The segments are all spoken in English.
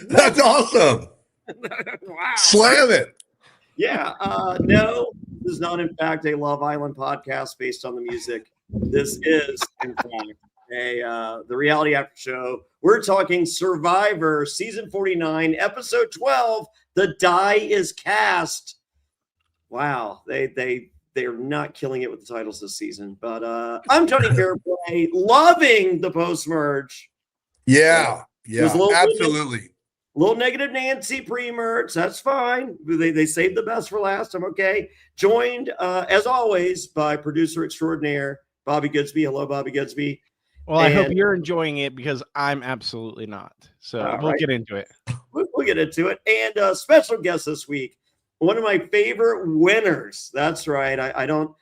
That's awesome. Wow. Slam it. Yeah. No, this is not, in fact, a Love Island podcast based on the music. This is, in fact, the reality after show. We're talking Survivor season 49, episode 12. The die is cast. Wow, they're not killing it with the titles this season. But I'm Jonny Fairplay, loving the post merge. Yeah. It was Yeah. Absolutely. little negative Nancy pre-merge. That's fine. They saved the best for last. I'm okay. Joined, as always, by producer extraordinaire Bobby Goodsby. Hello, Bobby Goodsby. Well, I hope you're enjoying it because I'm absolutely not. So we'll get into it. We'll get into it. And a special guest this week, one of my favorite winners. That's right. I don't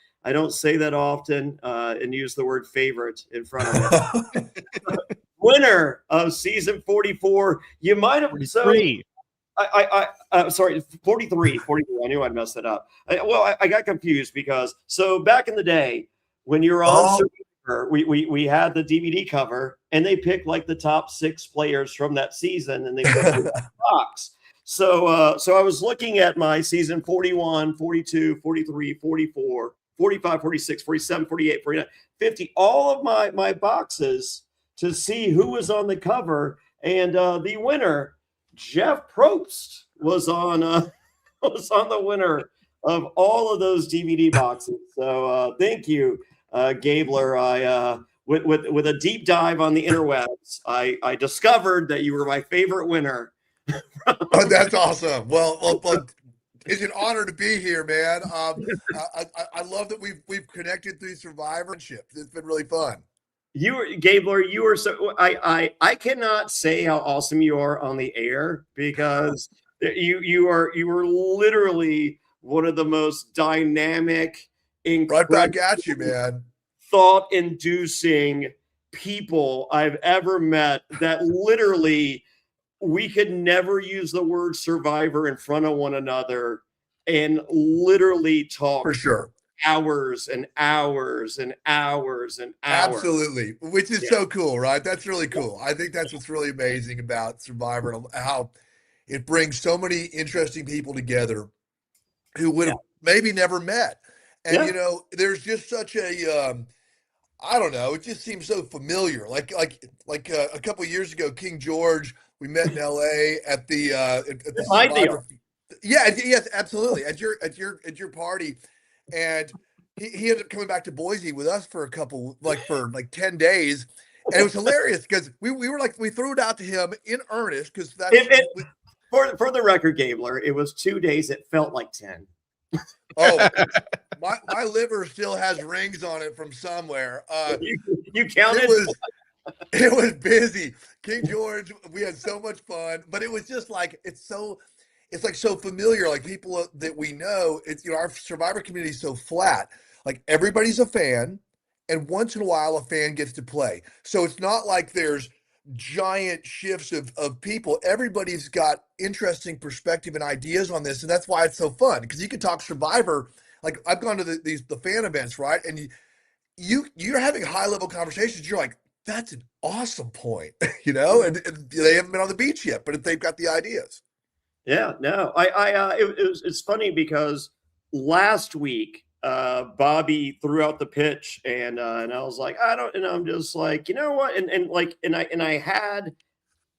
say that often and use the word favorite in front of it. Winner of season 44. You might have 43. Sorry, 43. I knew I'd mess that up. I got confused because back in the day when you were on Survivor, we had the DVD cover and they picked like the top 6 players from that season and they put it in the box. So I was looking at my season 41, 42, 43, 44, 45, 46, 47, 48, 49, 50, all of my boxes to see who was on the cover, and the winner, Jeff Probst, was on the winner of all of those DVD boxes. So thank you, Gabler. I with a deep dive on the interwebs, I discovered that you were my favorite winner. Oh, that's awesome. Well, it's an honor to be here, man. I love that we've connected through survivorship. It's been really fun. Gabler, you are so I cannot say how awesome you are on the air because you are literally one of the most dynamic, right back at you, man, thought-inducing people I've ever met. That literally we could never use the word survivor in front of one another and literally talk for sure. Hours and hours and hours and hours. Absolutely. Which is so cool, right? That's really cool. I think that's what's really amazing about Survivor and how it brings so many interesting people together who would have maybe never met. And, you know, there's just such a, I don't know, it just seems so familiar. Like a couple of years ago, King George, we met in LA at the Survivor. Yeah, yes, absolutely. At your party. And he ended up coming back to Boise with us for 10 days. And it was hilarious because we were like, we threw it out to him in earnest because that's for the record, Gabler, it was 2 days. It felt like 10. Oh, my liver still has rings on it from somewhere. You counted? It was busy. King George, we had so much fun, but it was just like, it's like so familiar, like people that we know. It's, you know, our Survivor community is so flat. Like everybody's a fan, and once in a while a fan gets to play. So it's not like there's giant shifts of people. Everybody's got interesting perspective and ideas on this, and that's why it's so fun. Because you can talk Survivor. Like I've gone to the fan events, right? And you're having high level conversations. You're like, that's an awesome point, you know. And they haven't been on the beach yet, but they've got the ideas. Yeah, no, it's funny because last week Bobby threw out the pitch and I was like, I'm just like, you know what?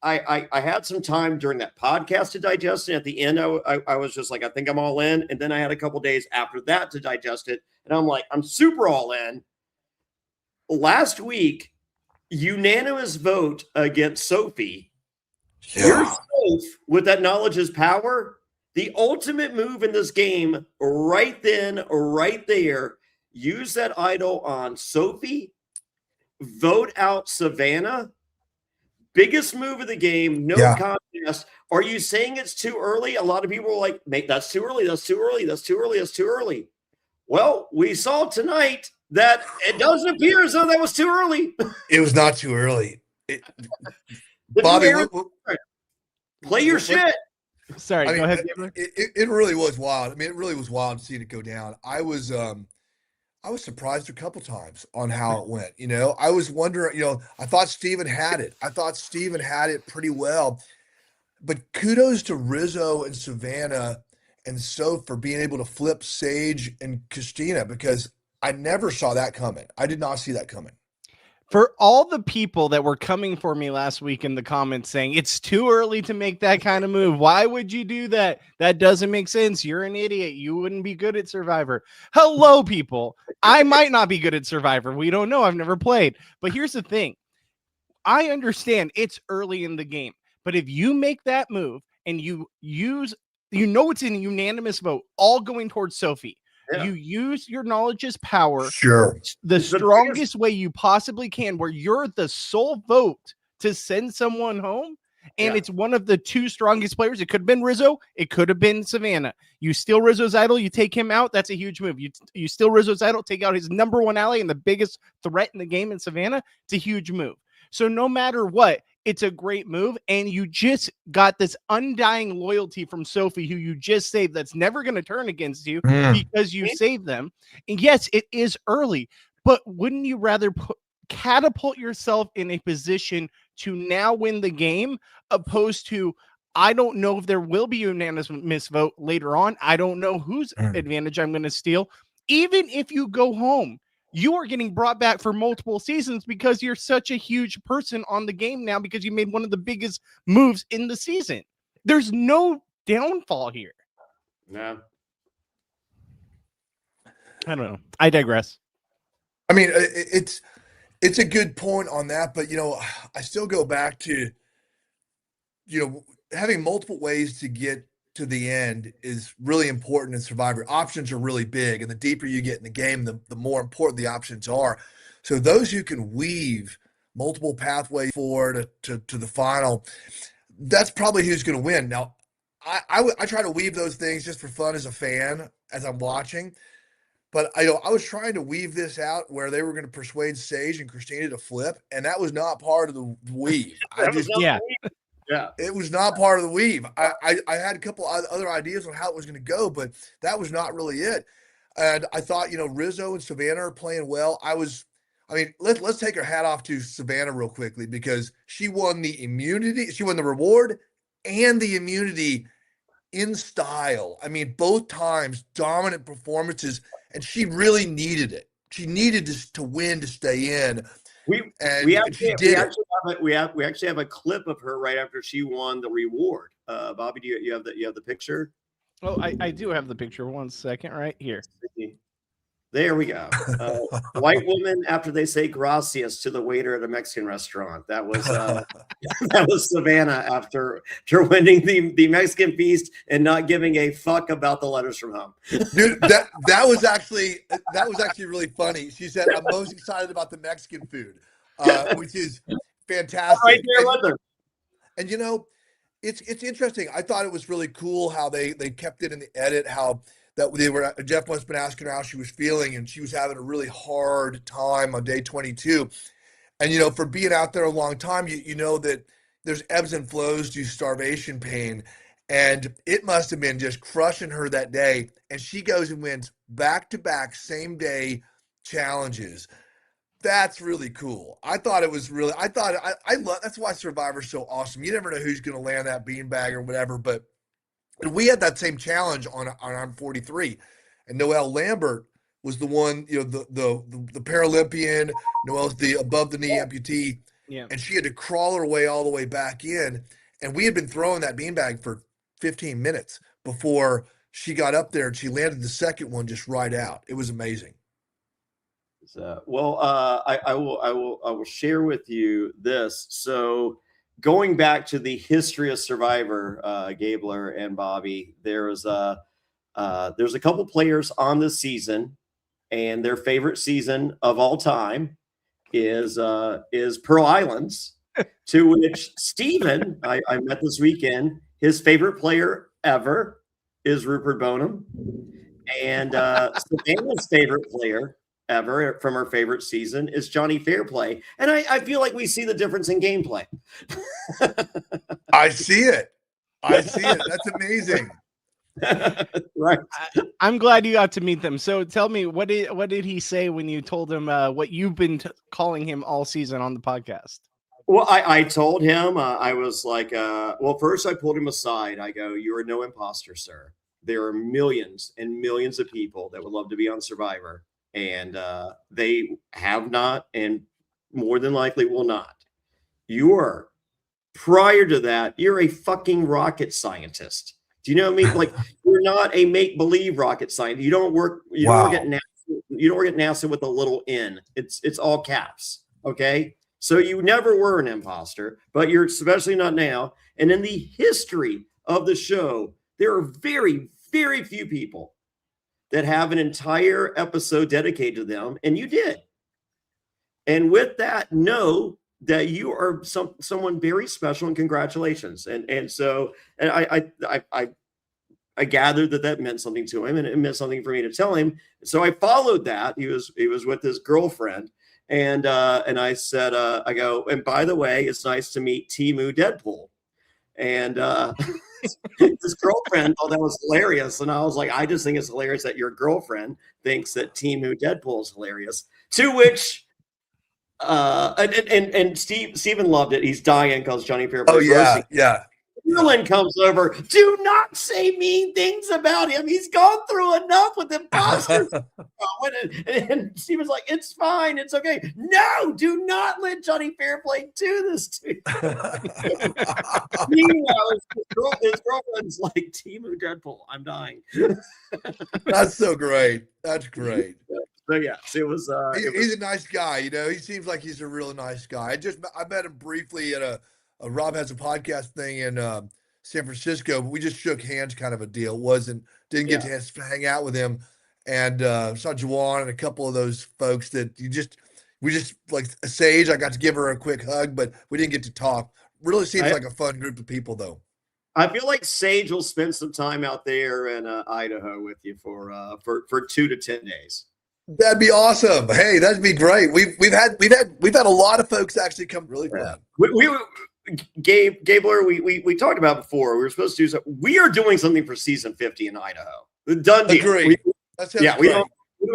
I had some time during that podcast to digest it. At the end, I was just like, I think I'm all in. And then I had a couple days after that to digest it. And I'm like, I'm super all in. Last week, unanimous vote against Sophie. Yeah. You're safe with that knowledge is power. The ultimate move in this game, right then, right there, use that idol on Sophie, vote out Savannah. Biggest move of the game, no contest. Are you saying it's too early? A lot of people are like, mate, that's too early, that's too early, that's too early, that's too early. Well, we saw tonight that it doesn't appear as though that was too early. It was not too early. Bobby, play your shit. Sorry, go ahead. It really was wild. I mean, it really was wild to see it go down. I was surprised a couple times on how it went. You know, I was wondering. You know, I thought Steven had it. I thought Steven had it pretty well. But kudos to Rizzo and Savannah and Soph for being able to flip Sage and Christina, because I never saw that coming. I did not see that coming. For all the people that were coming for me last week in the comments saying it's too early to make that kind of move, why would you do that? That doesn't make sense. You're an idiot. You wouldn't be good at Survivor. Hello, people. I might not be good at Survivor. We don't know. I've never played. But here's the thing. I understand it's early in the game, but if you make that move and you use, it's in a unanimous vote, all going towards Sophie. Yeah. You use your knowledge as power. Sure. The strongest way you possibly can, where you're the sole vote to send someone home. And it's one of the two strongest players. It could have been Rizzo. It could have been Savannah. You steal Rizzo's idol. You take him out. That's a huge move. You steal Rizzo's idol, take out his number one ally and the biggest threat in the game in Savannah. It's a huge move. So no matter what, it's a great move. And you just got this undying loyalty from Sophie, who you just saved, that's never going to turn against you because you saved them. And yes, it is early, but wouldn't you rather catapult yourself in a position to now win the game, opposed to, I don't know if there will be a unanimous vote later on. I don't know whose advantage I'm going to steal. Even if you go home, you are getting brought back for multiple seasons because you're such a huge person on the game now, because you made one of the biggest moves in the season. There's no downfall here. No. I don't know. I digress. I mean, it's a good point on that, but I still go back to, having multiple ways to get to the end is really important in Survivor. Options are really big, and the deeper you get in the game, the more important the options are. So those who can weave multiple pathways forward to the final, that's probably who's going to win. Now, I try to weave those things just for fun as a fan as I'm watching, but I was trying to weave this out where they were going to persuade Sage and Christina to flip, and that was not part of the weave. Yeah, it was not part of the weave. I had a couple other ideas on how it was going to go, but that was not really it. And I thought, Rizzo and Savannah are playing well. Let's take our hat off to Savannah real quickly, because she won the immunity. She won the reward and the immunity in style. I mean, both times, dominant performances, and she really needed it. She needed to win to stay in. We actually have a clip of her right after she won the reward. Bobby, do you have the picture? Oh, I do have the picture. 1 second, right here. There we go. White woman after they say gracias to the waiter at a Mexican restaurant. That was that was Savannah after winning the Mexican feast and not giving a fuck about the letters from home. Dude, that was actually really funny. She said, "I'm most excited about the Mexican food," which is fantastic. Right there with her. And it's interesting. I thought it was really cool how they kept it in the edit, how that Jeff must have been asking her how she was feeling, and she was having a really hard time on day 22. And for being out there a long time, you know that there's ebbs and flows to starvation pain, and it must have been just crushing her that day. And she goes and wins back-to-back same day challenges. That's really cool. I thought it was really. I love. That's why Survivor's so awesome. You never know who's going to land that beanbag or whatever, but. And we had that same challenge on 43, and Noelle Lambert was the one, the Paralympian. Noelle's the above the knee amputee, and she had to crawl her way all the way back in. And we had been throwing that beanbag for 15 minutes before she got up there, and she landed the second one just right out. It was amazing. I will share with you this. So, going back to the history of Survivor, Gabler and Bobby, there's a couple players on this season, and their favorite season of all time is Pearl Islands, to which Steven, I met this weekend, his favorite player ever is Rupert Bonham, and Savannah's favorite player ever from her favorite season is Jonny Fairplay. And I feel like we see the difference in gameplay. I see it. That's amazing. Right. I'm glad you got to meet them. So tell me, what did he say when you told him what you've been calling him all season on the podcast? Well, I told him, I was like, well, first I pulled him aside. I go, you are no imposter, sir. There are millions and millions of people that would love to be on Survivor, and they have not, and more than likely will not. You are, prior to that, you're a fucking rocket scientist. Do you know what I mean? Like, you're not a make-believe rocket scientist. You don't work at NASA. You don't work at NASA with a little N. It's all caps. Okay. So you never were an imposter, but you're especially not now. And in the history of the show, there are very, very few people that have an entire episode dedicated to them, and you did. And with that, know that you are someone very special, and congratulations. And so I gathered that meant something to him, and it meant something for me to tell him. So I followed that. He was with his girlfriend. And I said, I go, and by the way, it's nice to meet Temu Deadpool. And his girlfriend thought that was hilarious. And I was like, I just think it's hilarious that your girlfriend thinks that Temu Deadpool is hilarious. To which, and Steven loved it. He's dying because Jonny Fairplay. Oh, yeah, yeah. Merlin comes over. Do not say mean things about him. He's gone through enough with imposters. and she was like, it's fine. It's okay. No, do not let Jonny Fairplay do this to you. Meanwhile, his girlfriend's like, Temu Deadpool, I'm dying. That's so great. That's great. So, yes, it was. He's a nice guy. You know, he seems like he's a really nice guy. I met him briefly at a Rob has a podcast thing in San Francisco, but we just shook hands, kind of a deal. Didn't get to hang out with him, and saw Juwan and a couple of those folks that we just like Sage. I got to give her a quick hug, but we didn't get to talk. Really seems like a fun group of people, though. I feel like Sage will spend some time out there in Idaho with you for 2 to 10 days. That'd be awesome. Hey, that'd be great. We've had a lot of folks actually come. Really fun. Gabler, we talked about before. We were supposed to do something. We are doing something for season 50 in Idaho. Done deal. Agree. We don't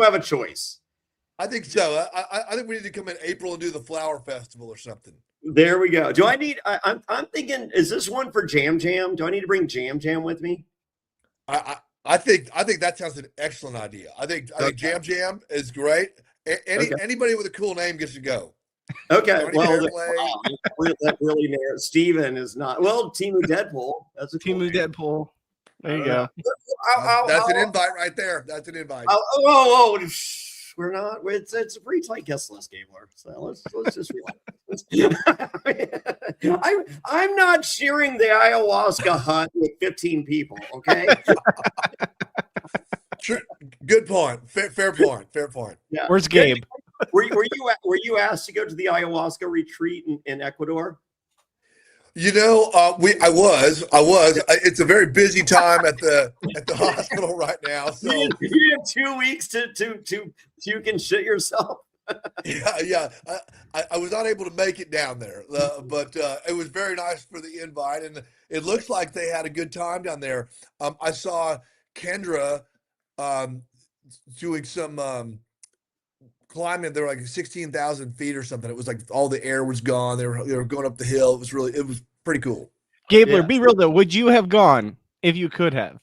have a choice. I think so. I think we need to come in April and do the flower festival or something. There we go. Do I need? I'm thinking. Is this one for Jam Jam? Do I need to bring Jam Jam with me? I think that sounds an excellent idea. I think Jam Jam is great. Anybody with a cool name gets to go. Okay, well, that really narrows. Steven is not. Well, Temu Deadpool. That's a Temu Deadpool. There you go. That's an invite right there. That's an invite. We're not. It's a pretty tight guest list, Gabler. So let's just relax. I'm not sharing the ayahuasca hut with 15 people. Okay. Sure. Good point. Fair point. Fair point. Yeah. Where's Gabe? Were you asked to go to the ayahuasca retreat in Ecuador? You know, I was. It's a very busy time at the hospital right now. So you have 2 weeks to puke and shit yourself. Yeah. I was not able to make it down there, but it was very nice for the invite, and it looks like they had a good time down there. I saw Kendra doing some climbing. They were like 16,000 feet or something. It was like all the air was gone. They were going up the hill. It was pretty cool. Gabler, be real though. Would you have gone if you could have?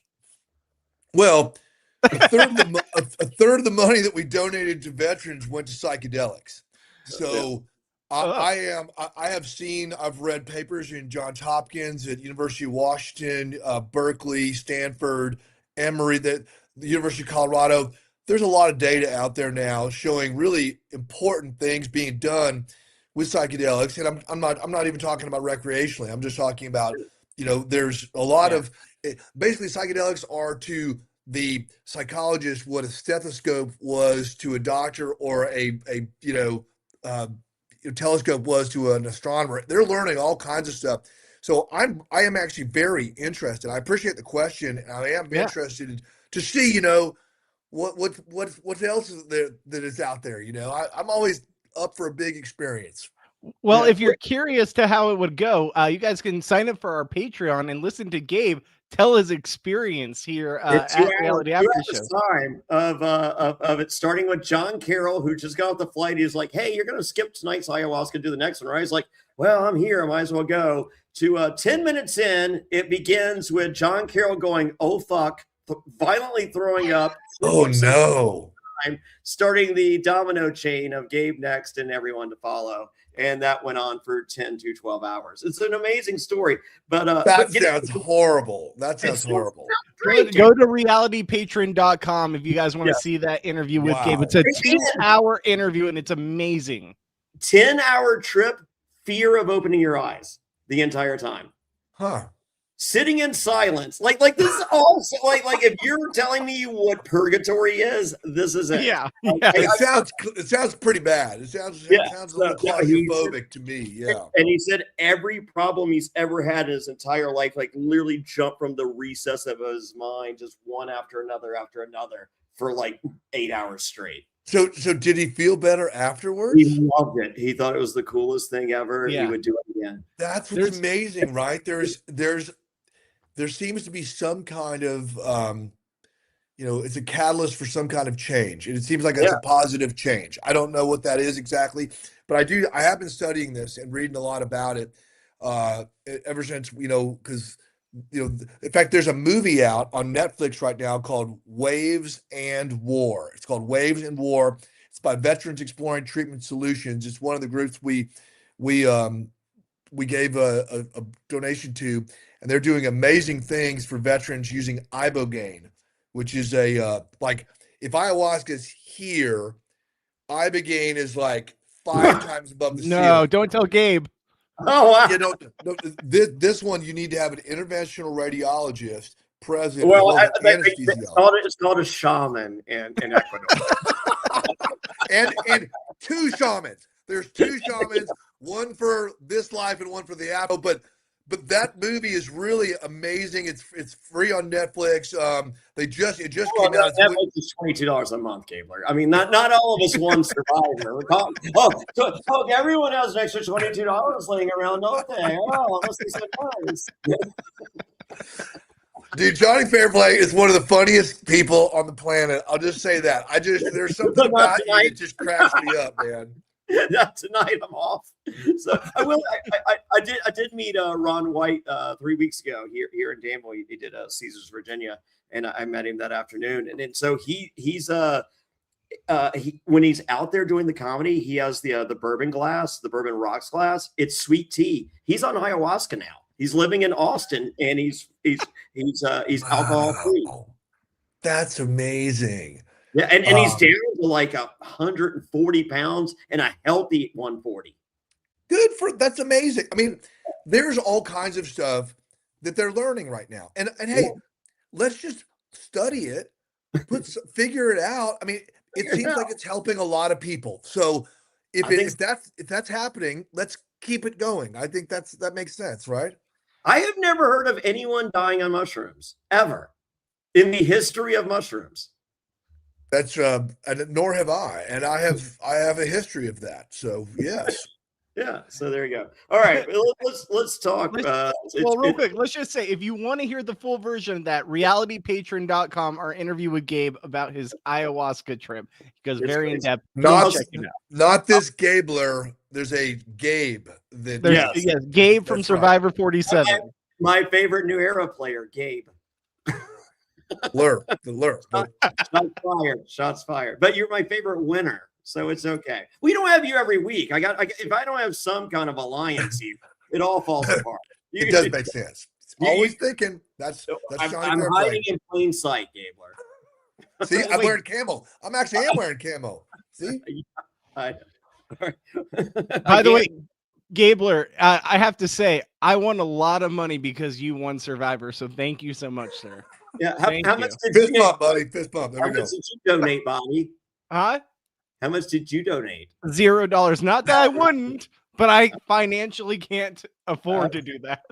Well, a third of the money that we donated to veterans went to psychedelics. So I've read papers in Johns Hopkins, at University of Washington, Berkeley, Stanford, Emory, the University of Colorado. There's a lot of data out there now showing really important things being done with psychedelics. And I'm not even talking about recreationally. I'm just talking about, there's a lot of, basically psychedelics are to the psychologist what a stethoscope was to a doctor, or a telescope was to an astronomer. They're learning all kinds of stuff. So I am actually very interested. I appreciate the question. And I am interested to see, what else is there that is out there. I'm always up for a big experience. Well, if you're curious to how it would go, you guys can sign up for our Patreon and listen to Gabe tell his experience here at Reality After Show. Time of it starting with John Carroll, who just got off the flight. He's like, "Hey, you're going to skip tonight's ayahuasca, do the next one, right?" He's like, well, I'm here. I might as well go. To 10 minutes in, it begins with John Carroll going, oh, fuck, violently throwing up. Oh, no. Starting the domino chain of Gabe next and everyone to follow. And that went on for 10 to 12 hours. It's an amazing story. But sounds horrible. That sounds horrible. Go to realitypatron.com if you guys want to see that interview with Gabe. It's a 2-hour interview and it's amazing. 10-hour trip, fear of opening your eyes the entire time. Huh. Sitting in silence. Like this is also like if you're telling me what purgatory is, this is it. Yeah. It sounds pretty bad. It sounds a little claustrophobic to me. Yeah. And he said every problem he's ever had in his entire life, like literally jumped from the recess of his mind, just one after another for like 8 hours straight. So did he feel better afterwards? He loved it. He thought it was the coolest thing ever. Yeah. He would do it again. That's what's amazing, right? There seems to be some kind of, it's a catalyst for some kind of change. And it seems like it's a positive change. I don't know what that is exactly, but I have been studying this and reading a lot about it ever since, because, in fact, there's a movie out on Netflix right now called Waves and War. It's called Waves and War. It's by Veterans Exploring Treatment Solutions. It's one of the groups we gave a donation to. And they're doing amazing things for veterans using ibogaine, which is like if ayahuasca's here, ibogaine is like 5 times above the ceiling. No, don't tell Gabe. Oh, wow. This one you need to have an interventional radiologist present. Well, it's called a shaman in Ecuador. and 2 shamans. There's 2 shamans, one for this life and one for the after. But that movie is really amazing. It's free on Netflix. It just came out. Netflix is $22 a month, Gabler. I mean, not all of us won Survivor. So everyone has an extra $22 laying around, don't they? Oh, must be so nice. Dude, Jonny Fairplay is one of the funniest people on the planet. I'll just say that. There's something about you that just cracks me up, man. Tonight I'm off. So I did meet Ron White 3 weeks ago here in Danville. He did Caesars, Virginia, and I met him that afternoon. And so he's when he's out there doing the comedy, he has the bourbon glass, the bourbon rocks glass. It's sweet tea. He's on ayahuasca now. He's living in Austin, and he's alcohol free. That's amazing. Yeah, and he's down to like 140 pounds and a healthy 140. That's amazing. I mean, there's all kinds of stuff that they're learning right now. And hey, let's just study it, figure it out. I mean, it seems like it's helping a lot of people. So if that's happening, let's keep it going. I think that makes sense, right? I have never heard of anyone dying on mushrooms ever in the history of mushrooms. That's nor have I, and I have a history of that. So yes. Yeah. So there you go. All right, let's talk. Real quick, let's just say if you want to hear the full version of that, realitypatron.com, our interview with Gabe about his ayahuasca trip, because very in depth. Not this Gabler. There's a Gabe. Yes, Gabe from Survivor 47. My favorite New Era player, Gabe. Lure. Shots fired. But you're my favorite winner, so it's okay. We don't have you every week. If I don't have some kind of alliance, it all falls apart. It does make sense. Always thinking. I'm hiding in plain sight, Gabler. See, I'm wearing camo. I'm wearing camo. See. By the way, Gabler, I have to say, I won a lot of money because you won Survivor. So thank you so much, sir. Yeah, how much did fist bump, buddy? Fist bump. There we go. How much did you donate, Bobby? Huh? How much did you donate? $0. Not that I wouldn't, but I financially can't afford to do that.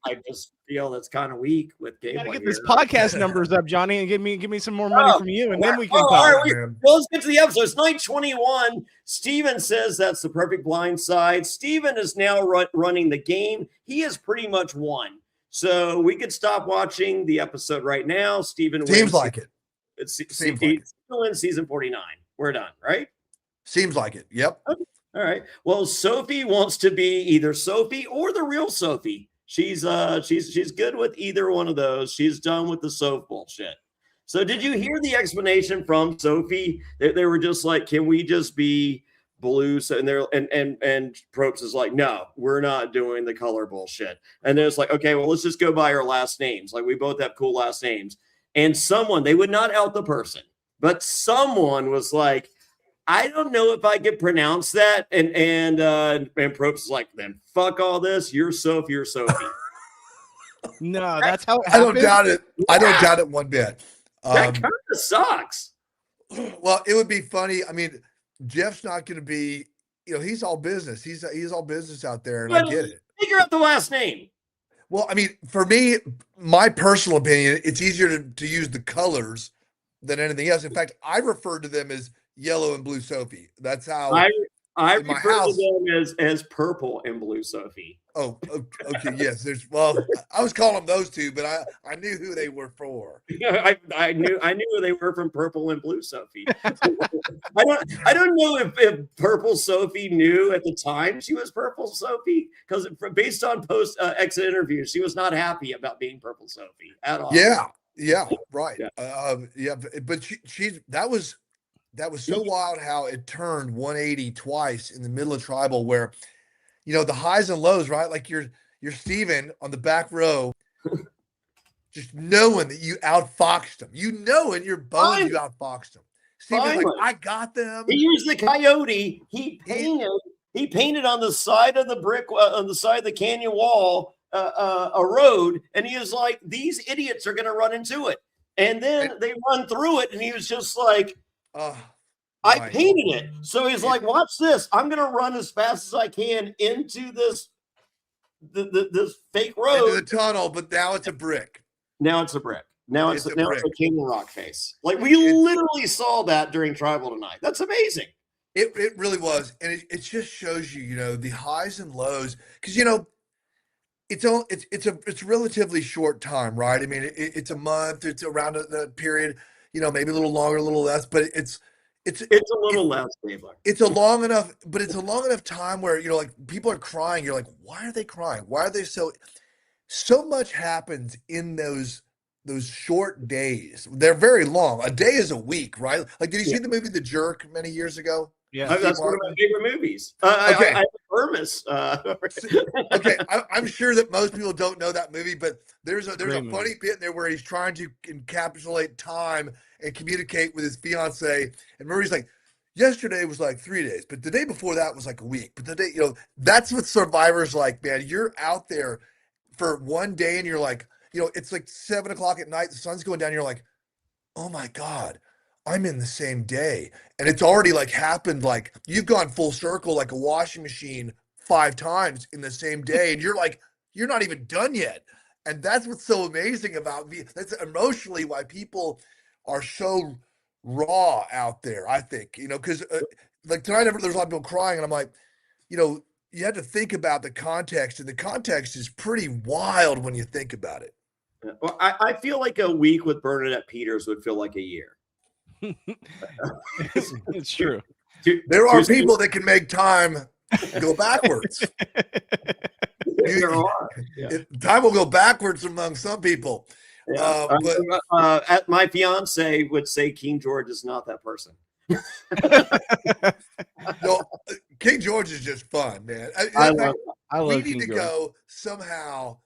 I just feel that's kind of weak with Gabe. Gotta get this podcast numbers up, Johnny, and give me some more money from you, and then we can talk. All right, well, let's get to the episode. It's night 21. Steven says that's the perfect blind side. Steven is now running the game. He has pretty much won. So we could stop watching the episode right now. Steven seems like it. It's still in season 49. We're done, right? Seems like it. Yep. All right. Well, Sophie wants to be either Sophie or the real Sophie. She's good with either one of those. She's done with the Soph bullshit. So did you hear the explanation from Sophie? They were just like, can we just be blue? So and they're and Probst is like, no, we're not doing the color bullshit. And then it's like, okay, well, let's just go by our last names. Like we both have cool last names. And someone, they would not out the person, but someone was like, I don't know if I could pronounce that. And Probst is like, then fuck all this. You're Sophie. You're Sophie. No, that's how it I don't happened. doubt it. I don't doubt it one bit. That kind of sucks. Well, it would be funny. I mean, Jeff's not going to be, he's all business. He's all business out there, and But I get it. figure out the last name. Well, I mean, for me, my personal opinion, it's easier to use the colors than anything else. In fact, I refer to them as yellow and blue Sophie. That's how I in my refer house. to them as purple and blue Sophie. Oh, okay. Yes. I was calling them those two, but I knew who they were for. I knew they were from Purple and Blue Sophie. I don't know if Purple Sophie knew at the time she was Purple Sophie, because based on post exit interviews, she was not happy about being Purple Sophie at all. Yeah, right. Yeah. But she that was so wild how it turned 180 twice in the middle of tribal, where the highs and lows, right? Like you're Steven on the back row, just knowing that you outfoxed him. In your bones you outfoxed him. Steven's like, I got them. He used the coyote. He painted on the side of the brick, on the side of the canyon wall, a road, and he was like, these idiots are going to run into it. And then they run through it, and he was just like, I painted it. So he's like, watch this. I'm going to run as fast as I can into this fake road. Into the tunnel, but now it's a brick. Now it's a brick. Now it's a Canyon Rock face. Like we literally saw that during Tribal tonight. That's amazing. It really was. And it just shows you, the highs and lows. Because, it's a relatively short time, right? I mean, it's a month. It's around the period, maybe a little longer, a little less, but it's a little less, Gabler. It's a long enough time where like people are crying. You're like, why are they crying? Why are they so much happens in those short days. They're very long. A day is a week, right? Like, did you see the movie The Jerk many years ago? Yeah, that's one of my favorite movies. Okay. I Hermes. Okay, I'm sure that most people don't know that movie, but there's a funny bit in there where he's trying to encapsulate time and communicate with his fiance. And remember, he's like, yesterday was like 3 days, but the day before that was like a week. But the day, that's what Survivor's like, man. You're out there for one day, and you're like, it's like 7 o'clock at night. The sun's going down. You're like, oh my God, I'm in the same day. And it's already like happened. Like you've gone full circle, like a washing machine 5 times in the same day. And you're like, you're not even done yet. And that's what's so amazing about me. That's emotionally why people are so raw out there, I think, because like tonight, there's a lot of people crying. And I'm like, you have to think about the context, and the context is pretty wild when you think about it. Well, I feel like a week with Bernadette Peters would feel like a year. It's true. There are people that can make time go backwards. There are. Yeah. Time will go backwards among some people. Yeah. My fiance would say King George is not that person. No, King George is just fun, man. I love we need King to George. go somehow.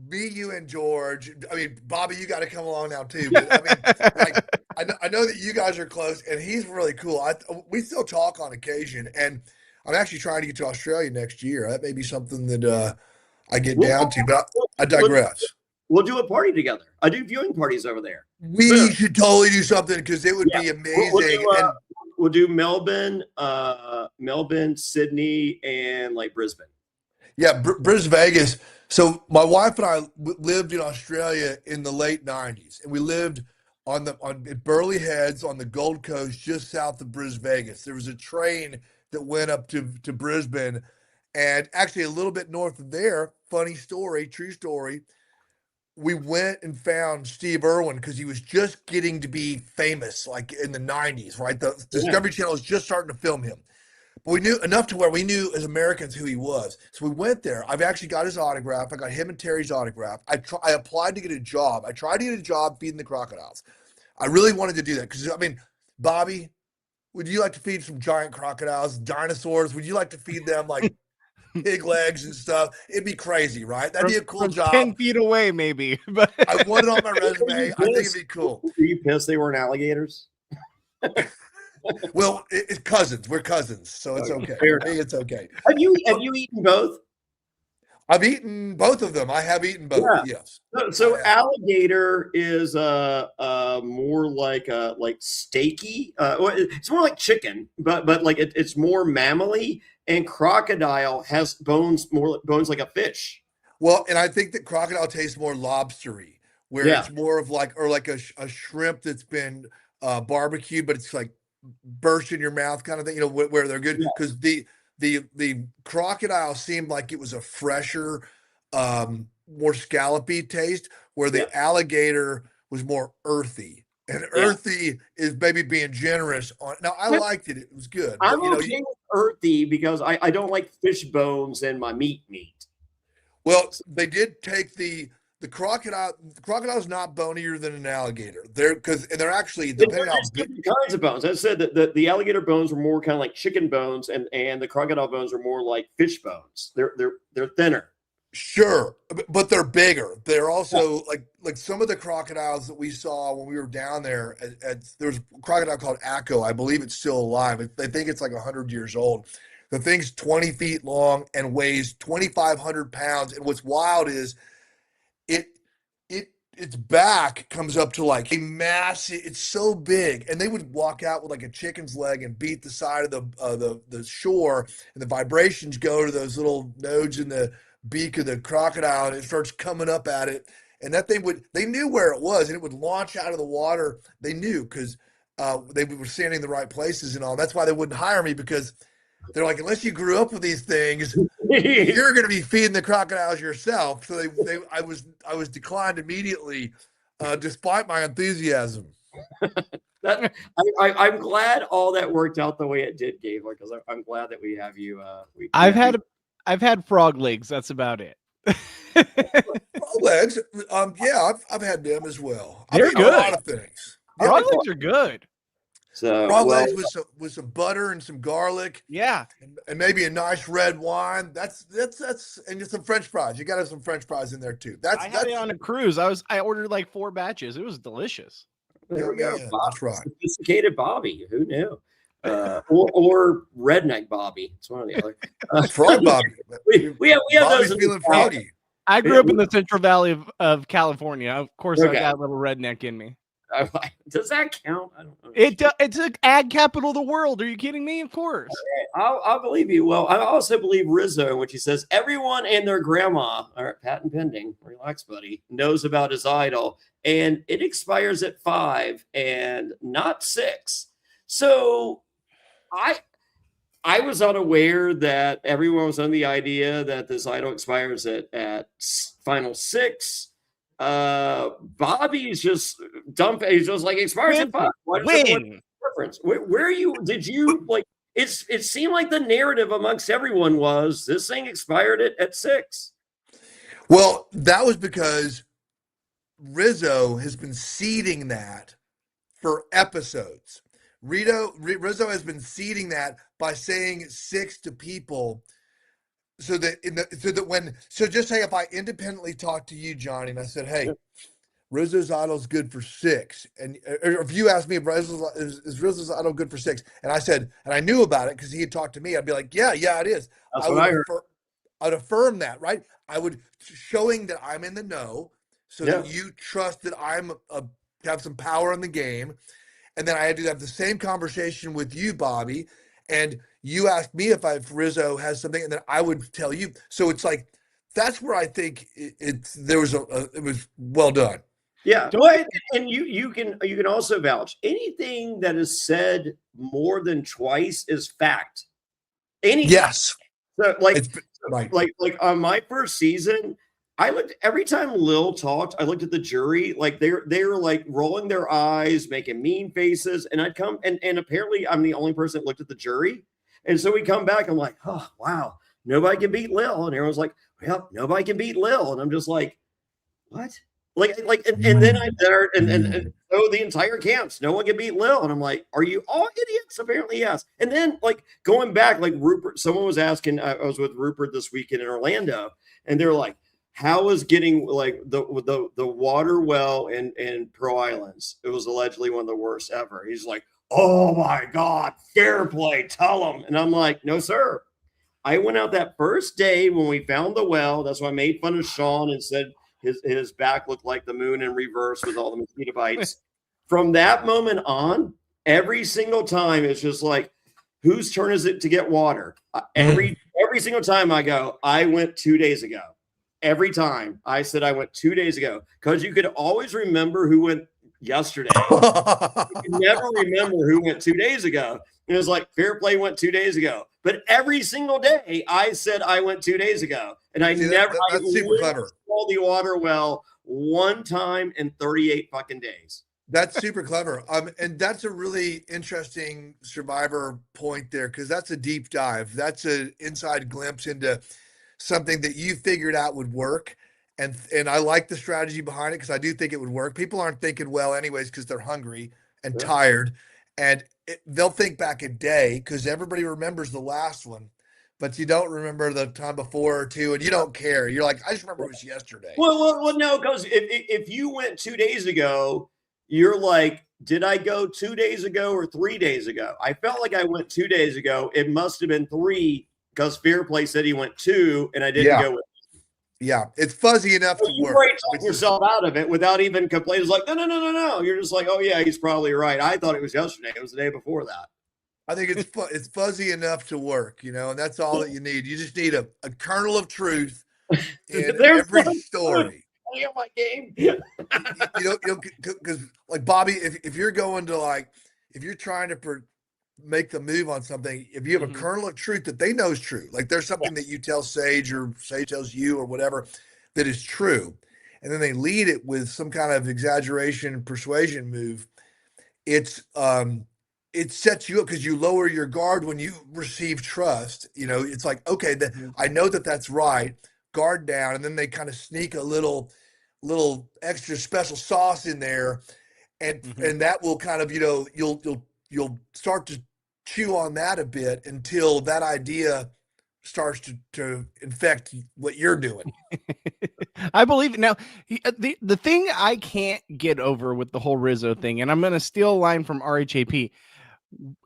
Me, you, and George. I mean, Bobby, you got to come along now too. But I mean, like, I know that you guys are close, and he's really cool. We still talk on occasion, and I'm actually trying to get to Australia next year. That may be something that I get down to, but I digress. We'll do a party together. I do viewing parties over there. We should totally do something, because it would be amazing. We'll do Melbourne, Sydney, and like Brisbane. Yeah, Brisbane, Vegas. So my wife and I lived in Australia in the late 90s, and we lived at Burleigh Heads on the Gold Coast, just south of Brisbane, Vegas. There was a train that went up to Brisbane, and actually a little bit north of there, funny story, true story, we went and found Steve Irwin because he was just getting to be famous, like in the 90s, right? The Discovery Channel was just starting to film him. But we knew enough to where we knew as Americans who he was. So we went there. I've actually got his autograph. I got him and Terry's autograph. I applied to get a job. I tried to get a job feeding the crocodiles. I really wanted to do that because, I mean, Bobby, would you like to feed some giant crocodiles, dinosaurs? Would you like to feed them like pig legs and stuff? It'd be crazy, right? That'd be a cool from job. 10 feet away, maybe. But I want it on my resume. I think it'd be cool. Were you pissed they weren't alligators? Well, it's cousins. We're cousins, so it's okay. Fair Hey, it's okay. Have you eaten both? I've eaten both of them. I have eaten both. Yeah. Yes. So alligator is more like steaky. It's more like chicken, but like it's more mammally. And crocodile has bones like a fish. Well, and I think that crocodile tastes more lobstery, where it's more of like a shrimp that's been barbecued, but it's like burst in your mouth kind of thing. You know, where they're good because the crocodile seemed like it was a fresher, more scallopy taste, where the alligator was more earthy. And earthy is maybe being generous on. Now I liked it; it was good. I'm but, okay with earthy because I don't like fish bones in my meat. Well, they did take the crocodile. The crocodile's not bonier than an alligator. They're actually depending on different kinds of bones. I said that the alligator bones were more kind of like chicken bones, and the crocodile bones are more like fish bones. They're thinner. Sure, but they're bigger. They're also like some of the crocodiles that we saw when we were down there. There's a crocodile called Akko. I believe it's still alive. They think it's like 100 years old. The thing's 20 feet long and weighs 2,500 pounds. And what's wild is its back comes up to like a massive. It's so big, and they would walk out with like a chicken's leg and beat the side of the shore, and the vibrations go to those little nodes in the beak of the crocodile, and it starts coming up at it. And that thing they knew where it was, and it would launch out of the water. They knew because they were standing in the right places and all. That's why they wouldn't hire me, because they're like, unless you grew up with these things, you're going to be feeding the crocodiles yourself. So I was declined immediately, despite my enthusiasm. I'm glad all that worked out the way it did, Gabler, because I'm glad that we have you. I've had frog legs. That's about it. Frog legs, yeah, I've had them as well. They're good. A lot of things. Frog legs are good. So frog legs with some butter and some garlic. Yeah, and maybe a nice red wine. That's and just some French fries. You got to have some French fries in there too. I had it on a cruise. I ordered like 4 batches. It was delicious. There we go. Yeah, that's right. Sophisticated Bobby. Who knew? Or redneck Bobby. It's one of the other. Frog Bobby. We have Bobby's those. Feeling froggy. I grew up in the Central Valley of California. Of course, I got a little redneck in me. Does that count? I don't know. It's an ag capital of the world. Are you kidding me? Of course. Okay. I'll believe you. Well, I also believe Rizzo, which he says everyone and their grandma, all right, patent pending, relax, buddy, knows about his idol, and it expires at 5 and not 6. So I was unaware that everyone was on the idea that this idol expires at final 6. Bobby's just dump. He's just like expires at 5. Win. Where are you? Did you like? It seemed like the narrative amongst everyone was this thing expired at 6. Well, that was because Rizzo has been seeding that for episodes. Rizzo has been seeding that by saying 6 to people. So just say if I independently talked to you, Johnny, and I said, hey, Rizzo's idol's good for 6. And if you asked me if is Rizzo's idol good for 6, and I said, and I knew about it because he had talked to me, I'd be like, yeah, it is. I'd affirm that, right? I would, showing that I'm in the know, so that you trust that have some power in the game. And then I had to have the same conversation with you, Bobby, and you asked me if Rizzo has something, and then I would tell you. So it's like, that's where I think it was well done. Yeah, and you can also vouch. Anything that is said more than twice is fact. Anything. Yes. So like on my first season, I looked every time Lil talked. I looked at the jury, like they were like rolling their eyes, making mean faces, and I'd come and apparently I'm the only person that looked at the jury. And so we come back. I'm like, oh, wow, nobody can beat Lil. And everyone's like, well, nobody can beat Lil. And I'm just like, what? And then I'm there, and so the entire camps, no one can beat Lil. And I'm like, are you all idiots? Apparently, yes. And then, like, going back, like, Rupert, someone was asking, I was with Rupert this weekend in Orlando, and they're like, how is getting, like, the water well in Pearl Islands? It was allegedly one of the worst ever. He's like, oh my God, Fairplay, tell him. And I'm like, no, sir. I went out that first day when we found the well. That's why I made fun of Sean and said his back looked like the moon in reverse with all the mosquito bites. From that moment on, every single time it's just like, whose turn is it to get water? Every single time I go, I went 2 days ago. Every time I said I went 2 days ago, because you could always remember who went yesterday. You can never remember who went 2 days ago. And it was like, Fairplay went 2 days ago. But every single day I said I went 2 days ago. And I that's super clever. Saw the water well one time in 38 fucking days. That's super clever. And that's a really interesting Survivor point there, because that's a deep dive. That's an inside glimpse into something that you figured out would work. And I like the strategy behind it, because I do think it would work. People aren't thinking well anyways, because they're hungry and tired. And they'll think back a day, because everybody remembers the last one, but you don't remember the time before or two, and you don't care. You're like, I just remember it was yesterday. Well, no, because if you went 2 days ago, you're like, did I go 2 days ago or 3 days ago? I felt like I went 2 days ago. It must have been 3, because Fairplay said he went 2, and I didn't go with. Yeah, it's fuzzy enough to work. Right, talk yourself out of it without even complaining. It's like, no. You're just like, oh yeah, he's probably right. I thought it was yesterday. It was the day before that. I think it's fuzzy enough to work, and that's all that you need. You just need a kernel of truth in every story. My game. Because like Bobby, if you're going to if you're trying to make the move on something, if you have a kernel of truth that they know is true, like there's something that you tell Sage or Sage tells you or whatever that is true, and then they lead it with some kind of exaggeration persuasion move, it sets you up, because you lower your guard when you receive trust. It's like, okay, I know that that's right, guard down, and then they kind of sneak a little extra special sauce in there, and that will kind of, you'll start to chew on that a bit until that idea starts to infect what you're doing. I believe it. Now, the thing I can't get over with the whole Rizzo thing, and I'm going to steal a line from RHAP.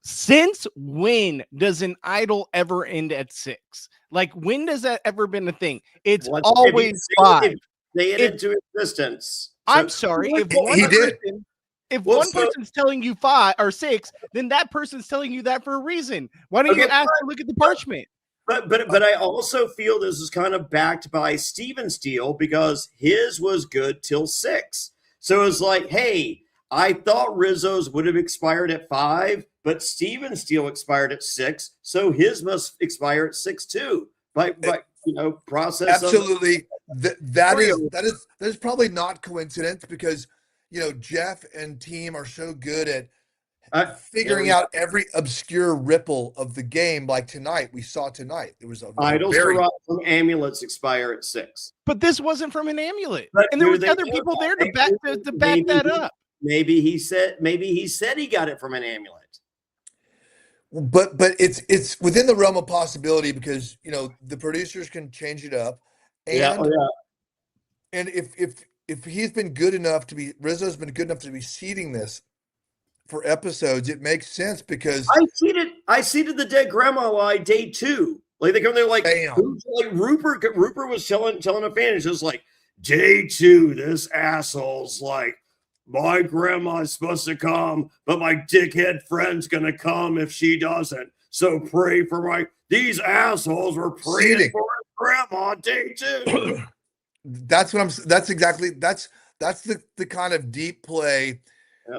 Since when does an idol ever end at 6? Like, when does that ever been a thing? It's always 5. They get into existence. I'm sorry. If one person's telling you 5 or 6, then that person's telling you that for a reason. Why don't you ask to look at the parchment? But I also feel this is kind of backed by Steven Steele, because his was good till 6. So it's like, hey, I thought Rizzo's would have expired at 5, but Steven Steele expired at 6, so his must expire at 6 too. But process. Absolutely, that is probably not coincidence, because Jeff and team are so good at figuring out every obscure ripple of the game. Like tonight, we saw tonight there was a idols from amulets expire at 6. But this wasn't from an amulet, and there was other people there to back that up. Maybe he said he got it from an amulet. But it's within the realm of possibility, because the producers can change it up, and and if he's been good enough to be, Rizzo's been good enough to be seeding this for episodes, it makes sense, because I seeded the dead grandma lie day 2. Like they come there like, like Rupert was telling a fan, it's just like, day 2, this asshole's like, my grandma's supposed to come, but my dickhead friend's gonna come if she doesn't. So pray for these assholes were praying for his grandma day 2. That's the kind of deep play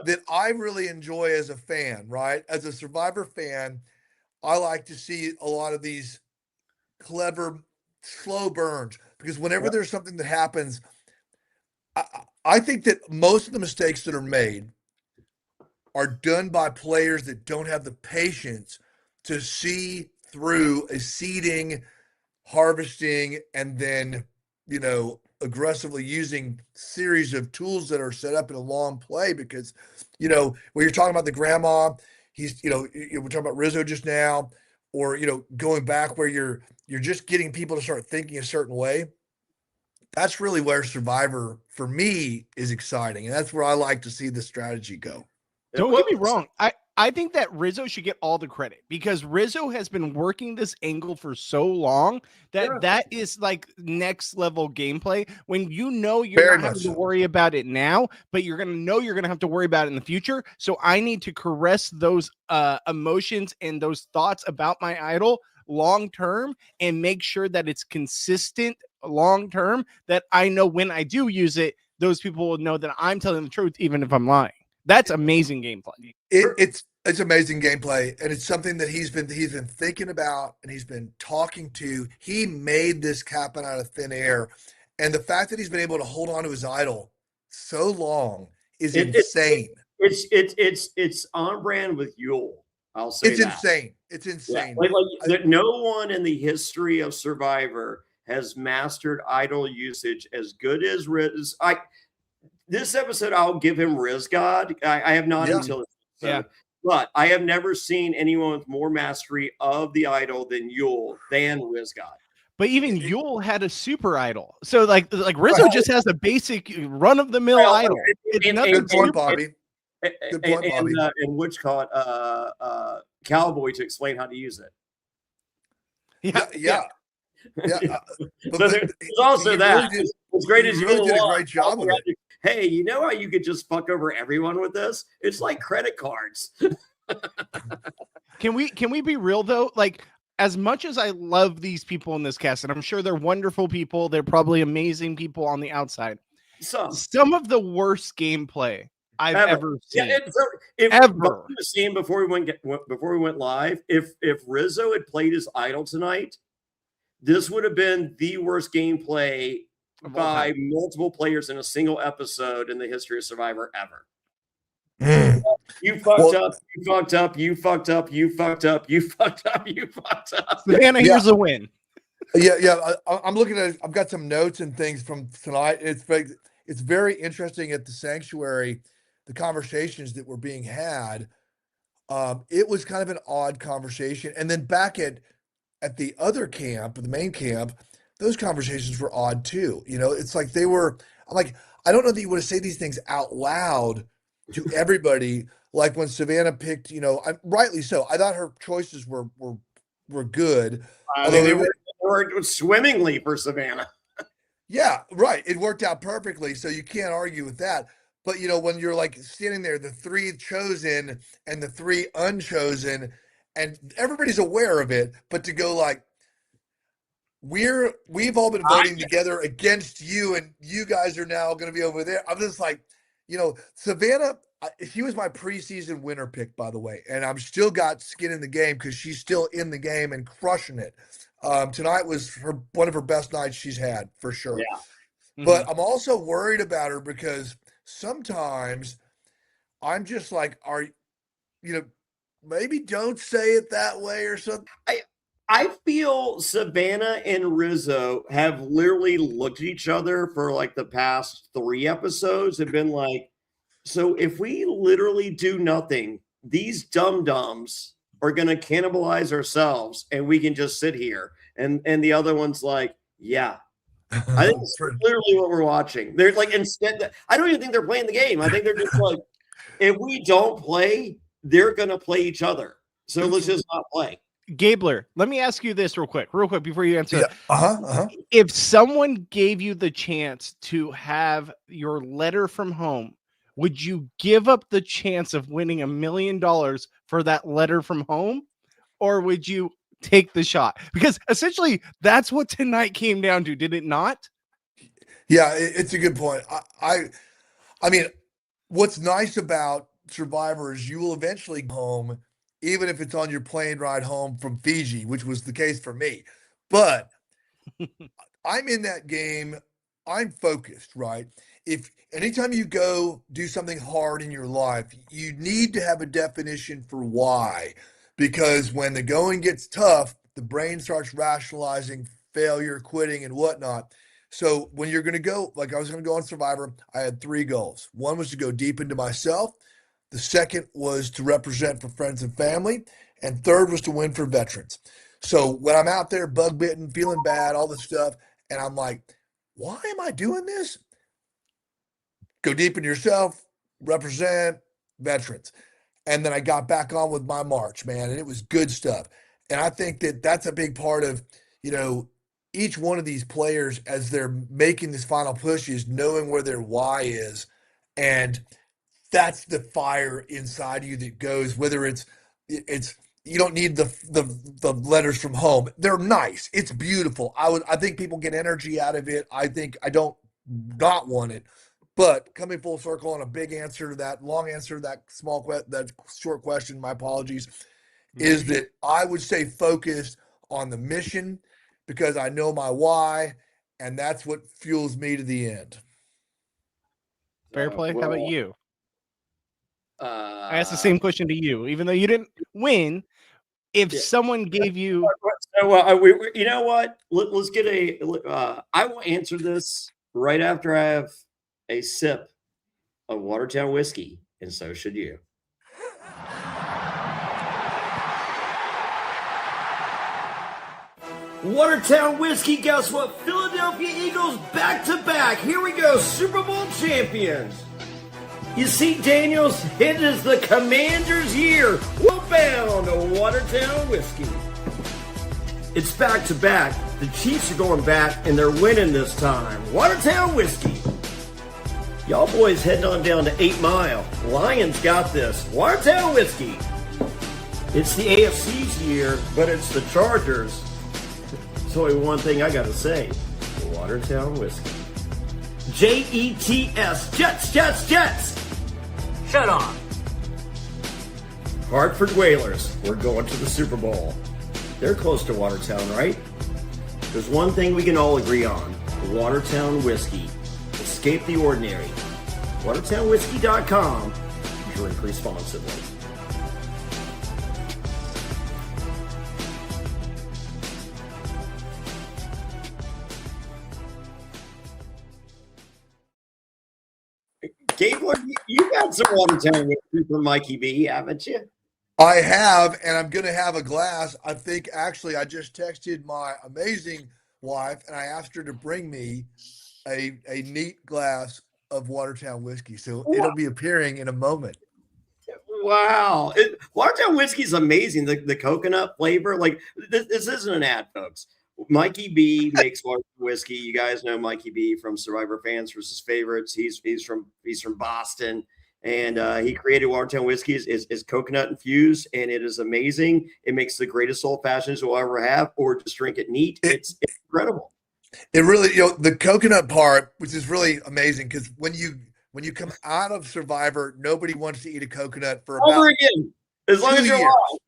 that I really enjoy as a fan, right? As a Survivor fan, I like to see a lot of these clever, slow burns, because whenever there's something that happens, I think that most of the mistakes that are made are done by players that don't have the patience to see through a seeding, harvesting, and then, aggressively using series of tools that are set up in a long play. Because, when you're talking about the grandma, we're talking about Rizzo just now, or, going back where you're just getting people to start thinking a certain way. That's really where Survivor, for me, is exciting. And that's where I like to see the strategy go. Don't get me wrong. I think that Rizzo should get all the credit because Rizzo has been working this angle for so long that is like next level gameplay when you're Very not having much to so. worry about it now, but you're going to have to worry about it in the future. So I need to caress those emotions and those thoughts about my idol long term and make sure that it's consistent long term, that I know when I do use it, those people will know that I'm telling the truth, even if I'm lying. That's amazing gameplay. It's amazing gameplay, and it's something that he's been thinking about, and he's been talking to. He made this happen out of thin air, and the fact that he's been able to hold on to his idol so long is insane. It's on brand with Yule. I'll say it's insane. It's insane. Yeah. No one in the history of Survivor has mastered idol usage as good as Riz. This episode, I'll give him Riz God. I have not until this episode. But I have never seen anyone with more mastery of the idol than Yule than Riz God. But even Yule had a super idol. So like Rizzo just has a basic run of the mill idol. It's nothing good point, Bobby. Good point, Bobby. And which caught Cowboy to explain how to use it. Yeah. But there's also that. Really as great as really Yule did a was, great job of it. Hey, you know how you could just fuck over everyone with this? It's like credit cards. Can we be real though? Like, as much as I love these people in this cast, and I'm sure they're wonderful people, they're probably amazing people on the outside. Some of the worst gameplay I've ever seen. Ever seen before we went live. If Rizzo had played his idol tonight, this would have been the worst gameplay by multiple players in a single episode in the history of Survivor ever. You fucked up. You fucked up. You fucked up. You fucked up. You fucked up. You fucked up. Savannah, here's a win. I'm looking at. I've got some notes and things from tonight. It's very interesting at the sanctuary, the conversations that were being had. It was kind of an odd conversation, and then back at the other camp, the main camp, those conversations were odd too. It's like they were. I'm like, I don't know that you want to say these things out loud to everybody. Like when Savannah picked, rightly so. I thought her choices were good. They worked swimmingly for Savannah. Yeah, right. It worked out perfectly, so you can't argue with that. But when you're like standing there, the three chosen and the three unchosen, and everybody's aware of it, but to go like, we've all been voting together against you, and you guys are now going to be over there. I'm just like, Savannah, she was my preseason winner pick, by the way, and I've still got skin in the game because she's still in the game and crushing it. Tonight was one of her best nights she's had, for sure. Yeah. Mm-hmm. But I'm also worried about her because sometimes I'm just like, maybe don't say it that way or something. I feel Savannah and Rizzo have literally looked at each other for like the past 3 episodes and been like, so if we literally do nothing, these dum-dums are going to cannibalize ourselves and we can just sit here. And the other one's like, yeah. I think it's literally what we're watching. They're like, instead, I don't even think they're playing the game. I think they're just like, if we don't play, they're going to play each other. So let's just not play. Gabler, let me ask you this real quick before you answer. If someone gave you the chance to have your letter from home, would you give up the chance of winning $1 million for that letter from home, or would you take the shot? Because essentially that's what tonight came down to, did it not? Yeah, it's a good point. I mean, what's nice about Survivor is you will eventually go home, even if it's on your plane ride home from Fiji, which was the case for me. But I'm in that game. I'm focused, right? If anytime you go do something hard in your life, you need to have a definition for why. because when the going gets tough, the brain starts rationalizing failure, quitting, and whatnot. So when you're going to go, like I was going to go on Survivor, I had 3 goals. One was to go deep into myself. The second was to represent for friends and family. And third was to win for veterans. So when I'm out there bug bitten, feeling bad, all this stuff, and I'm like, why am I doing this? Go deep in yourself, represent veterans. And then I got back on with my march, man, and it was good stuff. And I think that that's a big part of, each one of these players as they're making this final push is knowing where their why is. And that's the fire inside you that goes, whether it's you don't need the letters from home. They're nice. It's beautiful. I think people get energy out of it. I think I don't not want it. But coming full circle on a big answer to that, long answer to that that short question, my apologies, is that I would stay focused on the mission because I know my why, and that's what fuels me to the end. Fairplay, how about you? I asked the same question to you, even though you didn't win. If someone gave you, you know what? Let's get I will answer this right after I have a sip of Watertown whiskey, and so should you. Watertown whiskey, guess what? Philadelphia Eagles back-to-back. Here we go, Super Bowl champions. You see, Daniels, it is the Commanders' year. We're bound to Watertown whiskey. It's back-to-back. The Chiefs are going back, and they're winning this time. Watertown whiskey. Y'all boys heading on down to 8 Mile. Lions got this. Watertown whiskey. It's the AFC's year, but it's the Chargers. There's only one thing I gotta say. Watertown whiskey. Jets. Jets. Shut up. Hartford Whalers. We're going to the Super Bowl. They're close to Watertown, right? There's one thing we can all agree on. Watertown whiskey. Escape the ordinary. WatertownWhiskey.com. Drink responsibly. Gabler, you got some Watertown whiskey from Mikey B, haven't you? I have, and I'm going to have a glass. I think actually I just texted my amazing wife, and I asked her to bring me a neat glass of Watertown whiskey. So it'll be appearing in a moment. Wow. Watertown whiskey is amazing. The coconut flavor. Like this isn't an ad, folks. Mikey B makes Watertown whiskey. You guys know Mikey B from Survivor Fans versus Favorites. He's from Boston, and he created Watertown whiskey. Is coconut infused, and it is amazing. It makes the greatest old fashions we'll ever have, or just drink it neat. It's incredible. It really, the coconut part, which is really amazing, because when you come out of Survivor, nobody wants to eat a coconut for about again, as long as you're alive.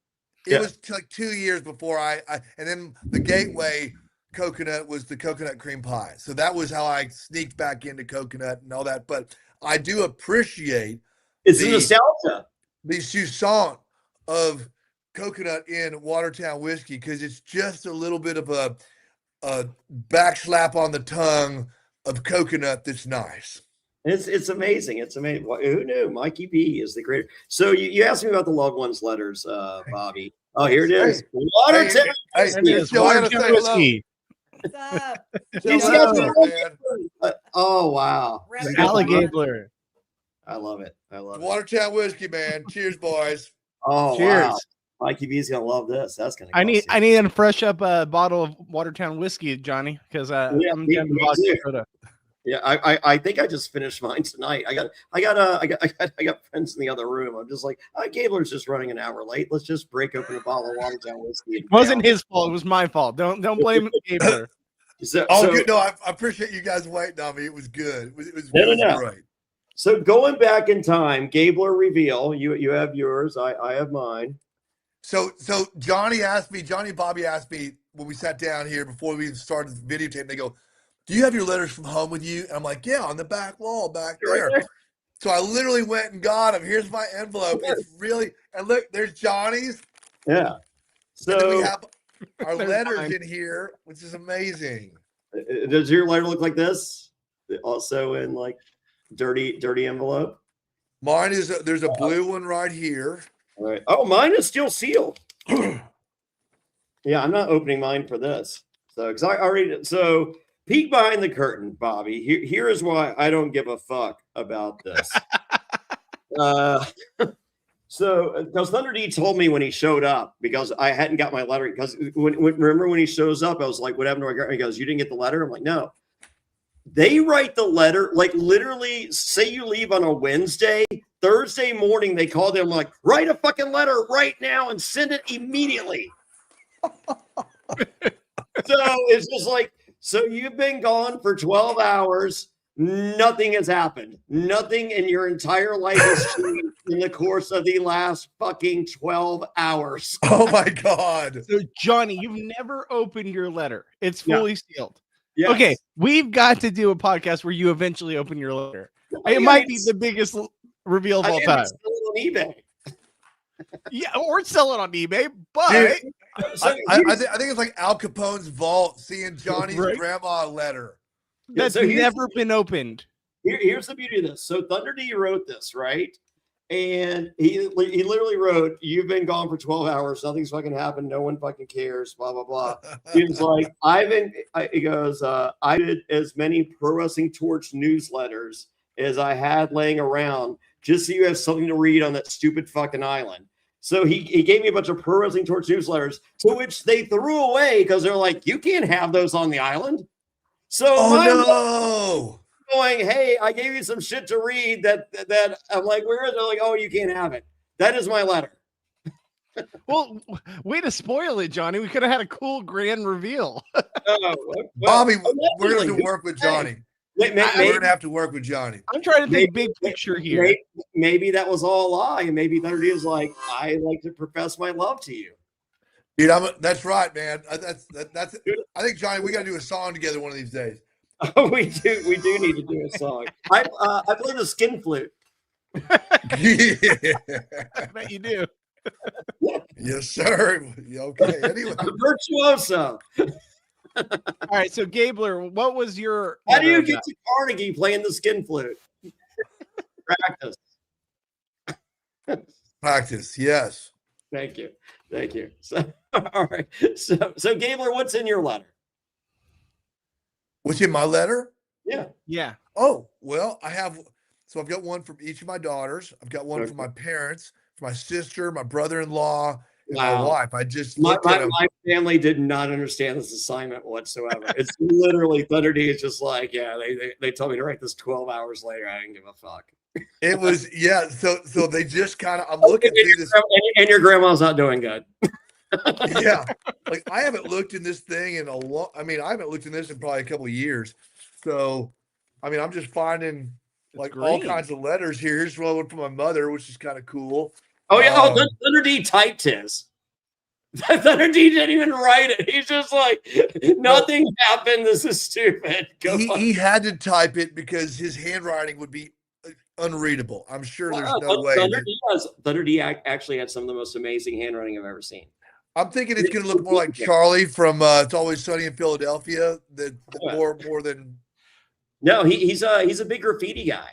It was like 2 years before I and then the gateway coconut was the coconut cream pie. So that was how I sneaked back into coconut and all that. But I do appreciate it's the nostalgia. The sousson of coconut in Watertown whiskey, because it's just a little bit of a back slap on the tongue of coconut that's nice. It's amazing. It's amazing. Who knew? Mikey B is the great. So you asked me about the loved ones letters, Bobby. Oh, here it is. Watertown whiskey. What's up? Oh wow, Alligator. I love it. Watertown whiskey, man. Cheers, boys. Oh, cheers. Wow. Mikey B's gonna love this. That's gonna. I need to fresh up a bottle of Watertown whiskey, Johnny, because I'm down to vodka soda. Yeah, I think I just finished mine tonight. I got friends in the other room. I'm just like, Gabler's just running an hour late. Let's just break open a bottle of Watertown whiskey. It wasn't his fault. It was my fault. Don't blame Gabler. Good. No, I appreciate you guys waiting on me. It was good. It was great. So going back in time, Gabler reveal. You have yours. I have mine. So Johnny Bobby asked me when we sat down here before we even started the videotape. They go, do you have your letters from home with you? And I'm like, yeah, on the back wall back there. So I literally went and got them. Here's my envelope. It's really, and look, there's Johnny's. Yeah. And then we So have our They're letters fine. in here, which is amazing. does your letter look like this? Also in like dirty envelope. Mine is there's a blue one right here. All right. Oh, mine is still sealed. Yeah, I'm not opening mine for this. So, because I already peek behind the curtain, Bobby. Here is why I don't give a fuck about this. So, because Thunder D told me when he showed up, because I hadn't got my letter. Because remember when he shows up, I was like, "What happened to my girl?" He goes, "You didn't get the letter." I'm like, "No." They write the letter, like literally. Say you leave on a Wednesday, Thursday morning, they call them like, "Write a fucking letter right now and send it immediately." So it's just like, so you've been gone for 12 hours. Nothing has happened. Nothing in your entire life has changed in the course of the last fucking 12 hours. Oh my God. So, Johnny, you've never opened your letter. It's Yeah. fully sealed. Yes. Okay, we've got to do a podcast where you eventually open your letter. I It might be the biggest reveal of all time. Sell it on eBay. Yeah, or sell it on eBay. But Dude, So I think it's like Al Capone's vault seeing Johnny's Right. grandma letter. that's so here's- never been opened. here's the beauty of this. So Thunder D wrote this, right? And he literally wrote, "You've been gone for 12 hours. Nothing's fucking happened. No one fucking cares. Blah blah blah." He was like, he goes, "I did as many Pro Wrestling Torch newsletters as I had laying around, just so you have something to read on that stupid fucking island." So he gave me a bunch of Pro Wrestling Torch newsletters, to which they threw away because they're like, "You can't have those on the island." So Oh going, "Hey, I gave you some shit to read that I'm like, where is it?" They're like, "Oh, you can't have it." That is my letter. Well, way to spoil it, Johnny. We could have had a cool grand reveal. Bobby, we're going to have to work with Johnny. We're going to have to work with Johnny. I'm trying to think big picture here. Maybe that was all a lie, and maybe Thunder D is like, "I like to profess my love to you." Dude, that's right, man. That's. I think Johnny, we got to do a song together one of these days. Oh, we do need to do a song. I play the skin flute. Yeah. I bet you do. Yes, sir. Okay. Anyway, Virtuoso. All right, so Gabler, what was your? How do you get to Carnegie playing the skin flute? practice. Yes. Thank you. So, all right. So Gabler, what's in your letter? What's in my letter? Yeah. Oh, well, I've got one from each of my daughters. I've got one from my parents, from my sister, my brother-in-law, and my wife. I just my looked at them. family did not understand this assignment whatsoever. It's literally Thunder D is just like, yeah, they told me to write this 12 hours later. I didn't give a fuck. It was, yeah. So they just kind of, I'm looking through this. And your grandma's not doing good. Yeah. Like I haven't looked in this thing in a long, I haven't looked in this in probably a couple of years. So, I'm just finding like all kinds of letters here. Here's one from my mother, which is kind of cool. Oh, yeah. Thunder D typed his. Thunder D didn't even write it. He's just like, nothing happened. This is stupid. He had to type it because his handwriting would be unreadable. I'm sure there's no way. Thunder D actually had some of the most amazing handwriting I've ever seen. I'm thinking it's going to look more like Charlie from It's Always Sunny in Philadelphia. More than. No, he's a big graffiti guy.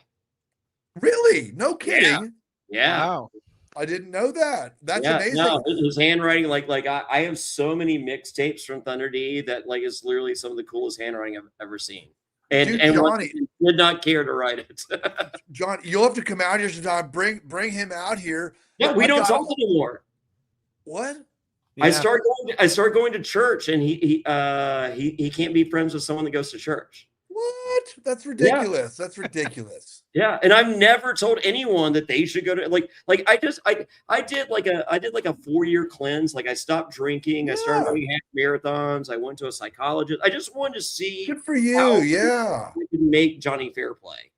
Really? No kidding. Yeah. Wow. I didn't know that. That's amazing. No, his handwriting, like I have so many mixtapes from Thunder D that like is literally some of the coolest handwriting I've ever seen. And Johnny did not care to write it. John, you'll have to come out here sometime. Bring him out here. Yeah, we don't talk anymore. What? Yeah. I start going to church, and he can't be friends with someone that goes to church. What? That's ridiculous. Yeah. That's ridiculous. Yeah, and I've never told anyone that they should go to I did like a 4-year cleanse. Like I stopped drinking. I started doing half marathons. I went to a psychologist. I just wanted to see. Good for you. Yeah. We can make Jonny Fairplay.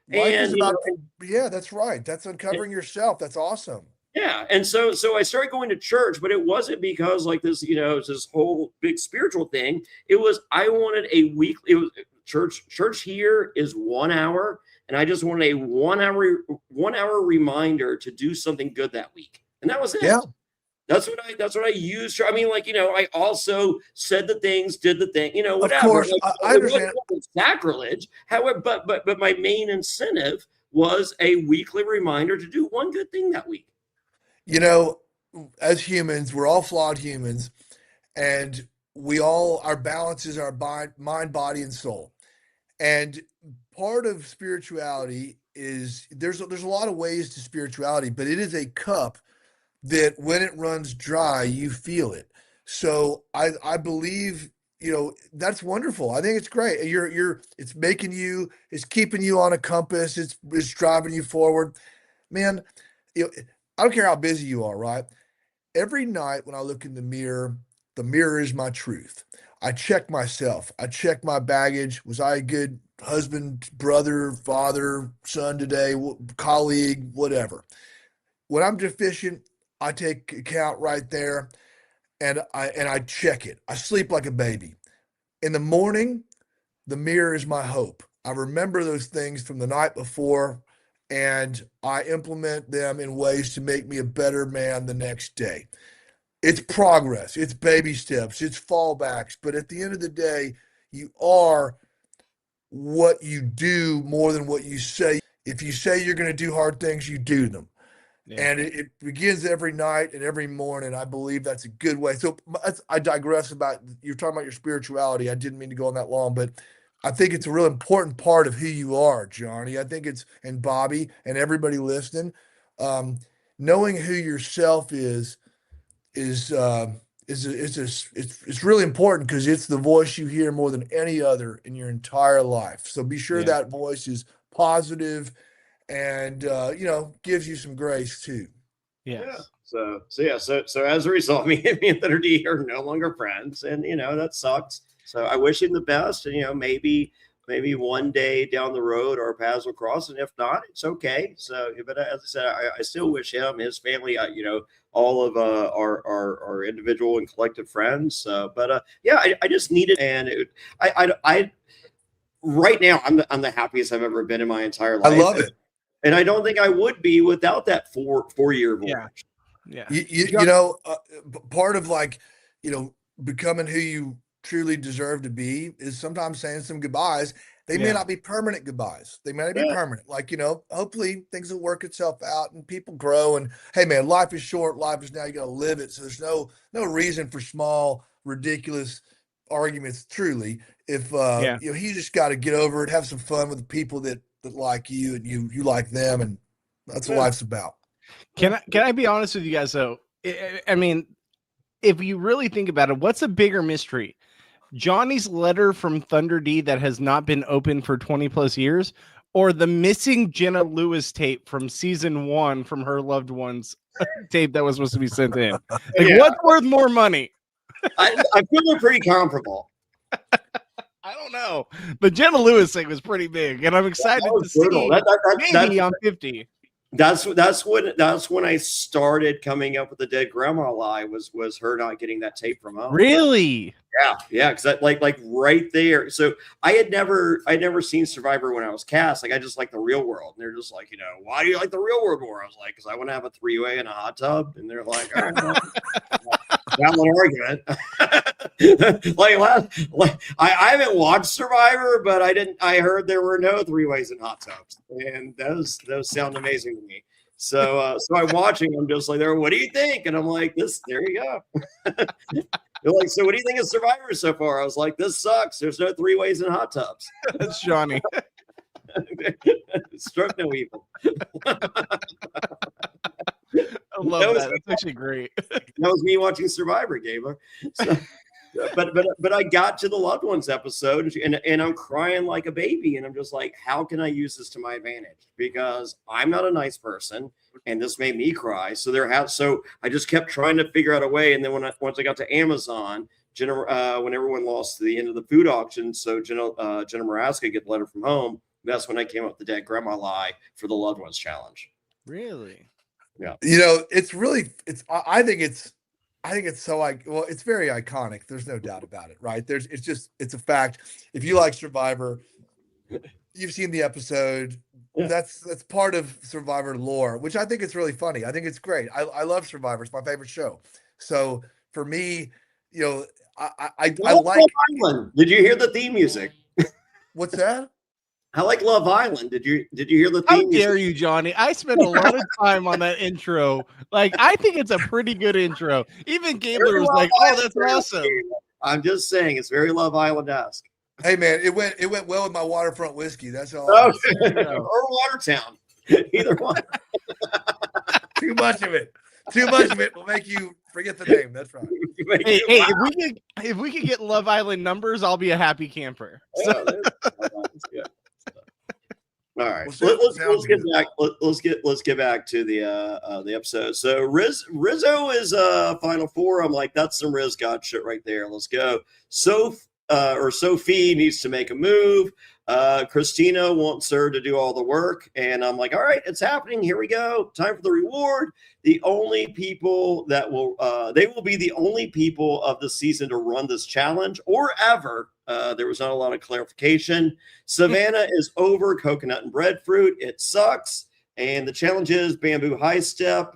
Yeah, that's right. That's uncovering yourself. That's awesome. Yeah, and so I started going to church, but it wasn't because like this, it's this whole big spiritual thing. It was I wanted a week. It was church here is 1 hour, and I just wanted a 1 hour reminder to do something good that week, and that was it. Yeah, That's what I used. I mean, like, I also said the things, did the thing, Of whatever. course, Like, I it understand. wasn't sacrilege. However, but my main incentive was a weekly reminder to do one good thing that week. As humans, we're all flawed humans, and our balance is our mind, body, and soul. And part of spirituality is there's a lot of ways to spirituality, but it is a cup that when it runs dry, you feel it. So I believe, that's wonderful. I think it's great. It's it's keeping you on a compass. It's driving you forward, man. I don't care how busy you are, right? Every night when I look in the mirror is my truth. I check myself. I check my baggage. Was I a good husband, brother, father, son today, colleague, whatever? When I'm deficient, I take account right there and I check it. I sleep like a baby. In the morning, the mirror is my hope. I remember those things from the night before and I implement them in ways to make me a better man the next day. It's progress, it's baby steps, it's fallbacks, but at the end of the day, you are what you do more than what you say. If you say you're going to do hard things, you do them. Yeah. And it begins every night and every morning. I believe that's a good way. So I digress you're talking about your spirituality. I didn't mean to go on that long, but I think it's a real important part of who you are, Johnny. I think and Bobby and everybody listening, um, knowing who yourself is it's really important because it's the voice you hear more than any other in your entire life. So be sure Yeah. that voice is positive and gives you some grace too. Yes. Yeah. So as a result, me and Leonard D are no longer friends, and that sucks. So I wish him the best, and maybe one day down the road our paths will cross, and if not, it's okay. So, but as I said, I still wish him, his family, all of our individual and collective friends. But I just needed, and I right now I'm the happiest I've ever been in my entire I life. love it. And I don't think I would be without that 4-year voyage. Yeah. Part of becoming who you truly deserve to be is sometimes saying some goodbyes. They may not be permanent goodbyes. They may not be permanent. Hopefully things will work itself out and people grow. And hey, man, life is short. Life is now. You got to live it. So there's no reason for small, ridiculous arguments. Truly, if you just got to get over it, have some fun with the people that like you and you like them, and that's what life's about. Can I be honest with you guys though? I mean, if you really think about it, what's a bigger mystery? Johnny's letter from Thunder D that has not been opened for 20 plus years, or the missing Jenna Lewis tape from season 1 from her loved one's tape that was supposed to be sent in? What's worth more money? I feel they're pretty comparable. I don't know. The Jenna Lewis thing was pretty big, and I'm excited to see maybe on 50. That's when I started coming up with the dead grandma lie was her not getting that tape from home. Really? Yeah, because like right there. So I'd never seen Survivor when I was cast. I just like the Real World, and they're just like, why do you like the Real World more? I was like, because I want to have a 3-way in a hot tub, and they're like, all right, valid argument. I haven't watched Survivor, but I heard there were no 3-ways in hot tubs, and those sound amazing to me. So I'm watching. I'm just like, what do you think? And I'm like, there you go. They're like, so what do you think of Survivor so far? I was like, this sucks. There's no 3-ways in hot tubs. That's Johnny. Stroke no evil. I love that. That's actually great. That was me watching Survivor, Gabler. So, but I got to the loved ones episode, and I'm crying like a baby, and I'm just like, how can I use this to my advantage? Because I'm not a nice person, and this made me cry. So I just kept trying to figure out a way, and then once I got to Amazon, when everyone lost to the end of the food auction, so Jenna Maraska get the letter from home. That's when I came up with the dead grandma lie for the loved ones challenge. Really? Yeah. I think it's so it's very iconic. There's no doubt about it, right? It's a fact. If you like Survivor, you've seen the episode. Yeah. That's part of Survivor lore, which I think it's really funny. I think it's great. I love Survivor. It's my favorite show. So for me, you know, I Love like Island. Did you hear the theme music? what's that? I like Love Island. Did you hear the How theme dare music? you, Johnny? I spent a lot of time on that intro. Like, I think it's a pretty good intro. Even Gabler Very was Love like, "Oh, Island. that's awesome." I'm just saying, it's very Love Island-esque. Hey man, it went well with my waterfront whiskey. That's all. Oh, Yeah. or Watertown. Either one. Too much of it. Too much of it will make you forget the name. That's right. Hey, if we could get Love Island numbers, I'll be a happy camper. So, that's good. All right, Well, let's get back. Let's get back to the episode. So Rizzo is Final Four. I'm like, that's some Riz God shit right there. Let's go. Sophie needs to make a move. Christina wants her to do all the work, and I'm like, all right, it's happening. Here we go. Time for the reward. The only people that will they will be the only people of the season to run this challenge or ever. There was not a lot of clarification. Savannah is over coconut and breadfruit. It sucks. And the challenge is bamboo high step.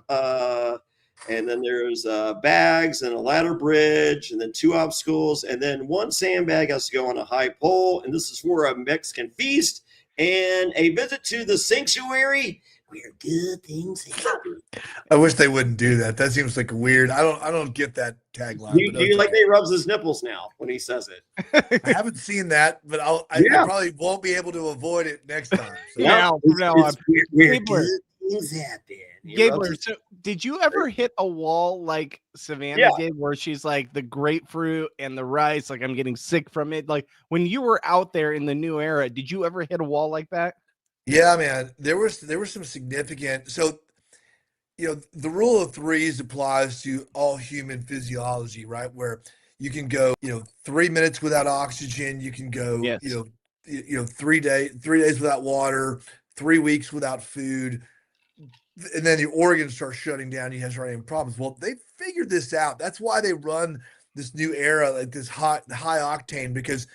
And then there's bags and a ladder bridge, and then 2 obstacles, and then 1 sandbag has to go on a high pole. And this is for a Mexican feast and a visit to the sanctuary where good things happen. I wish they wouldn't do that. That seems like weird. I don't get that tagline. Do you like that he rubs his nipples now when he says it? I haven't seen that, but I probably won't be able to avoid it next time. So. Now, from now on. Where Gabler. good things happen. Gabler, so did you ever hit a wall like Savannah did, where she's like the grapefruit and the rice, like I'm getting sick from it? Like when you were out there in the new era, did you ever hit a wall like that? Yeah, man. There was some significant. So, the rule of threes applies to all human physiology, right? Where you can go, 3 minutes without oxygen. You can go, 3 days without water, 3 weeks without food. And then your organs start shutting down. You have any problems. Well, they figured this out. That's why they run this new era, like this high octane, because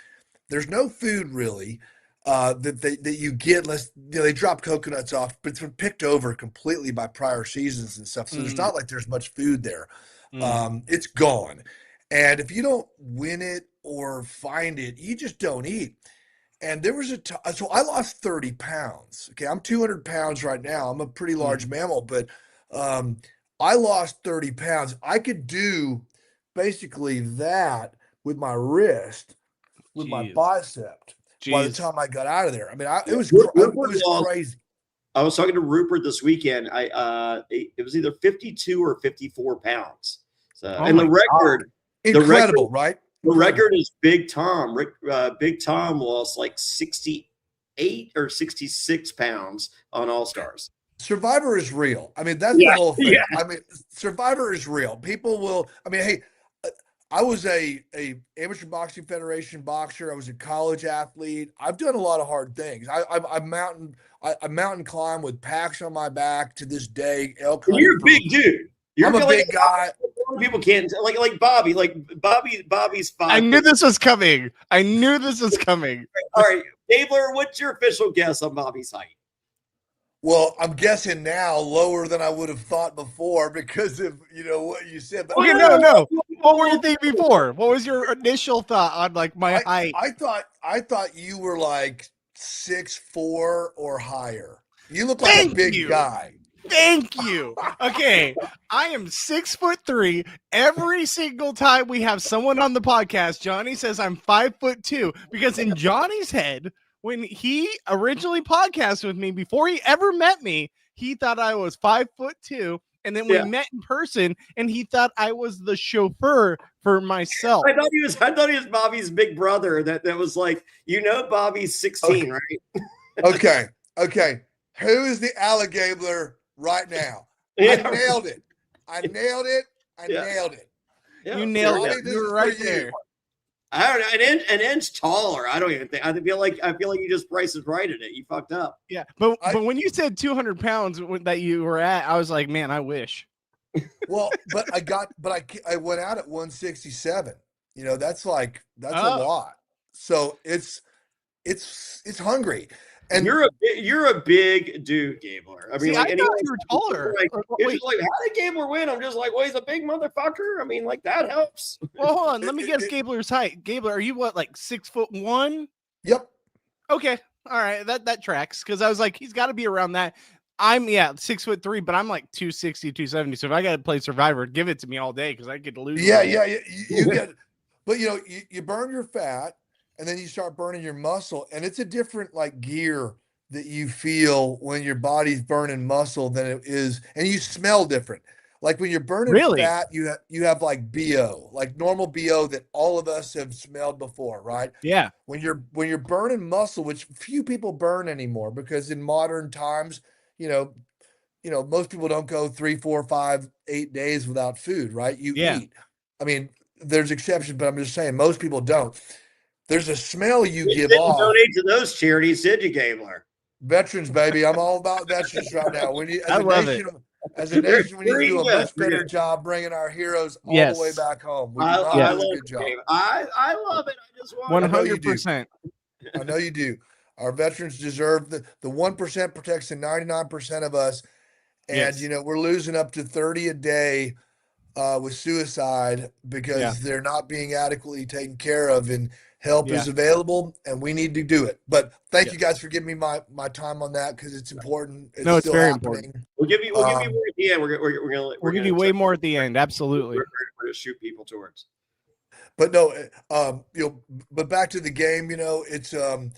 there's no food really that you get unless they drop coconuts off, but it's been picked over completely by prior seasons and stuff. So there's not like there's much food there. It's gone. And if you don't win it or find it, you just don't eat. And there was so I lost 30 pounds. Okay. I'm 200 pounds right now. I'm a pretty large mammal, but I lost 30 pounds. I could do basically that with my wrist, with my bicep by the time I got out of there. I mean, it was crazy. I was talking to Rupert this weekend. It was either 52 or 54 pounds. So, and the record, incredible, right? The record is Big Tom. Big Tom lost like 68 or 66 pounds on All Stars. Survivor is real. I mean, that's the whole thing. Yeah. I mean, Survivor is real. People will. I mean, hey, I was a amateur boxing federation boxer. I was a college athlete. I've done a lot of hard things. I mountain climb with packs on my back to this day. You're a big dude. I'm a big guy. People can't like Bobby. Bobby's 5. I knew this was coming. All right, Gabler, what's your official guess on Bobby's height? Well, I'm guessing now lower than I would have thought before because of what you said. But okay, no. What were you thinking before? What was your initial thought on like my height? I thought you were like 6'4" or higher. You look like a big guy. Thank you. Okay, I am 6'3". Every single time we have someone on the podcast, Johnny says I'm 5'2", because in Johnny's head, when he originally podcasted with me before he ever met me, he thought I was 5'2", and then we met in person, and he thought I was the chauffeur for myself. I thought he was Bobby's big brother. That was like, Bobby's 16, right? Okay. Who is the alligator right now? Yeah. I nailed it. Nailed it. Yeah. You nailed it. You were right there. I don't know, an inch taller. I don't even think. I feel like you just Price is Right at it. You fucked up. Yeah, but when you said 200 pounds that you were at, I was like, man, I wish. Well, I went out at 167. That's a lot. So it's hungry. And you're a big dude, Gabler. I mean, See, like, I thought you were taller. It's just like, how did Gabler win? I'm just like, well, he's a big motherfucker. I mean, like, that helps. Well, hold on. Let me guess Gabler's height. Gabler, are you what, like 6'1"? Yep. Okay. All right. That tracks. Because I was like, he's got to be around that. I'm 6'3", but I'm like 260, 270. So if I got to play Survivor, give it to me all day because I get to lose. Yeah. You get, but you burn your fat and then you start burning your muscle, and it's a different like gear that you feel when your body's burning muscle than it is, and you smell different. Like when you're burning fat, you have like BO, like normal BO that all of us have smelled before, right? Yeah. When you're burning muscle, which few people burn anymore, because in modern times, most people don't go 3, 4, 5, 8 days without food, right? You eat. I mean, there's exceptions, but I'm just saying most people don't. There's a smell you give off. Donate to those charities, did you, Gabler? Veterans, baby. I'm all about veterans right now. I love it. As a nation, we need to do a much better job bringing our heroes all the way back home. I love a good job. I love it. I just want 100%. I know you do. Our veterans deserve the 1% protects the 99% of us. And, we're losing up to 30 a day with suicide because they're not being adequately taken care of, and help is available, and we need to do it. But thank you guys for giving me my time on that, because it's important. It's still very happening. important. We'll give you more at the end. We're give you way more at the end. Absolutely. We're going to shoot people towards. But no, but back to the game, it's been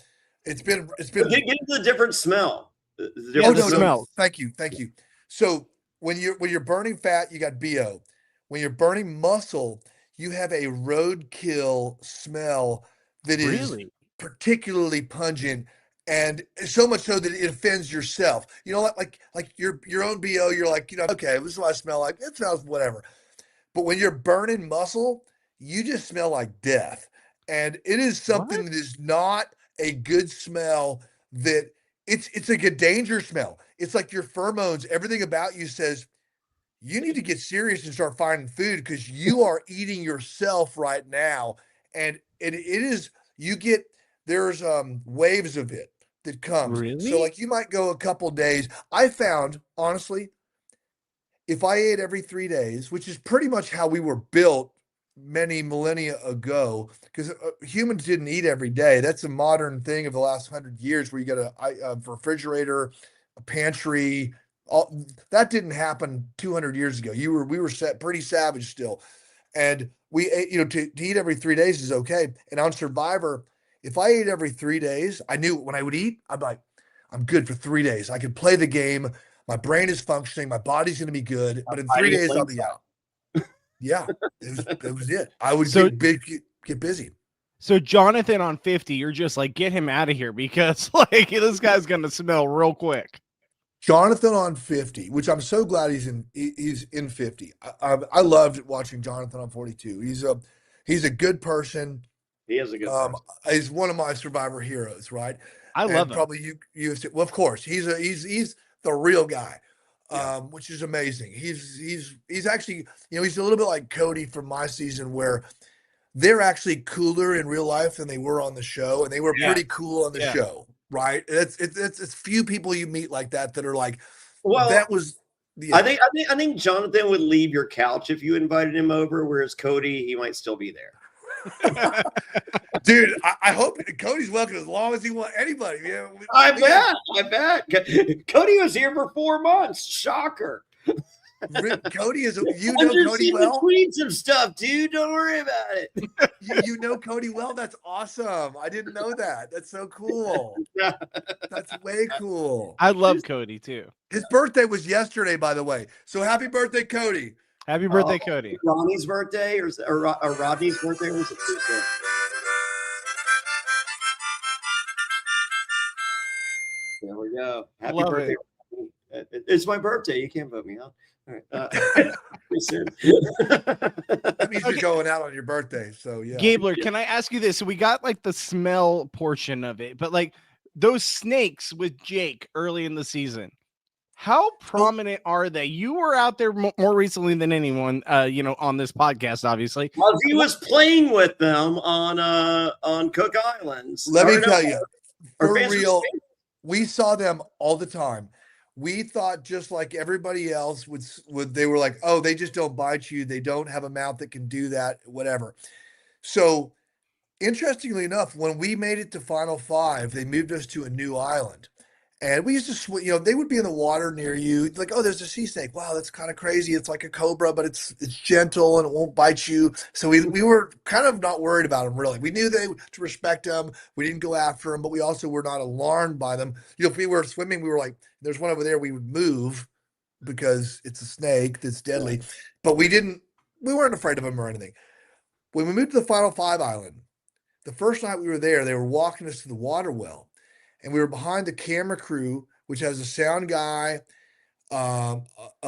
get into the different smell. Smell. Thank you. So when you're burning fat, you got BO. When you're burning muscle, you have a roadkill smell that is particularly pungent, and so much so that it offends yourself. Like your own BO, you're like, okay, this is what I smell like. It smells whatever. But when you're burning muscle, you just smell like death. And it is something that is not a good smell. That it's like a danger smell. It's like your pheromones, everything about you says, you need to get serious and start finding food, because you are eating yourself right now. And it is, there's waves of it that comes. Really? So like you might go a couple days. I found, honestly, if I ate every 3 days, which is pretty much how we were built many millennia ago, because humans didn't eat every day. That's a modern thing of the last 100 years, where you got a refrigerator, a pantry. That didn't happen 200 years ago. We were pretty savage still, and we ate. To eat every 3 days is okay. And on Survivor, if I ate every 3 days, I knew when I would eat, I'm like, I'm good for 3 days. I can play the game. My brain is functioning. My body's going to be good. But in 3 days, I'll be out. Yeah, it was it. I would get busy. So Jonathan on 50, you're just like, get him out of here, because like this guy's going to smell real quick. Jonathan on 50, which I'm so glad he's in 50. I loved watching Jonathan on 42. He's a good person. He is a good person. He's one of my Survivor heroes, right? I love him. Probably you. Well, of course, he's the real guy, which is amazing. He's actually, he's a little bit like Cody from my season, where they're actually cooler in real life than they were on the show, and they were pretty cool on the show. Right. It's few people you meet like that are like, well, that was. I think Jonathan would leave your couch if you invited him over, whereas Cody, he might still be there. Dude, I hope Cody's welcome as long as he wants anybody. Yeah, I bet. Cody was here for 4 months. Shocker. Cody is, Cody well. Tweets and stuff, dude. Don't worry about it. you know Cody well. That's awesome. I didn't know that. That's so cool. That's way cool. I love Cody too. His birthday was yesterday, by the way. So happy birthday, Cody. Happy birthday, Cody. Ronnie's birthday or Rodney's birthday was it Tuesday? There we go. Happy birthday. It's my birthday. You can't vote me out. All right. That means you're going out on your birthday. So yeah. Gabler, can I ask you this? So we got like the smell portion of it, but like those snakes with Jake early in the season, how prominent are they? You were out there more recently than anyone, on this podcast, obviously. Well, he was playing with them on Cook Islands. Let me tell you, for real. We saw them all the time. We thought just like everybody else would they were like, oh, they just don't bite you. They don't have a mouth that can do that, whatever. So interestingly enough, when we made it to Final Five, they moved us to a new island. And we used to swim, they would be in the water near you. Like, oh, there's a sea snake. Wow, that's kind of crazy. It's like a cobra, but it's gentle and it won't bite you. So we were kind of not worried about them, really. We knew to respect them. We didn't go after them, but we also were not alarmed by them. If we were swimming, we were like, there's one over there, we would move because it's a snake that's deadly. But we weren't afraid of them or anything. When we moved to the Final Five island, the first night we were there, they were walking us to the water well. And we were behind the camera crew, which has a sound guy, a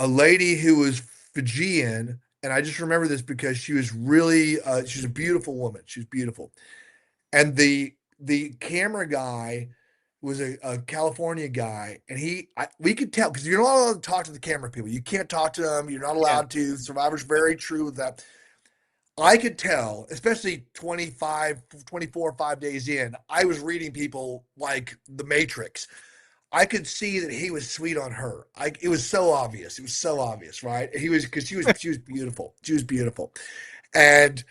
lady who was Fijian. And I just remember this because she was really, she's a beautiful woman. She was beautiful. And the camera guy was a California guy. And we could tell, because you're not allowed to talk to the camera people. You can't talk to them. You're not allowed to. Survivor's very true with that. I could tell, especially 24 or 5 days in, I was reading people like the Matrix. I could see that he was sweet on her. It was so obvious. It was so obvious, right? Because she was beautiful. She was beautiful. And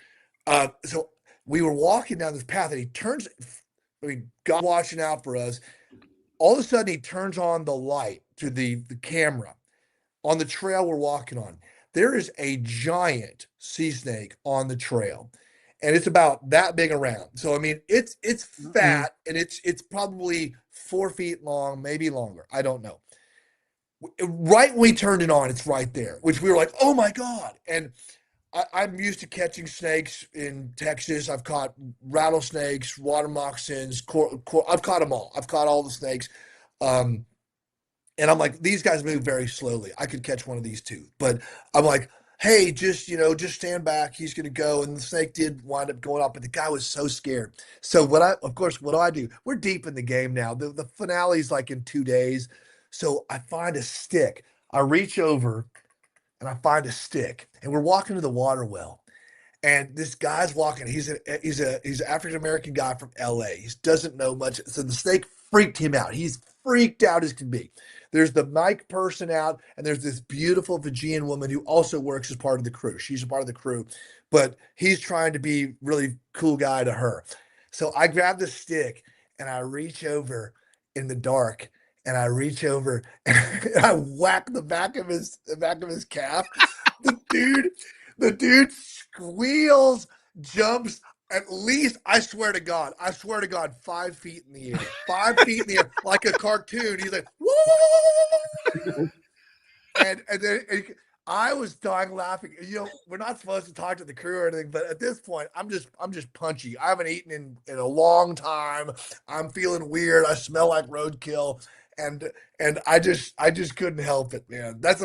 so we were walking down this path and he turns, God watching out for us. All of a sudden he turns on the light to the camera on the trail we're walking on. There is a giant sea snake on the trail, and it's about that big around. So, it's fat, and it's probably 4 feet long, maybe longer. I don't know. Right when we turned it on, it's right there, which we were like, oh my God. And I'm used to catching snakes in Texas. I've caught rattlesnakes, water moccasins, I've caught them all. I've caught all the snakes. And I'm like, these guys move very slowly. I could catch one of these too. But I'm like, hey, just stand back. He's going to go. And the snake did wind up going up, but the guy was so scared. So what do I do? We're deep in the game now. The finale is like in 2 days. So I find a stick. I reach over and I find a stick, and we're walking to the water well. And this guy's walking. He's an African-American guy from LA. He doesn't know much. So the snake freaked him out. He's freaked out as can be. There's the mic person out, and there's this beautiful Fijian woman who also works as part of the crew. She's a part of the crew, but he's trying to be really cool guy to her. So I grab the stick and I reach over in the dark, and I reach over and I whack the back of his calf. The dude squeals, jumps. At least, I swear to God, 5 feet in the air. 5 feet in the air, like a cartoon. He's like, whoa! And then I was dying laughing. We're not supposed to talk to the crew or anything, but at this point, I'm just punchy. I haven't eaten in a long time. I'm feeling weird. I smell like roadkill. And I just couldn't help it, man. That's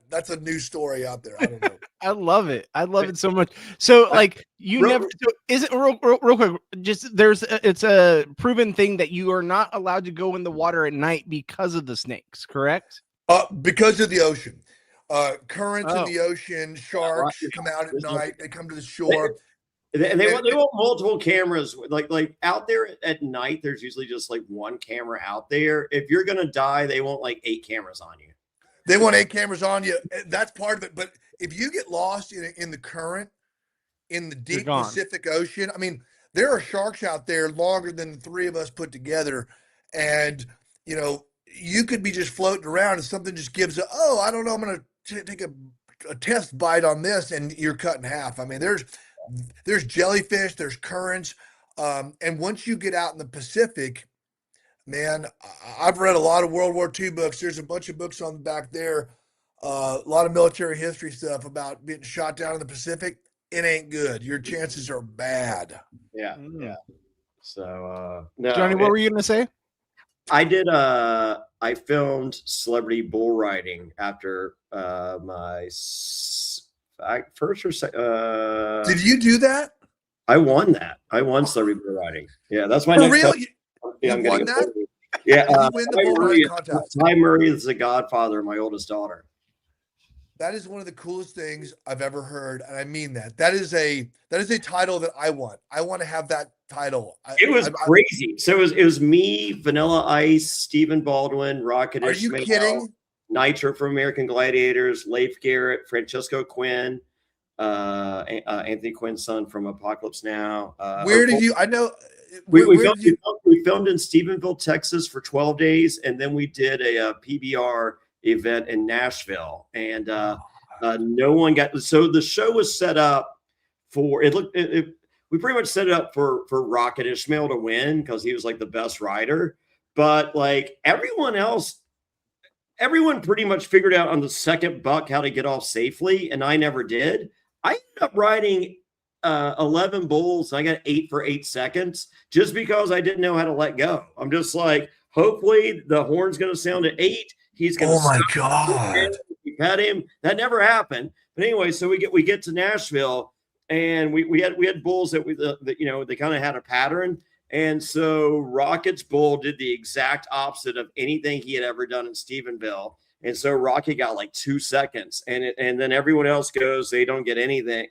that's a new story out there. I don't know. I love it. I love it so much. So is it real quick? Just it's a proven thing that you are not allowed to go in the water at night because of the snakes, correct? Because of the ocean, currents in the ocean, sharks come out at night. They come to the shore. They want multiple cameras. Like out there at night, there's usually just like one camera out there. If you're gonna die, they want like 8 cameras on you. They want 8 cameras on you. That's part of it. But if you get lost in the current, in the deep Pacific Ocean, there are sharks out there longer than the 3 of us put together, and you could be just floating around and something just gives I don't know, I'm gonna take a test bite on this, and you're cut in half. There's jellyfish, there's currents, and once you get out in the Pacific, man, I've read a lot of World War II books. There's a bunch of books on the back there, a lot of military history stuff about getting shot down in the Pacific. It ain't good. Your chances are bad. Yeah. So, Johnny, what were you gonna say? I filmed celebrity bull riding after my first or second. Did you do that? I won that. I won celebrity bull riding. Yeah, that's my For next. real? Yeah, you won that? Yeah, you win the bull riding contest. Ty Murray is the godfather of my oldest daughter. That is one of the coolest things I've ever heard, and I mean that. That is a title that I want. I want to have that title. It was crazy. So it was me, Vanilla Ice, Stephen Baldwin, Rocket Are you Ishmael, kidding? Nitro from American Gladiators, Leif Garrett, Francesco Quinn, Anthony Quinn's son from Apocalypse Now. Where did you? I know. We Where did you? filmed in Stephenville, Texas for 12 days, and then we did a PBR event in Nashville, and no one got. So the show was set up for it. We pretty much set it up for Rocket Ishmael to win because he was like the best rider, but like everyone else, everyone pretty much figured out on the second buck how to get off safely, and I never did. I ended up riding 11 bulls. I got 8 for 8 seconds just because I didn't know how to let go. I'm just like, hopefully the horn's going to sound at 8. He's going to. Oh my God! We had him. That never happened. But anyway, so we get to Nashville, and we had bulls that they kind of had a pattern. And so Rocket's bull did the exact opposite of anything he had ever done in Stephenville. And so Rocky got like 2 seconds, and then everyone else goes, they don't get anything.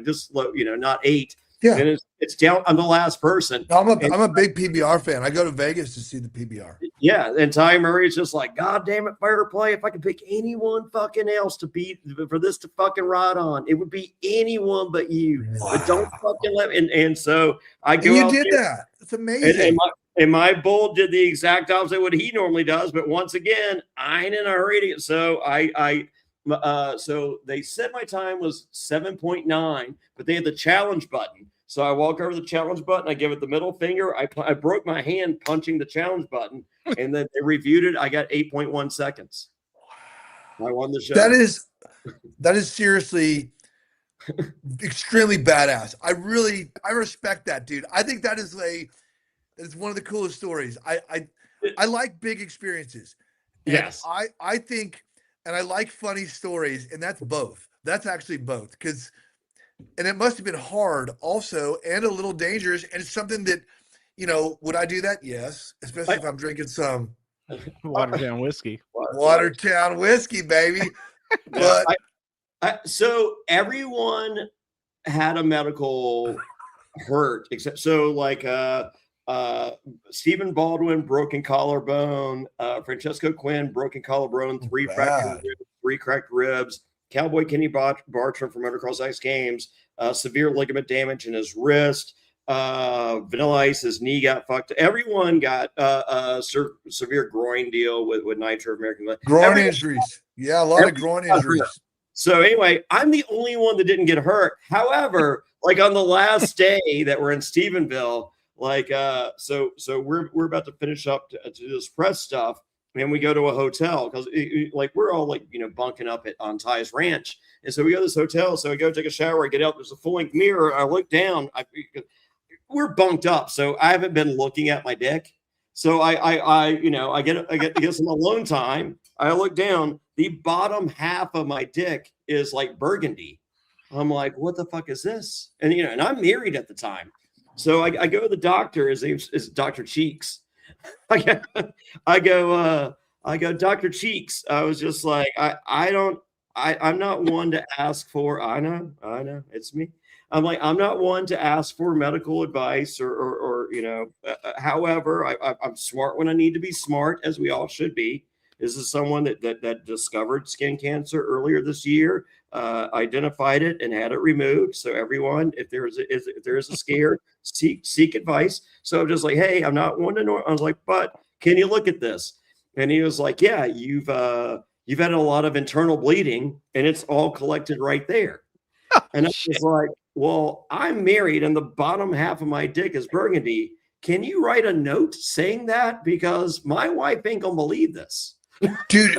Just not 8. Yeah, and it's down. I'm the last person. I'm a big PBR fan. I go to Vegas to see the PBR. Yeah, and Ty Murray's just like, God damn it, Fairplay! If I could pick anyone fucking else to beat for this to fucking ride on, it would be anyone but you. Wow. But don't fucking let me. And so I go. And you out did there, that. It's amazing. And my bull did the exact opposite of what he normally does. But once again, I ain't in a hurry to get. So so they said my time was 7.9, but they had the challenge button. So I walk over to the challenge button. I give it the middle finger. I broke my hand punching the challenge button, and then they reviewed it. I got 8.1 seconds. I won the show. That is seriously extremely badass. I respect that, dude. I think that is one of the coolest stories. I like big experiences. Yes. I think, and I like funny stories, and that's both. That's actually both, and it must have been hard also, and a little dangerous. And it's something that, would I do that? Yes, especially if I'm drinking some Watertown whiskey. Watertown whiskey, baby. But so everyone had a medical hurt except Stephen Baldwin, broken collarbone, Francesco Quinn, broken collarbone, 3 fractured ribs, 3 cracked ribs, Cowboy Kenny Bartram from Motocross X Games, severe ligament damage in his wrist, Vanilla Ice, his knee got fucked. Everyone got severe groin deal with Nitro American groin injuries. Yeah, a lot of groin injuries. So anyway, I'm the only one that didn't get hurt. However, like on the last day that we're in Stephenville, so we're about to finish up to do this press stuff, and we go to a hotel because we're all bunking up on Ty's ranch, and so we go to this hotel. So I go take a shower, I get out, there's a full length mirror, I look down, we're bunked up, so I haven't been looking at my dick. So I get some alone time. I look down, the bottom half of my dick is like burgundy. I'm like, what the fuck is this? And and I'm married at the time. So I go to the doctor. His name is Dr. Cheeks. I go, Dr. Cheeks. I was just like, I'm not one to ask for. I know, it's me. I'm like, I'm not one to ask for medical advice or however, I'm smart when I need to be smart, as we all should be. This is someone that discovered skin cancer earlier this year, identified it and had it removed. So everyone, if there is a scare, seek advice. So I'm just like, hey, I'm not one to know. I was like, but can you look at this? And he was like, yeah, you've had a lot of internal bleeding, and it's all collected right there. And I was like, well, I'm married, and the bottom half of my dick is burgundy. Can you write a note saying that? Because my wife ain't gonna believe this. Dude,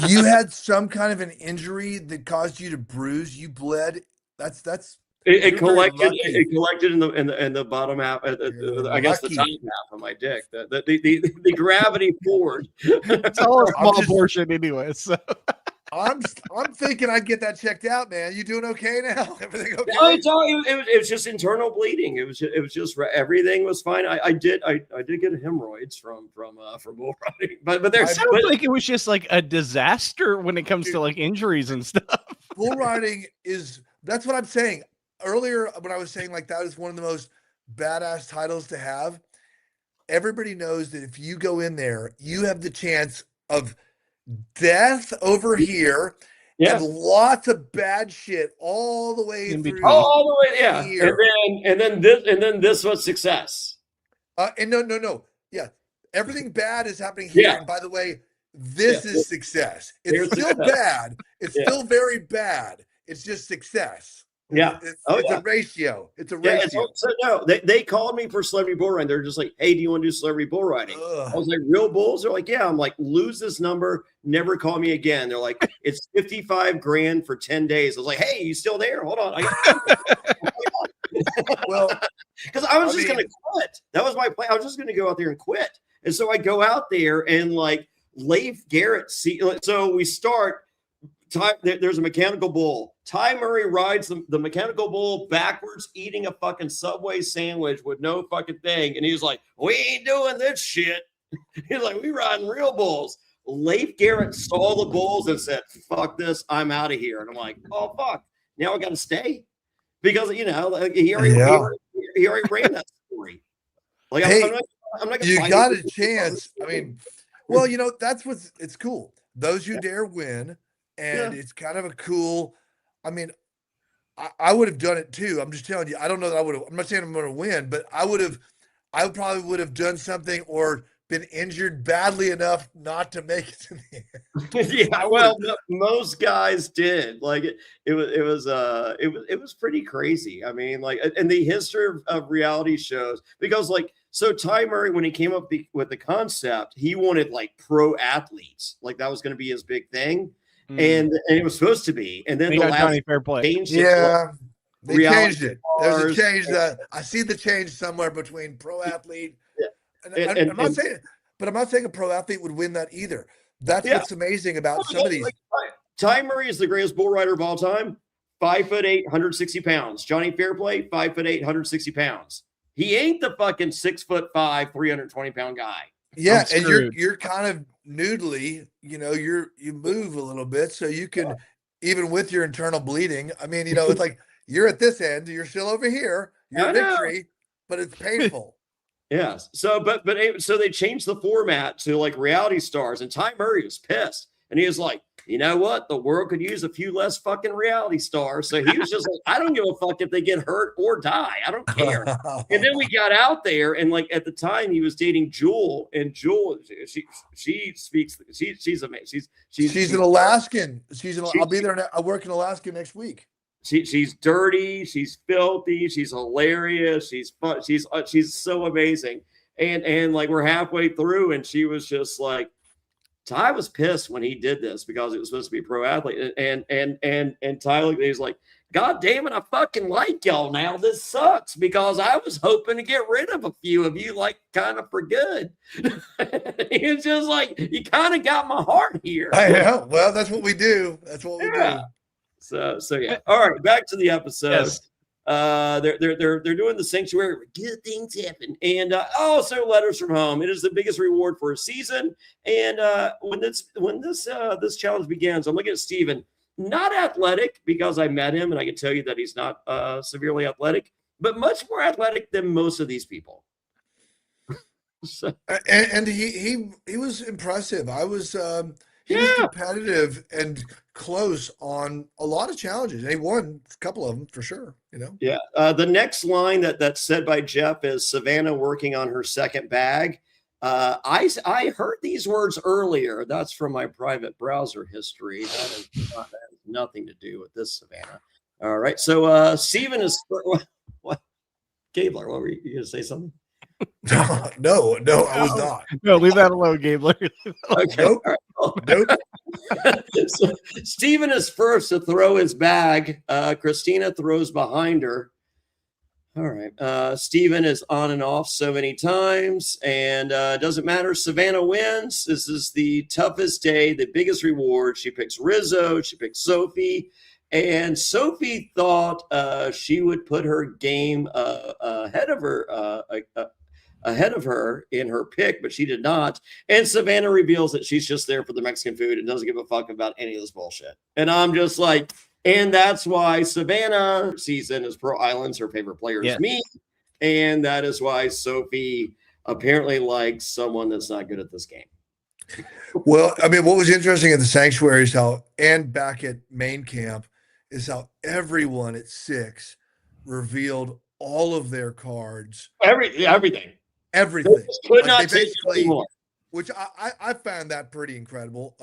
you had some kind of an injury that caused you to bruise. You bled. It collected in the bottom half. I guess the top half of my dick. The gravity forward. It's all a small portion anyway. So. I'm thinking I'd get that checked out, man. You doing okay now? Everything okay? No, it was just internal bleeding. It was just everything was fine. I did get hemorrhoids from bull riding, but there's. I don't think it was just like a disaster when it comes to like injuries and stuff. Bull riding that's what I'm saying. Earlier when I was saying like that is one of the most badass titles to have. Everybody knows that if you go in there, you have the chance of death over here and lots of bad shit all the way In through between. All the way, yeah. here. And then this was success. And no. Yeah. Everything bad is happening here. Yeah. And by the way, this is success. It's Here's still success. bad. It's still very bad. It's just success. Yeah. It's a ratio. It's a ratio. So no, they called me for celebrity bull riding. They're just like, hey, do you want to do celebrity bull riding? I was like, real bulls? They're like, yeah. I'm like, lose this number, never call me again. They're like, it's 55 grand for 10 days. I was like, hey, you still there? Hold on. Well, because I was just gonna quit. That was my plan. I was just gonna go out there and quit. And so I go out there and like Leif Garrett. So we start. There's a mechanical bull. Ty Murray rides the mechanical bull backwards, eating a fucking Subway sandwich with no fucking thing. And he's like, we ain't doing this shit. He's like, we riding real bulls. Leif Garrett saw the bulls and said, fuck this, I'm out of here. And I'm like, oh, fuck. Now I got to stay. Because, he already ran that story. Like, hey, I'm not you got a chance. I mean, well, that's it's cool. Those who dare win. And it's kind of a cool, I mean, I would have done it too. I'm just telling you, I don't know that I'm not saying I'm going to win, but I probably would have done something or been injured badly enough not to make it to the end. Yeah, well, most guys did. Like it was pretty crazy. I mean, like, in the history of reality shows, because like, so Ty Murray, when he came up with the concept, he wanted like pro athletes. Like that was going to be his big thing. And it was supposed to be, and then the last Jonny Fairplay changed it. Yeah, they changed it. There's a change that I see the change somewhere between pro athlete. Yeah. And I'm not saying a pro athlete would win that either. That's what's amazing about some of these. Like, Ty Murray is the greatest bull rider of all time. 5'8", 160 pounds. Jonny Fairplay, 5'8", 160 pounds. He ain't the fucking 6'5", 320 pound guy. Yeah, and you're kind of noodly, you move a little bit, so you can, even with your internal bleeding. I mean, it's like you're at this end, you're still over here, you're victory, but it's painful. Yes. So, so they changed the format to like reality stars, and Ty Murray was pissed, and he was like, you know what? The world could use a few less fucking reality stars. So he was just like, I don't give a fuck if they get hurt or die. I don't care. And then we got out there, and like at the time he was dating Jewel, and Jewel, she speaks. She's amazing. She's an Alaskan. I'll be there. I work in Alaska next week. She's dirty. She's filthy. She's hilarious. She's fun. She's so amazing. And like we're halfway through, and she was just like, Ty was pissed when he did this because it was supposed to be pro athlete, and Ty looked, he's like, God damn it, I fucking like y'all now. This sucks because I was hoping to get rid of a few of you, like kind of for good. It's just like, you kind of got my heart here. I know. Well, that's what we do. That's what we do. So yeah. All right, back to the episode. Yes. They're doing the sanctuary where good things happen, and also letters from home. It is the biggest reward for a season. And when this challenge begins, I'm looking at Steven, not athletic because I met him and I can tell you that he's not severely athletic, but much more athletic than most of these people. So. And he was impressive. He was competitive and close on a lot of challenges. And he won a couple of them for sure, Yeah. The next line that's said by Jeff is Savannah working on her second bag. I heard these words earlier. That's from my private browser history. That has nothing to do with this, Savannah. All right. So Steven is what? Gabler, what were you going to say something? No, I was not. No, leave that alone, Gabler. Okay. Nope. Nope. So Steven is first to throw his bag. Christina throws behind her. All right. Steven is on and off so many times, and it doesn't matter. Savannah wins. This is the toughest day, the biggest reward. She picks Rizzo. She picks Sophie. And Sophie thought she would put her game ahead of her in her pick, but she did not. And Savannah reveals that she's just there for the Mexican food and doesn't give a fuck about any of this bullshit. And I'm just like, and that's why Savannah season is Pro Islands. Her favorite player is me. And that is why Sophie apparently likes someone that's not good at this game. Well, I mean, what was interesting at the sanctuary is how, and back at main camp, is how everyone at 6 revealed all of their cards. Everything. Everything. Could Like, not they take anymore. which I found that pretty incredible.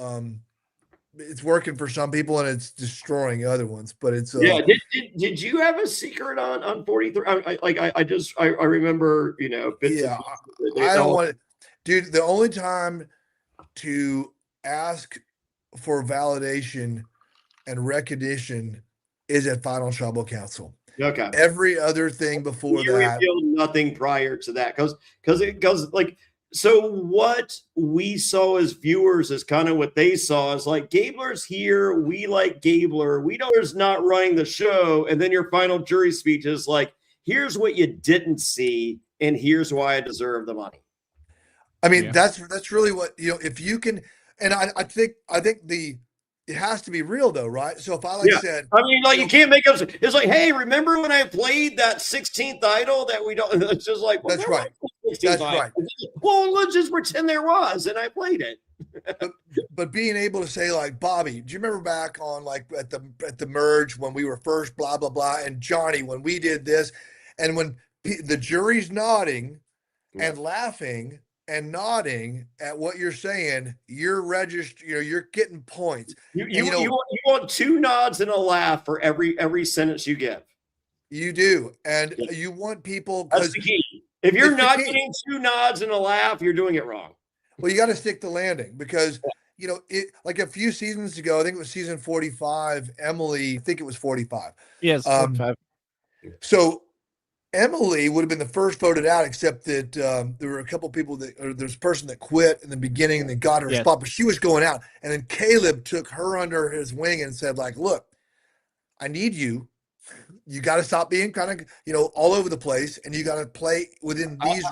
It's working for some people and it's destroying other ones, but it's yeah. Did you have a secret on 43? I remember, bits yeah. of I don't want it, dude. The only time to ask for validation and recognition is at Final Tribal Council. Okay. Every other thing before you that, revealed nothing prior to that, because like, so what we saw as viewers is kind of what they saw is like, Gabler's here, we like Gabler, we know there's not running the show, and then your final jury speech is like, here's what you didn't see, and here's why I deserve the money. I mean, that's really what, if you can, and I think it has to be real though, right? So if I said, I mean, like, you can't make us, it's like, hey, remember when I played that 16th idol that we don't, it's just like, well, that's right. That's right. Well, let's just pretend there was, and I played it. but being able to say, like, Bobby, do you remember back on like at the merge when we were first, blah blah blah, and Johnny when we did this, and when the jury's nodding and laughing and nodding at what you're saying, you're registered. You're getting points. You want 2 nods and a laugh for every sentence you give. You do, and you want people. That's the key. If you're not getting 2 nods and a laugh, you're doing it wrong. Well, you got to stick the landing because it, like a few seasons ago, I think it was season 45. Emily, I think it was 45. Yes, 45. So Emily would have been the first voted out, except that there were a couple people there's a person that quit in the beginning and then got her spot, but she was going out. And then Caleb took her under his wing and said, like, look, I need you. You got to stop being kind of, all over the place, and you got to play within these.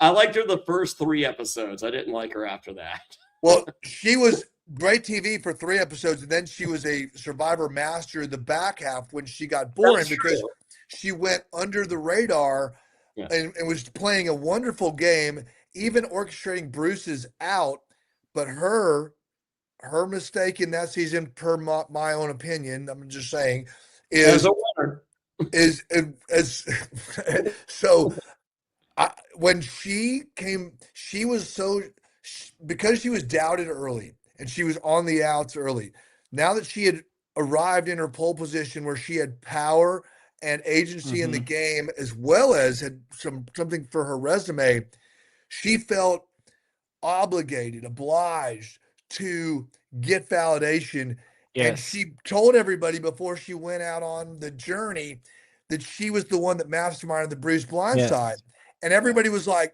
I liked her the first 3 episodes. I didn't like her after that. Well, she was great TV for 3 episodes, and then she was a Survivor master the back half when she got boring because she went under the radar and was playing a wonderful game, even orchestrating Bruce's out. But her mistake in that season, per my own opinion, I'm just saying, is a winner. So when she came, she was because she was doubted early and she was on the outs early. Now that she had arrived in her pole position where she had power and agency in the game, as well as had something for her resume, she felt obliged to get validation. Yes. And she told everybody before she went out on the journey that she was the one that masterminded the Bruce blindside. And everybody was like,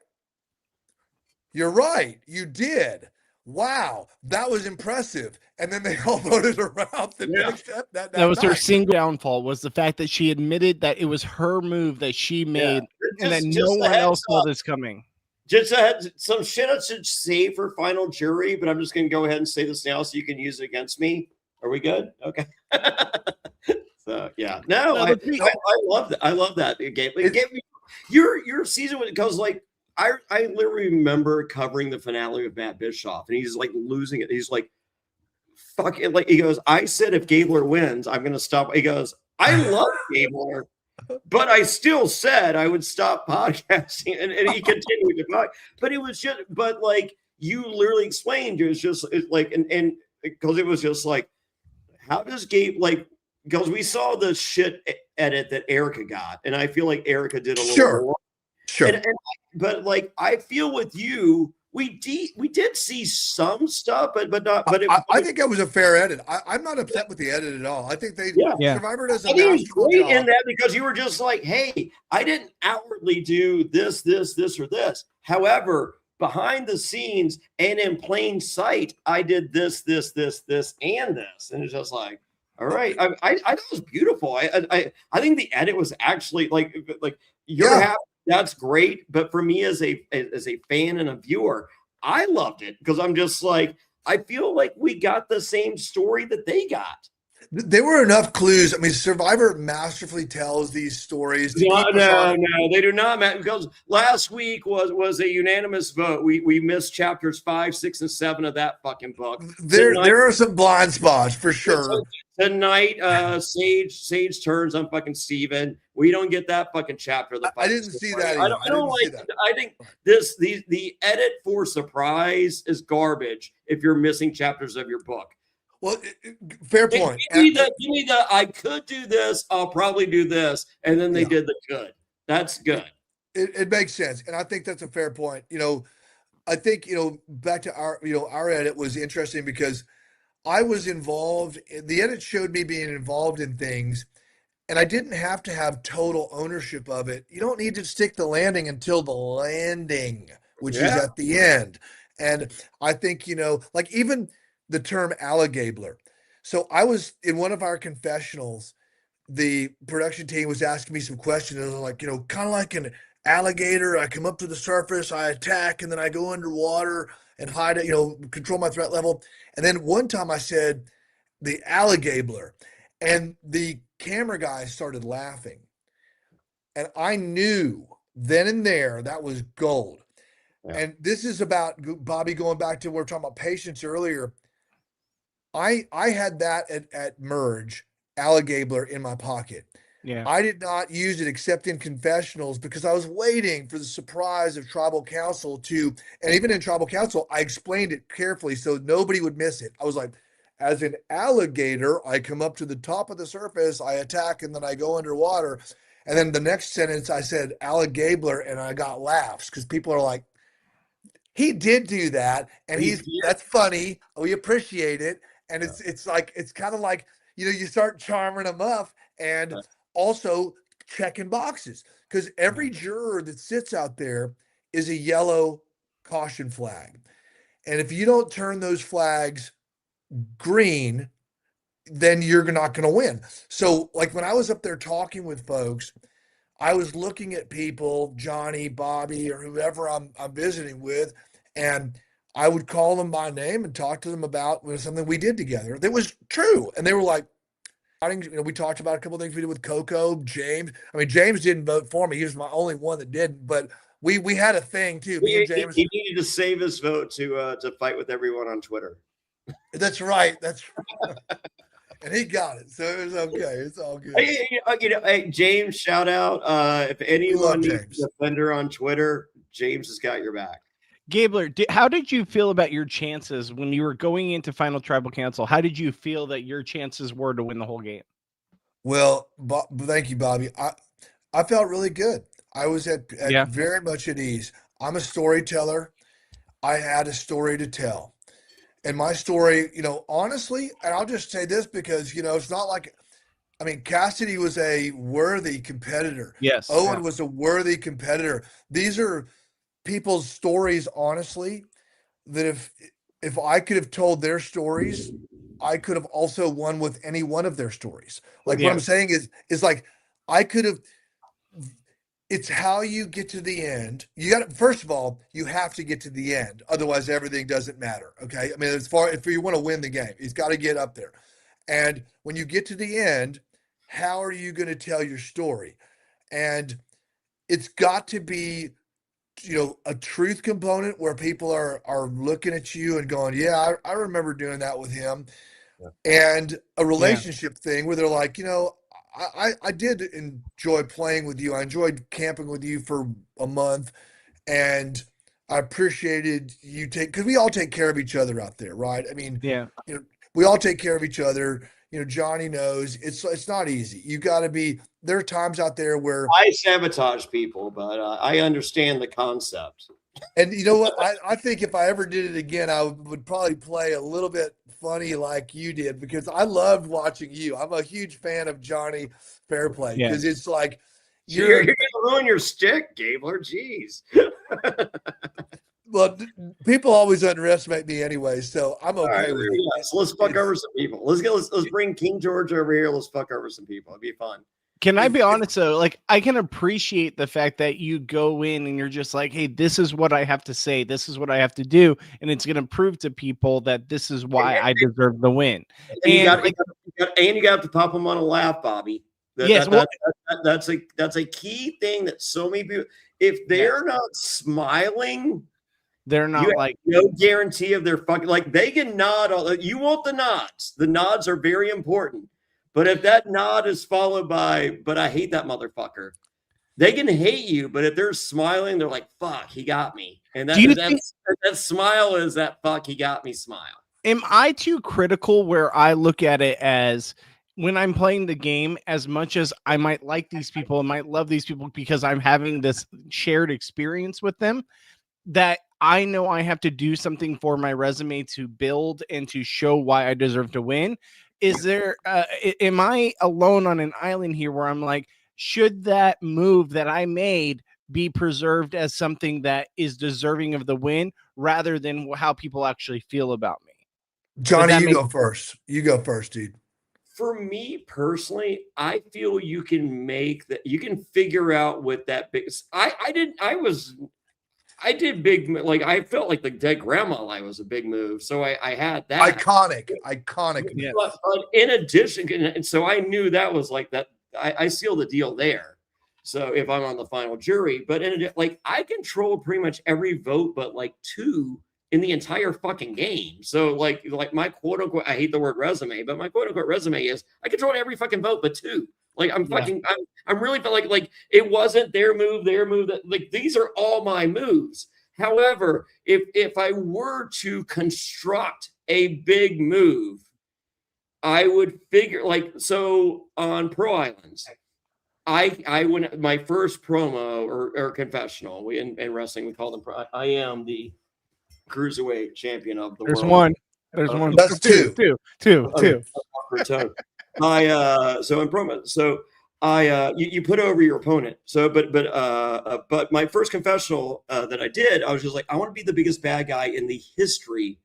you're right, you did. Wow, that was impressive. And then they all voted her out the next step. That was her single downfall, was the fact that she admitted that it was her move that she made and that no one else saw this coming. Just some shit I should say for final jury, but I'm just going to go ahead and say this now so you can use it against me. Are we good? Okay. So, yeah. No, I love that. I love that game. Your season, because like, I literally remember covering the finale with Matt Bischoff, and he's like losing it. He's like, fuck it. Like, he goes, I said if Gabler wins, I'm going to stop. He goes, I love Gabler, but I still said I would stop podcasting. And he continued to talk. But it was just, but like, you literally explained, it was just like, and because it was just like, how does Gabe, like, because we saw the shit edit that Erica got, and I feel like Erica did a little more. Sure. But like, I feel with you, we did see some stuff, but not. But I think that was a fair edit. I'm not upset with the edit at all. I think Survivor does a masterful job in that, because you were just like, hey, I didn't outwardly do this, or this. However, behind the scenes and in plain sight, I did this, and this, and it's just like, all right. I thought it was beautiful. I think the edit was actually like you're happy. That's great. But for me as a fan and a viewer, I loved it because I'm just like, I feel like we got the same story that they got. There were enough clues. I mean, Survivor masterfully tells these stories to No, keep us no, on. no, they do not, Matt. Because last week was a unanimous vote. We missed chapters 5, 6, and 7 of that fucking book. There are some blind spots for sure. Tonight, Sage turns on fucking Steven. We don't get that fucking chapter. I didn't see that either. I don't like. I think the edit for surprise is garbage if you're missing chapters of your book. Well, fair point. Give me the I could do this. I'll probably do this, and then they did the good. That's good. It makes sense, and I think that's a fair point. I think back to our edit was interesting because I was involved. The edit showed me being involved in things, and I didn't have to have total ownership of it. You don't need to stick the landing until the landing, which is at the end. And I think like even the term alligabler. So I was in one of our confessionals, the production team was asking me some questions, and I was like, kind of like an alligator. I come up to the surface, I attack, and then I go underwater and hide it, control my threat level. And then one time I said the alligabler, and the camera guy started laughing. And I knew then and there that was gold. Yeah. And this is about Bobby, going back to we were talking about patience earlier. I had that at Merge, alligabler in my pocket. Yeah. I did not use it except in confessionals because I was waiting for the surprise of Tribal Council and even in Tribal Council, I explained it carefully so nobody would miss it. I was like, as an alligator, I come up to the top of the surface, I attack, and then I go underwater. And then the next sentence, I said alligabler, and I got laughs because people are like, he did do that, and that's funny. We appreciate it. And it's kind of like, you start charming them up and also checking boxes, because every juror that sits out there is a yellow caution flag. And if you don't turn those flags green, then you're not going to win. So like when I was up there talking with folks, I was looking at people, Johnny, Bobby, or whoever I'm visiting with, and I would call them by name and talk to them about something we did together that was true. And they were like, we talked about a couple of things we did with Coco, James. I mean, James didn't vote for me. He was my only one that didn't, but we had a thing too. Me and James. He needed to save his vote to fight with everyone on Twitter. That's right. And he got it. So it was okay. It's all good. Hey, James, shout out. If anyone needs a defender on Twitter, James has got your back. Gabler, how did you feel about your chances when you were going into Final Tribal Council? How did you feel that your chances were to win the whole game? Well, thank you, Bobby. I felt really good. I was very much at ease. I'm a storyteller. I had a story to tell. And my story, honestly, and I'll just say this because, it's not like, Cassidy was a worthy competitor. Yes. Owen was a worthy competitor. These are people's stories, honestly, that if I could have told their stories, I could have also won with any one of their stories. Like what I'm saying is like, I could have, it's how you get to the end. First of all, you have to get to the end. Otherwise everything doesn't matter. Okay. If you want to win the game, he's got to get up there. And when you get to the end, how are you going to tell your story? And it's got to be, a truth component where people are looking at you and going, yeah, I remember doing that with him. Yeah. And a relationship thing where they're like, I did enjoy playing with you. I enjoyed camping with you for a month, and I appreciated you because we all take care of each other out there, right? We all take care of each other. Johnny knows it's not easy. You got to be. There are times out there where I sabotage people, but I understand the concept. And you know what? I think if I ever did it again, I would probably play a little bit funny like you did, because I loved watching you. I'm a huge fan of Jonny Fairplay because it's like you're going to ruin your stick, Gabler. Jeez. Well, people always underestimate me anyway, so I'm okay with it. So let's fuck over some people. Let's bring King George over here. Let's fuck over some people. It'd be fun. Can I be honest though? Like, I can appreciate the fact that you go in and you're just like, hey, this is what I have to say. This is what I have to do. And it's going to prove to people that this is why I deserve the win. And you got And you have to pop them on a laugh, Bobby. That's a key thing that so many people, if they're not smiling, they're not like no guarantee of their fucking, like they can nod. You want the nods. The nods are very important. But if that nod is followed by, but I hate that motherfucker, they can hate you. But if they're smiling, they're like, fuck, he got me. And that smile is that fuck, he got me smile. Am I too critical where I look at it as when I'm playing the game, as much as I might like these people, I might love these people because I'm having this shared experience with them, that I know I have to do something for my resume to build and to show why I deserve to win? Is there, am I alone on an island here where I'm like, should that move that I made be preserved as something that is deserving of the win rather than how people actually feel about me? Johnny, you go first. You go first, dude. For me personally, I feel you can make that. You can figure out what that big. I did big. Like I felt like the dead grandma line was a big move, so I had that iconic. Yes. But in addition, and so I knew that was like that. I sealed the deal there. So if I'm on the final jury, but like I controlled pretty much every vote, but like 2 in the entire fucking game. So like my quote unquote, I hate the word resume, but my quote unquote resume is I controlled every fucking vote but 2. Like I'm really like it wasn't their move, that like these are all my moves. However, if I were to construct a big move, I would figure like, so on Pro Islands, I went my first promo or confessional. We in wrestling we call them. I am the cruiserweight champion of the world. There's one. That's two. So in promo, so you put over your opponent. So but my first confessional that I did, I was just like, I want to be the biggest bad guy in the history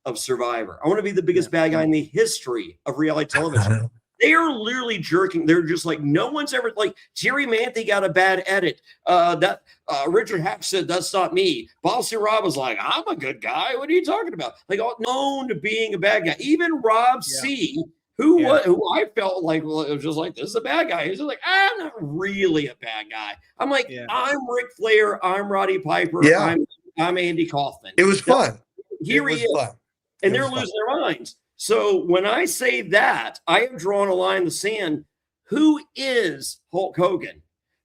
of Survivor. I want to be the biggest bad guy in the history of reality television. They are literally jerking. They're just like, no one's ever like Jerry Manthe got a bad edit. Richard Hatch said, that's not me. Bossy Rob was like, I'm a good guy. What are you talking about? Like, all known to being a bad guy. Even Rob C, who I felt like, well, it was just like, this is a bad guy. He's just like, I'm not really a bad guy. I'm like, I'm Ric Flair. I'm Roddy Piper. Yeah. I'm Andy Kaufman. It was fun. Here he is. And they're losing their minds. So when I say that, I have drawn a line in the sand. Who is Hulk Hogan?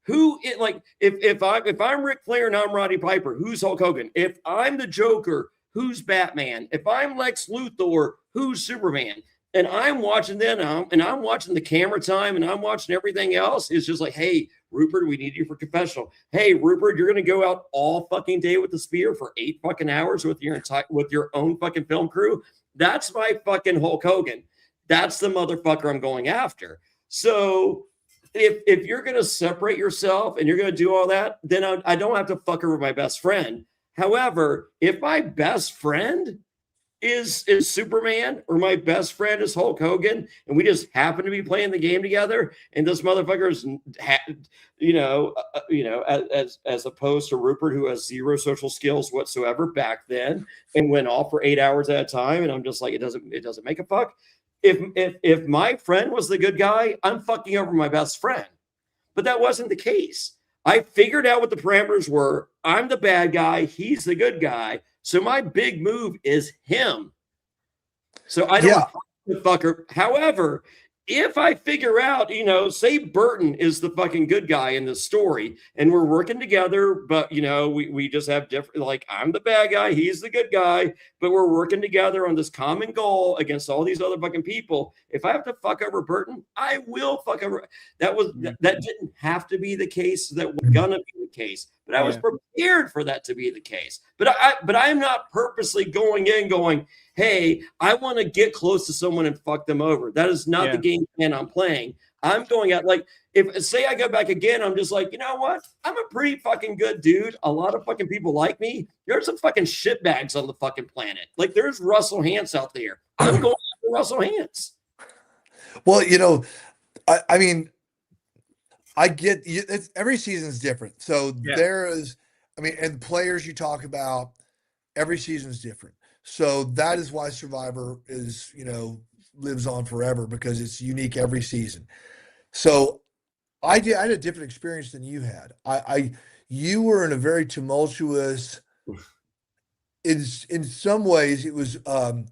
Who is, like, if I'm Ric Flair and I'm Roddy Piper, who's Hulk Hogan? If I'm the Joker, who's Batman? If I'm Lex Luthor, who's Superman? And I'm watching them, and I'm watching the camera time, and I'm watching everything else. It's just like, hey, Rupert, we need you for confessional. Hey, Rupert, you're gonna go out all fucking day with the spear for 8 fucking hours with your own fucking film crew. That's my fucking Hulk Hogan. That's the motherfucker I'm going after. So if you're gonna separate yourself and you're gonna do all that, then I don't have to fuck over my best friend. However, if my best friend is Superman or my best friend is Hulk Hogan and we just happen to be playing the game together and this motherfucker is as opposed to Rupert, who has 0 social skills whatsoever back then and went off for 8 hours at a time, and I'm just like, it doesn't make a fuck. If my friend was the good guy, I'm fucking over my best friend. But that wasn't the case. I figured out what the parameters were. I'm the bad guy, he's the good guy. So my big move is him. So I don't have to fucker. However, if I figure out, say Burton is the fucking good guy in this story and we're working together, but we just have different, like I'm the bad guy, he's the good guy, but we're working together on this common goal against all these other fucking people. If I have to fuck over Burton, I will fuck over. That didn't have to be the case. That was gonna be the case, but I was prepared for that to be the case. But I am not purposely going, hey, I want to get close to someone and fuck them over. That is not the game plan I'm playing. I'm going at, like, if say I go back again, I'm just like, you know what? I'm a pretty fucking good dude. A lot of fucking people like me. There's some fucking shitbags on the fucking planet. Like, there's Russell Hantz out there. I'm going after Russell Hantz. Well, I mean, I get every season's different. So there is, and players you talk about, every season's different. So that is why Survivor is, lives on forever because it's unique every season. So I had a different experience than you had. You were in a very tumultuous. In some ways, it was, and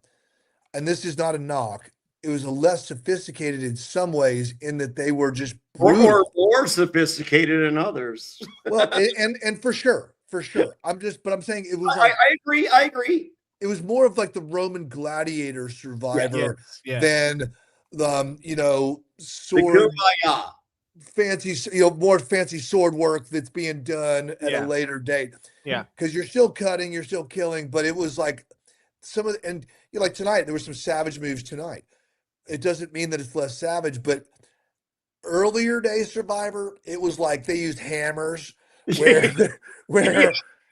this is not a knock. It was a less sophisticated in some ways, in that they were just brutal. Or more sophisticated in others. Well, and for sure. But I'm saying it was. I agree. It was more of like the Roman gladiator survivor than the sword. Fancy, more fancy sword work that's being done at a later date. Yeah. Because you're still cutting, you're still killing, but it was like like tonight, there were some savage moves tonight. It doesn't mean that it's less savage, but earlier day Survivor, it was like they used hammers where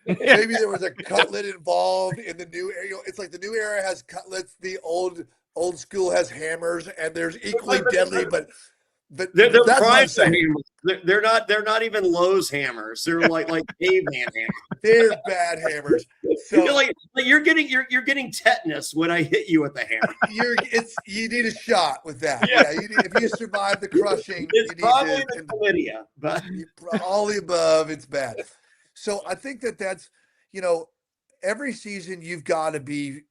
maybe there was a cutlet involved in the new era. It's like the new era has cutlets, the old school has hammers, and there's equally deadly, but they're prime hammers. They're not even Lowe's hammers. They're like caveman hammers. They're bad hammers. So you're getting tetanus when I hit you with the hammer. You need a shot with that. Yeah, if you survive the crushing, it's probably the chlamydia, but all the above, it's bad. So I think that's every season you've got to be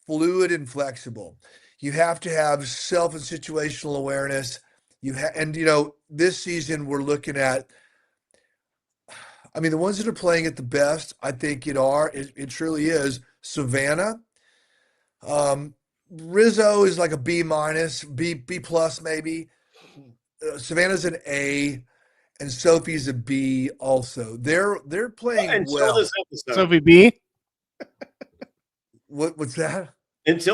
fluid and flexible. You have to have self and situational awareness. This season we're looking at. I mean, the ones that are playing it the best, I think it truly is Savannah. Rizzo is like a B-, B+ maybe. Savannah's an A, and Sophie's a B also. They're playing well. This episode. Sophie B. What's that? I was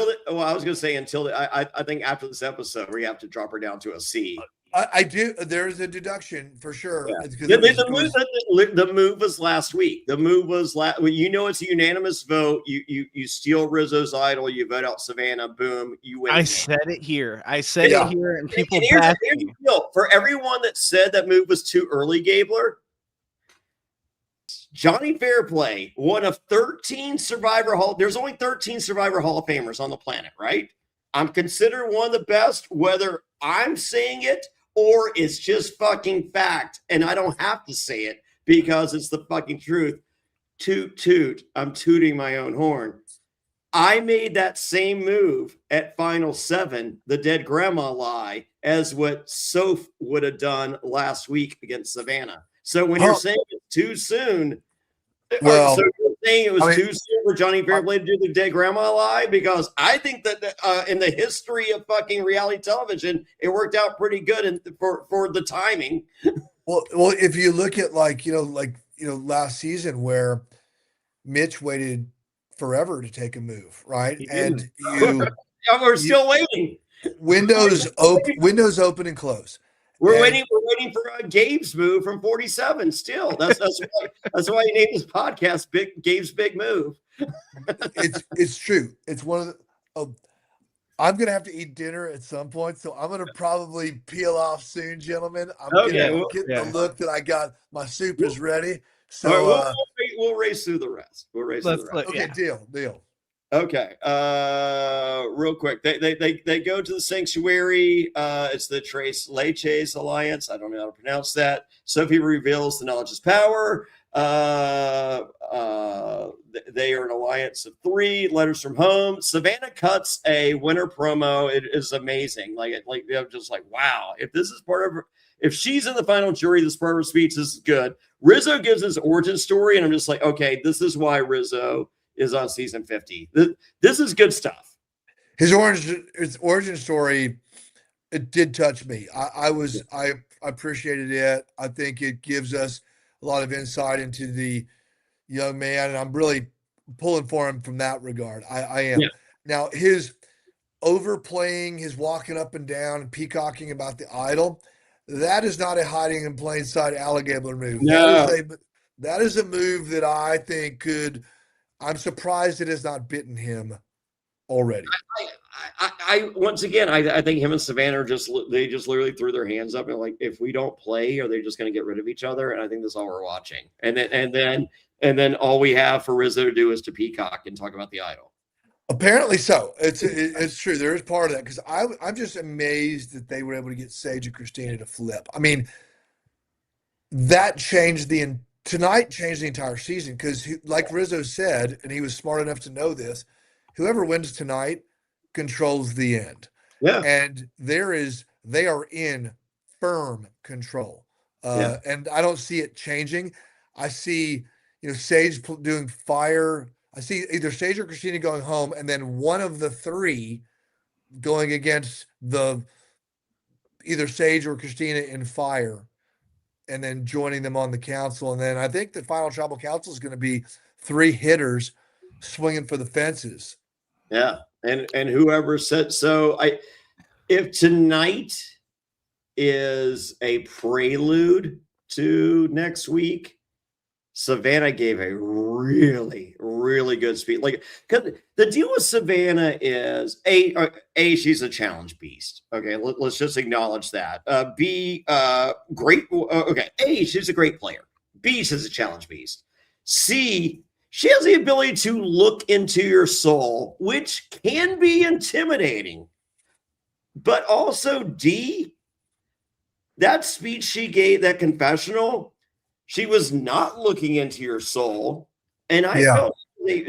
going to say I think after this episode we have to drop her down to a C. I do. There's a deduction for sure. Yeah. The move was last week. The move was it's a unanimous vote. You steal Rizzo's idol. You vote out Savannah. Boom. You win. I said it here, and people. Here's the deal. For everyone that said that move was too early, Gabler, Jonny Fairplay, one of 13 Survivor Hall. There's only 13 Survivor Hall of Famers on the planet, right? I'm considered one of the best, whether I'm saying it or it's just fucking fact, and I don't have to say it because it's the fucking truth. Toot, toot. I'm tooting my own horn. I made that same move at Final 7, the dead grandma lie, as what Soph would have done last week against Savannah. So when you're saying it's too soon, you're saying it was too soon for Jonny Fairplay to do the dead grandma lie? Because I think that in the history of fucking reality television, it worked out pretty good for the timing. Well, if you look at last season where Mitch waited forever to take a move, right? And we're still waiting. Windows open and close. We're waiting for Gabe's move from 47 still. That's why he named his podcast Gabe's Big Move. It's true. It's one of the I'm gonna have to eat dinner at some point, so I'm gonna probably peel off soon, gentlemen. I'm getting the look that I got. My soup is ready. So we'll race through the rest. Okay, deal. Okay. Real quick. They go to the sanctuary. It's the Tres Leches Alliance. I don't know how to pronounce that. Sophie reveals the knowledge is power. They are an alliance of 3. Letters from home. Savannah cuts a winter promo. It is amazing. I'm just like, wow. If this is part of her, if she's in the final jury, this part of her speech, this is good. Rizzo gives his origin story, and I'm just like, okay, this is why Rizzo is on season 50. This is good stuff. His origin story, it did touch me. I appreciated it. I think it gives us a lot of insight into the young man, and I'm really pulling for him from that regard. I am. Yeah. Now, his overplaying, his walking up and down and peacocking about the idol, that is not a hiding in plain sight alligator move. No. That is a move that I think I'm surprised it has not bitten him already. I once again, I think him and Savannah they just literally threw their hands up and like, if we don't play, are they just going to get rid of each other? And I think that's all we're watching. And then all we have for Rizzo to do is to peacock and talk about the idol. Apparently so. It's true. There is part of that because I'm just amazed that they were able to get Sage and Christina to flip. I mean, that changed tonight changed the entire season because, like Rizzo said, and he was smart enough to know this, whoever wins tonight controls the end. Yeah. And they are in firm control. Yeah. And I don't see it changing. I see, Sage doing fire. I see either Sage or Christina going home, and then one of the three going against either Sage or Christina in fire, and then joining them on the council. And then I think the final tribal council is going to be three hitters swinging for the fences. Yeah. And whoever said so, if tonight is a prelude to next week, Savannah gave a really, really good speech. Like, cause the deal with Savannah is she's a challenge beast. Okay, let's just acknowledge that. B, great. Okay, A, she's a great player. B, she's a challenge beast. C, she has the ability to look into your soul, which can be intimidating. But also D, that speech she gave, that confessional, she was not looking into your soul. And I felt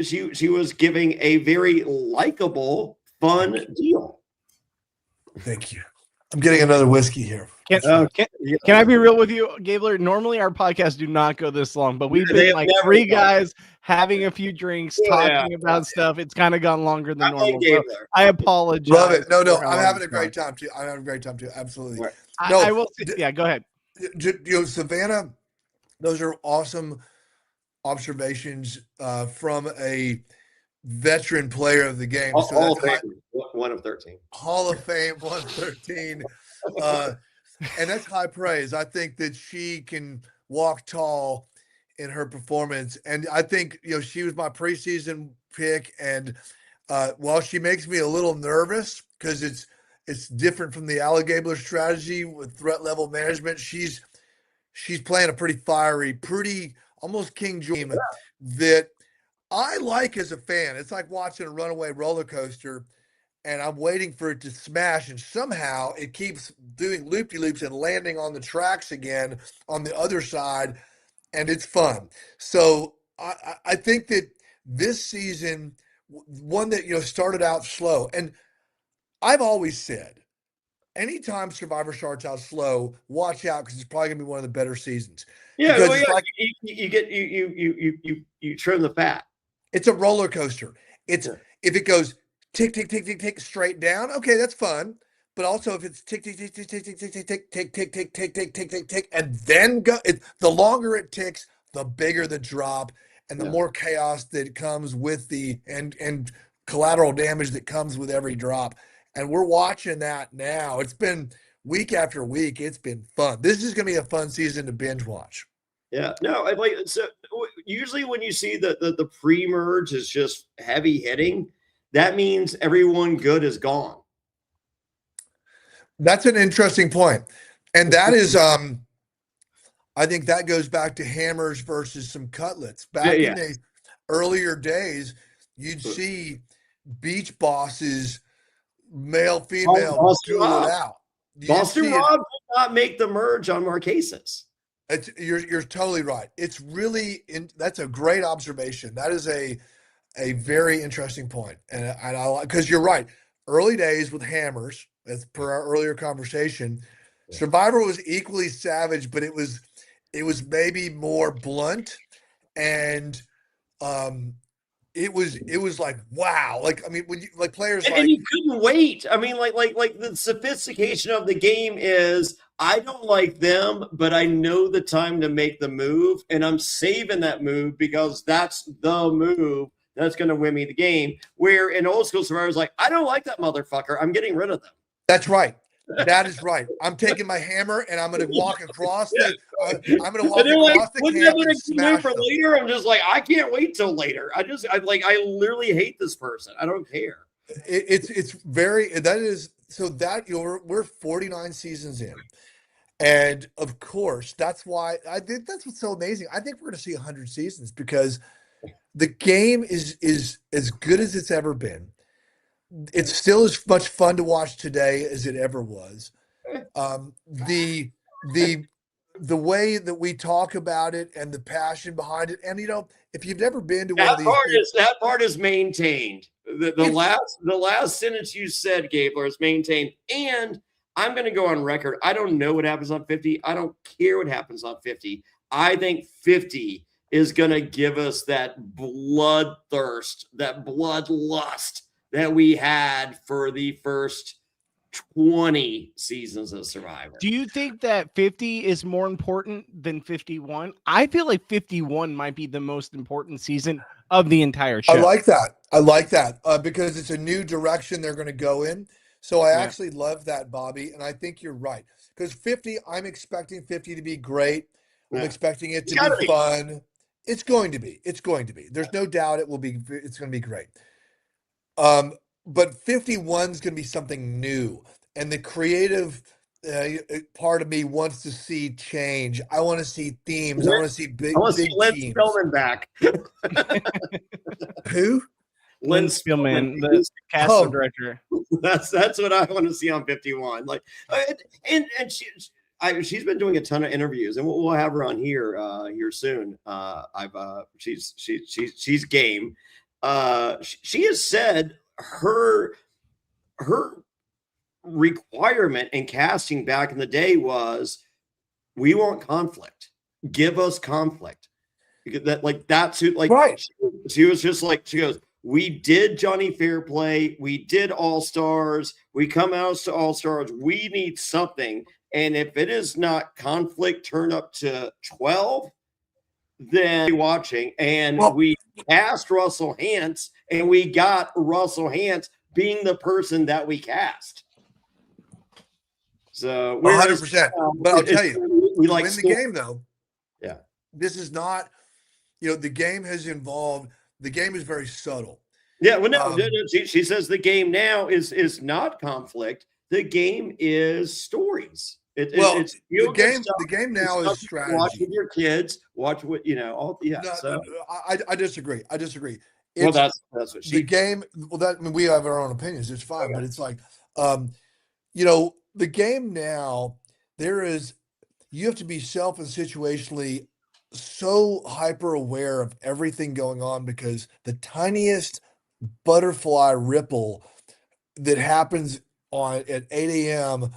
she was giving a very likable, fun deal. Thank you. I'm getting another whiskey here. Can I be real with you, Gabler? Normally our podcasts do not go this long, but we've been like three guys having a few drinks, talking about stuff. It's kind of gone longer than normal. So I apologize. Love it. No, I'm having a great time too. I'm having a great time too. Absolutely. Right. I will. Yeah, go ahead. Savannah, those are awesome observations from a veteran player of the game. Hall of Fame, 1 of 13. Hall of Fame, 1 of 13. And that's high praise. I think that she can walk tall in her performance. And I think, she was my preseason pick. And while she makes me a little nervous because it's different from the Allie Gabler strategy with threat level management, she's playing a pretty fiery, pretty almost King George that I like as a fan. It's like watching a runaway roller coaster, and I'm waiting for it to smash, and somehow it keeps doing loop-de-loops and landing on the tracks again on the other side, and it's fun. So I think that this season, one that started out slow, and I've always said, anytime Survivor starts out slow, watch out because it's probably gonna be one of the better seasons. Yeah, like you trim the fat. It's a roller coaster. If it goes tick tick tick tick tick straight down, okay, that's fun. But also if it's tick tick tick tick tick tick tick tick tick tick tick tick tick tick tick tick tick and then go, the longer it ticks, the bigger the drop, and the more chaos that comes with the and collateral damage that comes with every drop. And we're watching that now. It's been week after week. It's been fun. This is going to be a fun season to binge watch. Yeah, no, I like so. Usually, when you see the pre-merge is just heavy hitting, that means everyone good is gone. That's an interesting point, and that is, I think that goes back to hammers versus some cutlets. Back in the earlier days, you'd see beach bosses, male, female, duel it out. Boston Rob did not make the merge on Marquesas. You're totally right. It's really that's a great observation. That is a very interesting point, and I like because you're right. Early days with hammers, as per our earlier conversation, Survivor was equally savage, but it was maybe more blunt, and it was like wow. Like I mean, when you like players and you couldn't wait. I mean, like the sophistication of the game is. I don't like them, but I know the time to make the move, and I'm saving that move because that's the move that's going to win me the game. Where in old school Survivor, like, I don't like that motherfucker. I'm getting rid of them. That's right. That is right. I'm taking my hammer and I'm going to walk across the. I'm going to walk across the camp and smash for them. later. I'm just like, I can't wait till later. I literally hate this person. I don't care. It's very that is so that we're 49 seasons in. And of course, that's why I think that's what's so amazing. I think we're going to see 100 seasons because The game is as good as it's ever been. It's still as much fun to watch today as it ever was. The the the way that we talk about it and the passion behind it, and if you've never been to one of these things, that part is maintained. The last sentence you said, Gabler, is maintained. And I'm going to go on record. I don't know what happens on 50. I don't care what happens on 50. I think 50 is going to give us that bloodthirst, that bloodlust that we had for the first 20 seasons of Survivor. Do you think that 50 is more important than 51? I feel like 51 might be the most important season of the entire show. I like that because it's a new direction they're going to go in. So I actually love that, Bobby, and I think you're right. Because 50, I'm expecting 50 to be great. I'm expecting it to be fun. It's going to be. It's going to be. There's no doubt it will be. It's going to be great. But 51 is going to be something new, and the creative part of me wants to see change. I want to see themes. I want to see big teams. Spillman back. Who? Lynn Spillman, the casting director. That's what I want to see on 51. Like, and she's been doing a ton of interviews, and we'll have her on here soon. She's game. She has said her requirement in casting back in the day was, we want conflict. Give us conflict. That's who, right. She was just like, she goes, we did Jonny Fairplay, we did All Stars, we come out to All Stars, we need something. And if it is not conflict turned up to 12, then watching. And we cast Russell Hantz, and we got Russell Hantz being the person that we cast. So 100%. But I'll tell you, we win the game though. Yeah. This is not, the game has evolved. The game is very subtle. Yeah. Well, no, she says the game now is not conflict. The game is stories. It's the game now is strategy. Watch with your kids. Watch what I disagree. That's what she. The game. Well, we have our own opinions. It's fine, but it's like, the game now. You have to be self and situationally so hyper aware of everything going on, because the tiniest butterfly ripple that happens at 8 a.m.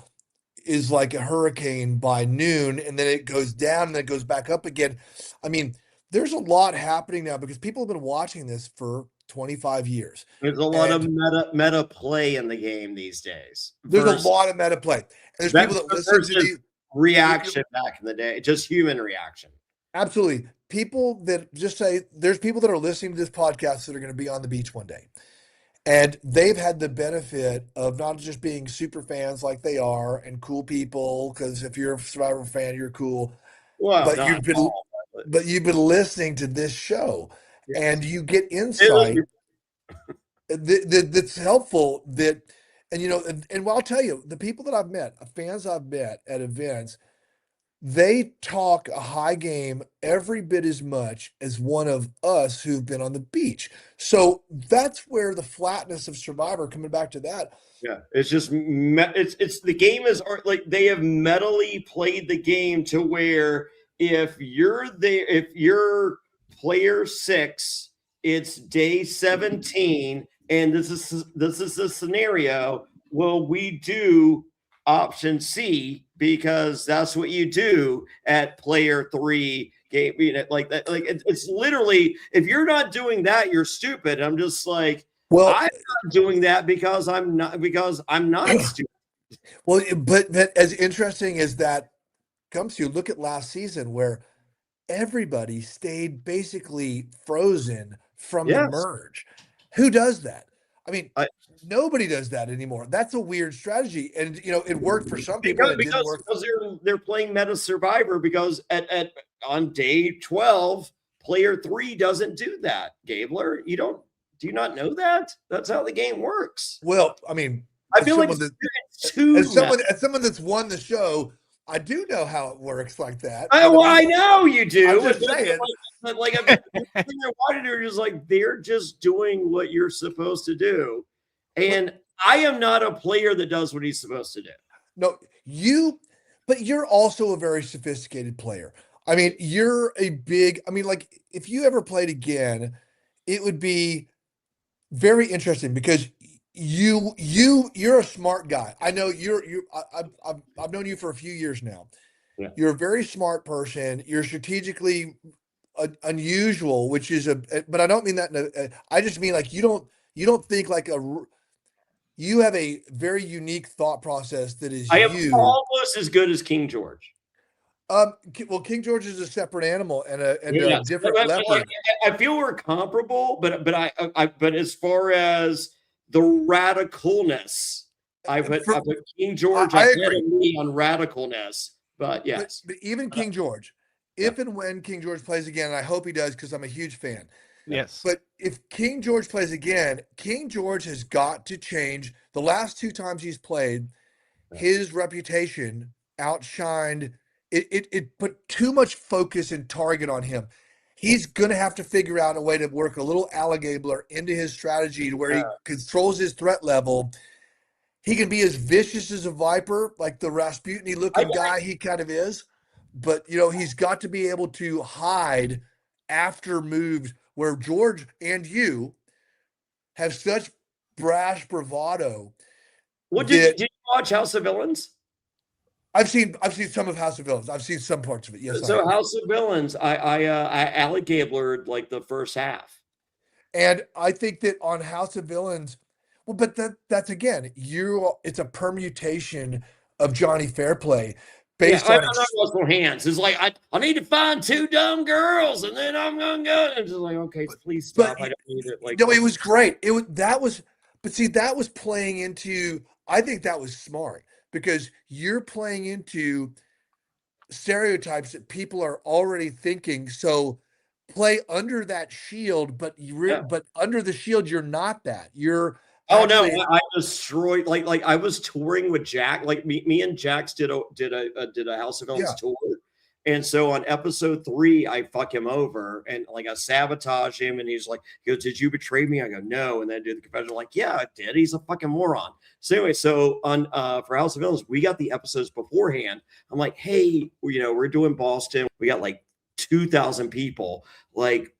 is like a hurricane by noon, and then it goes down and then it goes back up again. I mean, there's a lot happening now because people have been watching this for 25 years. There's a lot of meta play in the game these days. There's a lot of meta play. And there's people that listen to the reaction back in the day, just human reaction. Absolutely. People that just say, there's people that are listening to this podcast that are going to be on the beach one day. And they've had the benefit of not just being super fans like they are and cool people, because if you're a Survivor fan, you're cool. Well, but you've been listening to this show, and you get insight that's helpful. And I'll tell you, the people that I've met, fans I've met at events, they talk a high game every bit as much as one of us who've been on the beach. So that's where the flatness of Survivor, coming back to that. Yeah, it's just it's the game is like they have mentally played the game to where if you're player 6, it's day 17, and this is the scenario. Well, we do option C, because that's what you do at player 3 game. Like that. Like it's literally, if you're not doing that, you're stupid. I'm just like, well, I'm not doing that because I'm not stupid. Well, but as interesting as that comes to, look at last season where everybody stayed basically frozen from the merge. Who does that? I mean, nobody does that anymore. That's a weird strategy, and it worked for some people. Because they're playing meta Survivor, because on day 12, player 3 doesn't do that. Gabler, do you not know that? That's how the game works. Well, I mean, I feel like as someone that's won the show, I do know how it works like that. I know you do. I'm just saying, But like, they're watching, they're just like, they're just doing what you're supposed to do. And I am not a player that does what he's supposed to do. No, but you're also a very sophisticated player. I mean, like if you ever played again, it would be very interesting because you're a smart guy. I know I've known you for a few years now. Yeah. You're a very smart person. You're strategically unusual, which is but I don't mean that. I just mean like you don't think like you have a very unique thought process that is I am almost as good as King George. Well, King George is a separate animal and a different leopard. I feel we're comparable, but as far as the radicalness, I put King George ahead of me on radicalness. But yes, but even King George, if and when King George plays again, and I hope he does because I'm a huge fan. Yes. But if King George plays again, King George has got to change. The last 2 times he's played, his reputation outshined. It put too much focus and target on him. He's going to have to figure out a way to work a little Gabler into his strategy to where he controls his threat level. He can be as vicious as a viper, like the Rasputin looking guy he kind of is. But, he's got to be able to hide after moves where George and you have such brash bravado. What did you watch House of Villains? I've seen some of House of Villains. I've seen some parts of it. Yes. So House of Villains, I Gabler like the first half. And I think that on House of Villains, well, but that's again, it's a permutation of Jonny Fairplay based on Russell Hands. It's like I need to find 2 dumb girls, and then I'm gonna go. And it's just like, okay, please stop. I don't need it. Like, no, it was great. That was playing into. I think that was smart because you're playing into stereotypes that people are already thinking. So play under that shield, but but under the shield, you're not that. You're. Oh no! I destroyed like I was touring with Jack. Like me and Jax did a House of Villains tour, and so on episode 3, I fuck him over and like I sabotage him, and he's like, he goes, "Did you betray me?" I go, "No," and then I do the confession, like, "Yeah, I did." He's a fucking moron. So anyway, on for House of Villains, we got the episodes beforehand. I'm like, hey, we're doing Boston. We got like 2,000 people. Like,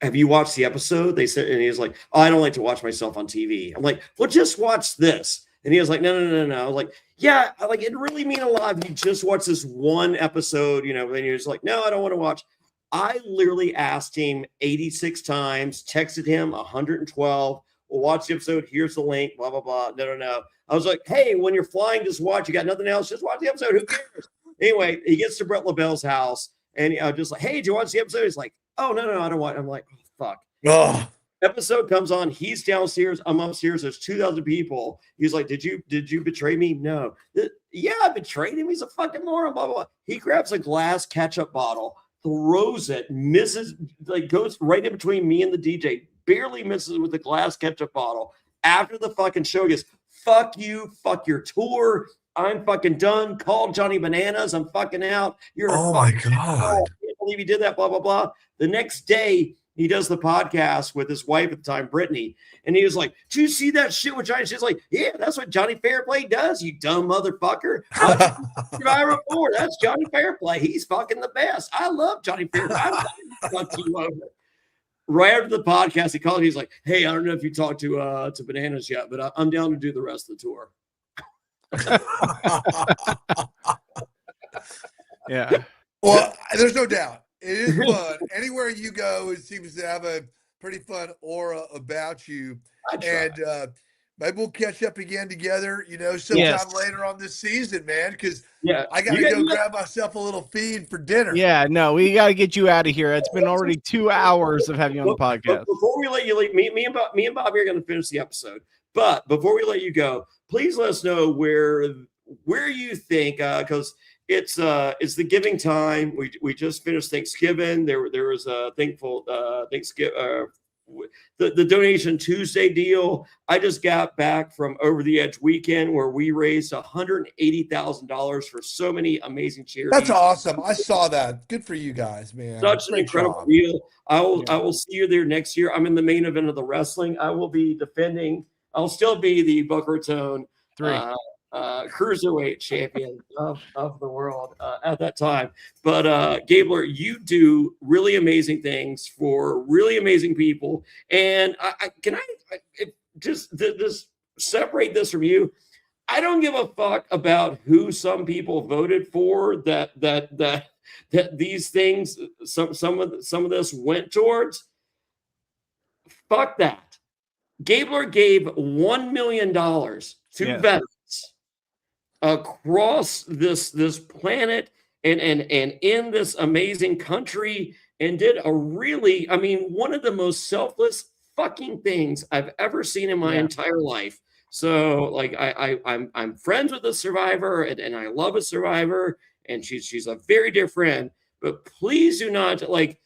have you watched the episode? They said, and he was like, oh, I don't like to watch myself on TV. I'm like, well, just watch this. And he was like, no. I was like, yeah, like it really mean a lot if you just watch this one episode, and he was like, no, I don't want to watch. I literally asked him 86 times, texted him 112. We'll watch the episode. Here's the link, blah, blah, blah. No. I was like, hey, when you're flying, just watch. You got nothing else. Just watch the episode. Who cares? Anyway, he gets to Brett LaBelle's house and I just like, hey, did you watch the episode? He's like, oh, no, I don't want. I'm like, oh, fuck. Oh. Episode comes on. He's downstairs. I'm upstairs. There's 2,000 people. He's like, did you betray me? No. Yeah, I betrayed him. He's a fucking moron, blah, blah, blah. He grabs a glass ketchup bottle, throws it, misses, like goes right in between me and the DJ, barely misses with the glass ketchup bottle. After the fucking show, he goes, fuck you, fuck your tour. I'm fucking done. Call Johnny Bananas. I'm fucking out. You're my God. I can't believe he did that, blah, blah, blah. The next day, he does the podcast with his wife at the time, Brittany. And he was like, do you see that shit with Johnny? She's like, yeah, that's what Jonny Fairplay does, you dumb motherfucker. Survivor 4, that's Jonny Fairplay. He's fucking the best. I love Jonny Fairplay. I'm fuck you over. Right after the podcast, he called. He's like, hey, I don't know if you talked to Bananas yet, but I'm down to do the rest of the tour. Yeah. Well, there's no doubt. It is fun. Anywhere you go, it seems to have a pretty fun aura about you. And maybe we'll catch up again together, sometime later on this season, man, because I got to go grab myself a little feed for dinner. Yeah, no, we got to get you out of here. It's been already 2 hours of having you on the podcast. Before we let you leave, me and Bobby are going to finish the episode. But before we let you go, please let us know where you think, because it's the giving time. We just finished Thanksgiving. There was a thankful Thanksgiving the Donation Tuesday deal. I just got back from Over the Edge weekend where we raised $180,000 for so many amazing charities. That's awesome. I saw that. Good for you guys, man. Such an Great incredible job. deal. I will see you there next year. I'm in the main event of the wrestling. I will be defending. I'll still be the Boca Raton cruiserweight champion of the world at that time. But Gabler, you do really amazing things for really amazing people. And I just separate this from you. I don't give a fuck about who some people voted for that these things, some of this went towards. Fuck that. Gabler gave $1 million to veterans across this planet and in this amazing country, and did a really, one of the most selfless fucking things I've ever seen in my entire life. So like I'm friends with a survivor, and I love a survivor, and she's a very dear friend. But please do not, like,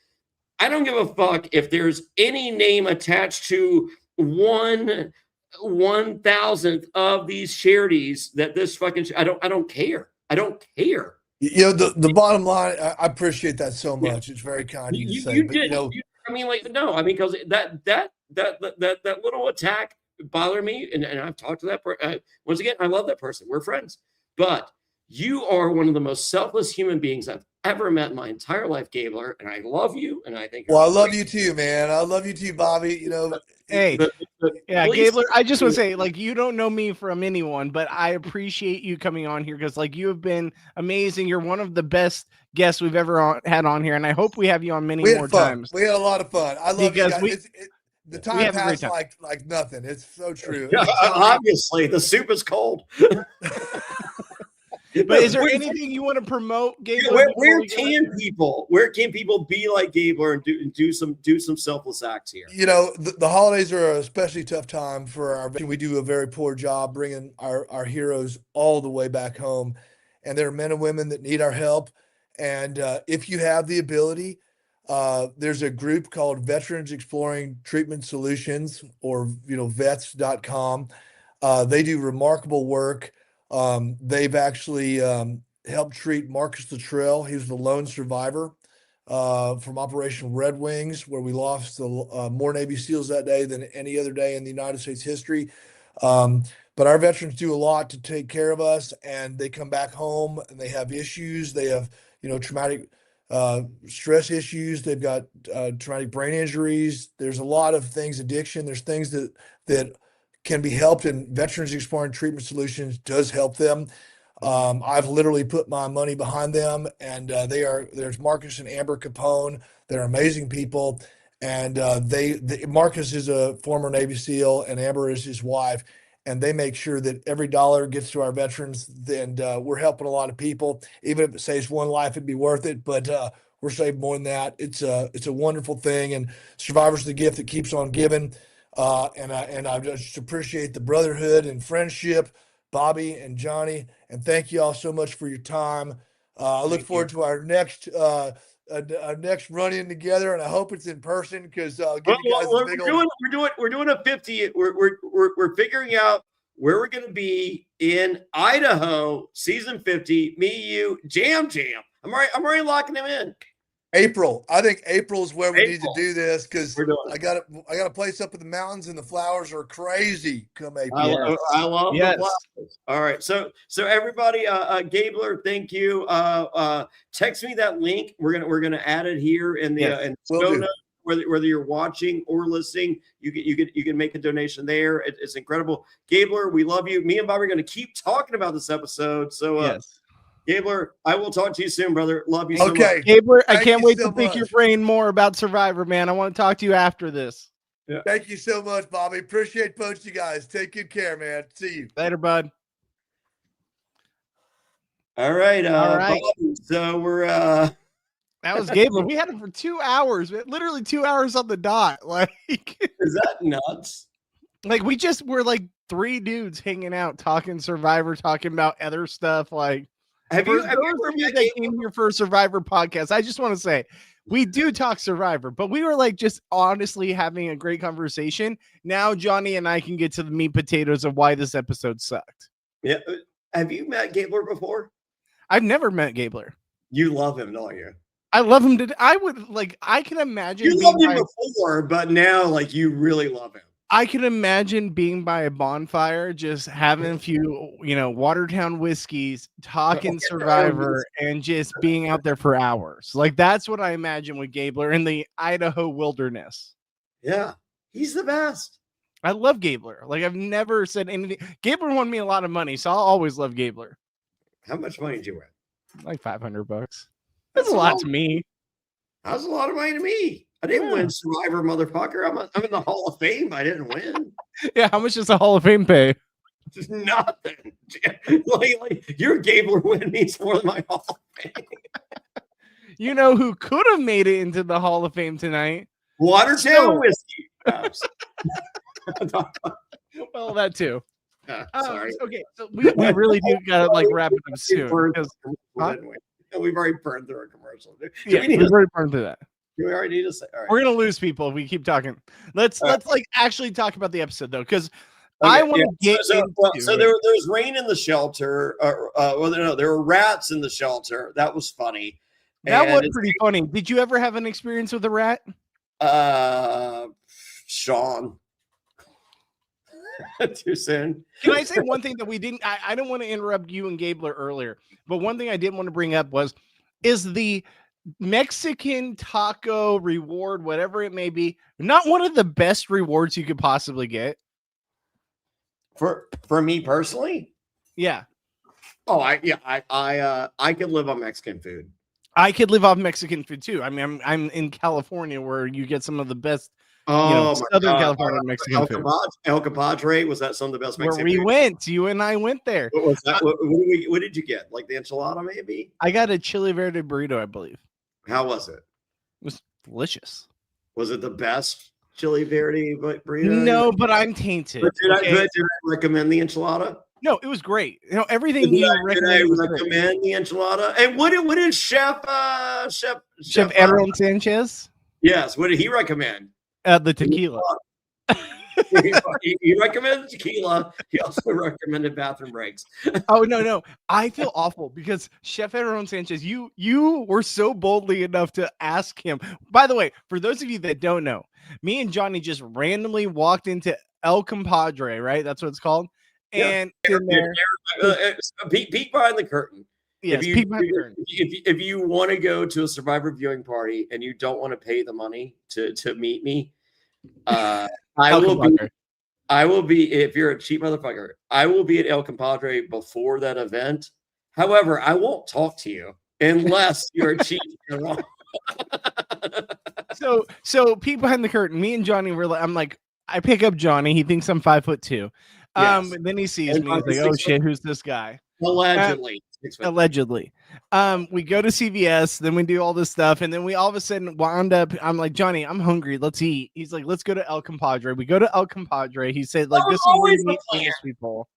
I don't give a fuck if there's any name attached to 1/1000th of these charities that this fucking I don't care. I don't care. You know, the bottom line, I appreciate that so much. It's very kind of you to say. But because that little attack bothered me, and I've talked to that person. Once again, I love that person. We're friends. But you are one of the most selfless human beings I've ever met in my entire life, Gabler, and I love you, and I think. Well, I love you too, man. I love you too, Bobby. You know, hey, Gabler, I just want to say, like, you don't know me from anyone, but I appreciate you coming on here because, like, you have been amazing. You're one of the best guests we've ever had on here, and I hope we have you on many more times. We had a lot of fun. I love you guys. The time passed like nothing. It's so true. Obviously, the soup is cold. But is there anything you want to promote, Gabler? Where can people be like Gabler and do some selfless acts here? You know, the holidays are an especially tough time for our veterans. We do a very poor job bringing our heroes all the way back home, and there are men and women that need our help. And if you have the ability, there's a group called Veterans Exploring Treatment Solutions, or vets.com. They do remarkable work. They've actually helped treat Marcus Luttrell. He was the lone survivor from Operation Red Wings, where we lost more Navy SEALs that day than any other day in the United States history. But our veterans do a lot to take care of us, and they come back home and they have issues. They have, traumatic stress issues. They've got traumatic brain injuries. There's a lot of things, addiction. There's things that can be helped, and Veterans Exploring Treatment Solutions does help them. I've literally put my money behind them, and there's Marcus and Amber Capone. They're amazing people. And Marcus is a former Navy SEAL, and Amber is his wife, and they make sure that every dollar gets to our veterans. And we're helping a lot of people. Even if it saves one life, it'd be worth it. But we're saving more than that. It's a wonderful thing, and Survivor's the gift that keeps on giving. And I just appreciate the brotherhood and friendship, Bobby and Johnny, and thank you all so much for your time. I look forward to our next run-in together, and I hope it's in person because I'll give you guys a big old. We're doing a 50. We're figuring out where we're going to be in Idaho, season 50. Me, you, Jam. I'm already locking them in. April. I think April is where we need to do this because I got a place up in the mountains, and the flowers are crazy come April. I love the flowers. All right. So everybody, Gabler, thank you. Text me that link. We're gonna add it here in the show notes. Whether you're watching or listening, you can make a donation there. It's incredible. Gabler, we love you. Me and Bobby are going to keep talking about this episode. So yes. Gabler, I will talk to you soon, brother. Love you so much. Gabler, I can't wait to pick your brain more about Survivor, man. I want to talk to you after this. Yeah. Thank you so much, Bobby. Appreciate both you guys. Take good care, man. See you. Later, bud. All right. Bobby, so we're that was Gabler. We had him for 2 hours. Literally 2 hours on the dot. Like, is that nuts? Like, we're like three dudes hanging out, talking Survivor, talking about other stuff. Like, Have For you those ever of you met that Gabler? came here for a Survivor podcast, I just want to say we do talk Survivor, but we were like just honestly having a great conversation. Now Johnny and I can get to the meat potatoes of why this episode sucked. Yeah. Have you met Gabler before? I've never met Gabler. You love him, don't you? I love him. I would like. I can imagine. You loved him before, but now, like, you really love him. I can imagine being by a bonfire, just having a few, Watertown whiskeys, talking Survivor, and just being out there for hours. Like that's what I imagine with Gabler in the Idaho wilderness. Yeah, he's the best. I love Gabler. Like I've never said anything. Gabler won me a lot of money, so I'll always love Gabler. How much money did you win? Like $500. That's a lot to me. That's a lot of money to me. I didn't win Survivor, motherfucker. I'm in the Hall of Fame. I didn't win. Yeah, how much does the Hall of Fame pay? Just nothing. like your Gabler win means more than my Hall of Fame. You know who could have made it into the Hall of Fame tonight? Watertown whiskey. Well, that too. Sorry. Okay, so we really do gotta like wrap it up soon. We've already burned through a commercial. We've already burned through that. Do we already need to say? All right. We're gonna lose people if we keep talking. Let's like actually talk about the episode though, because I want to get so there's rain in the shelter. There were rats in the shelter. That was funny. That was pretty funny. Did you ever have an experience with a rat? Sean. Too soon. Can I say one thing that we didn't? I don't want to interrupt you and Gabler earlier, but one thing I didn't want to bring up is the Mexican taco reward, whatever it may be, not one of the best rewards you could possibly get. For me personally? Yeah. Oh, I could live on Mexican food. I could live off Mexican food too. I mean, I'm in California where you get some of the best Southern California Mexican food. El Compadre, was that some of the best Mexican food? Where we went, you and I went there. What was that? What did you get? Like the enchilada, maybe? I got a chili verde burrito, I believe. How was it? It was delicious. Was it the best chili verde burrito? No, but I'm tainted. But did I recommend the enchilada? No, it was great. Everything did I recommend the enchilada? And what did Chef Aaron Sanchez? Yes, what did he recommend? The tequila. He recommended tequila. He also recommended bathroom breaks. Oh no. I feel awful because Chef Aaron Sanchez, you were so boldly enough to ask him. By the way, for those of you that don't know, me and Johnny just randomly walked into El Compadre, right? That's what it's called. And peek behind the curtain. Yes, if you want to go to a Survivor viewing party and you don't want to pay the money to meet me, I will be, if you're a cheap motherfucker, I will be at El Compadre before that event. However, I won't talk to you unless you're cheap. So peek behind the curtain. Me and Johnny were like, I'm like, I pick up Johnny. He thinks I'm 5'2". Yes. Then he sees me. He's like, "Oh shit, who's this guy?" Allegedly. We go to CVS, then we do all this stuff, and then we all of a sudden wound up. I'm like, Johnny, I'm hungry. Let's eat. He's like, let's go to El Compadre. We go to El Compadre. He said, like, this is where you meet famous people.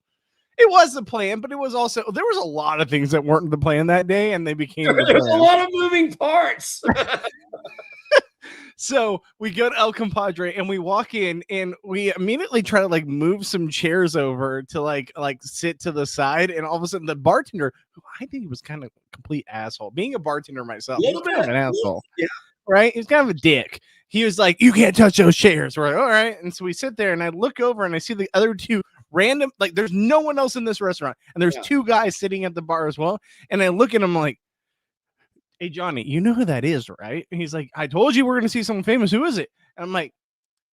It was the plan, but it was also there was a lot of things that weren't the plan that day, and they became. There was a lot of moving parts. So we go to El Compadre and we walk in and we immediately try to like move some chairs over to like sit to the side. And all of a sudden the bartender, who I think he was kind of a complete asshole, being a bartender myself, he's kind of an asshole. Yeah. Right. He's kind of a dick. He was like, "You can't touch those chairs." We're like, all right. And so we sit there and I look over and I see the other two random, like there's no one else in this restaurant. And there's two guys sitting at the bar as well. And I look at him like, "Hey, Johnny, you know who that is, right?" And he's like, "I told you we're going to see someone famous. Who is it?" And I'm like,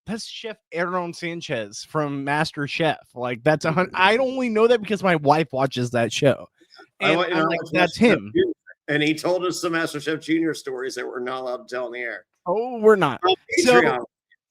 "That's Chef Aaron Sanchez from Master Chef." Like, that's I only know that because my wife watches that show. And I'm like, that's him. And he told us some Master Chef Junior stories that we're not allowed to tell on the air. Oh, we're not. So,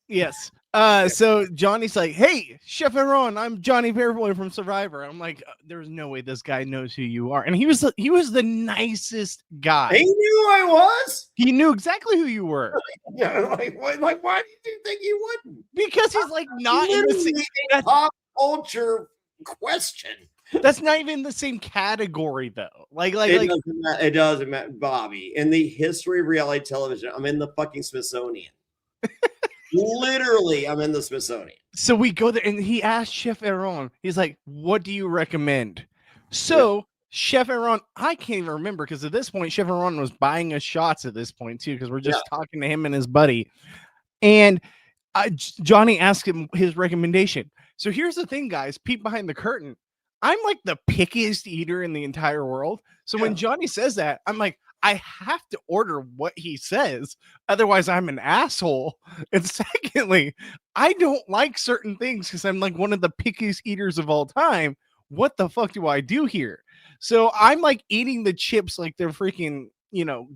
yes. So Johnny's like, "Hey, Chef Aaron, I'm Jonny Fairplay from Survivor." I'm like, "There's no way this guy knows who you are." And he was the nicest guy. He knew I was. He knew exactly who you were. Yeah, like why did you think he wouldn't? Because he's like not in the pop culture question. That's not even the same category, though. It doesn't matter, Bobby. In the history of reality television, I'm in the fucking Smithsonian. Literally, I'm in the Smithsonian. So we go there, and he asked Chef Aaron. He's like, "What do you recommend?" So Chef Aaron, I can't even remember because at this point, Chef Aaron was buying us shots at this point too, because we're just talking to him and his buddy, and Johnny asked him his recommendation. So here's the thing, guys. Peek behind the curtain. I'm like the pickiest eater in the entire world. So when Johnny says that, I'm like, I have to order what he says. Otherwise, I'm an asshole. And secondly, I don't like certain things because I'm like one of the pickiest eaters of all time. What the fuck do I do here? So I'm like eating the chips like they're freaking,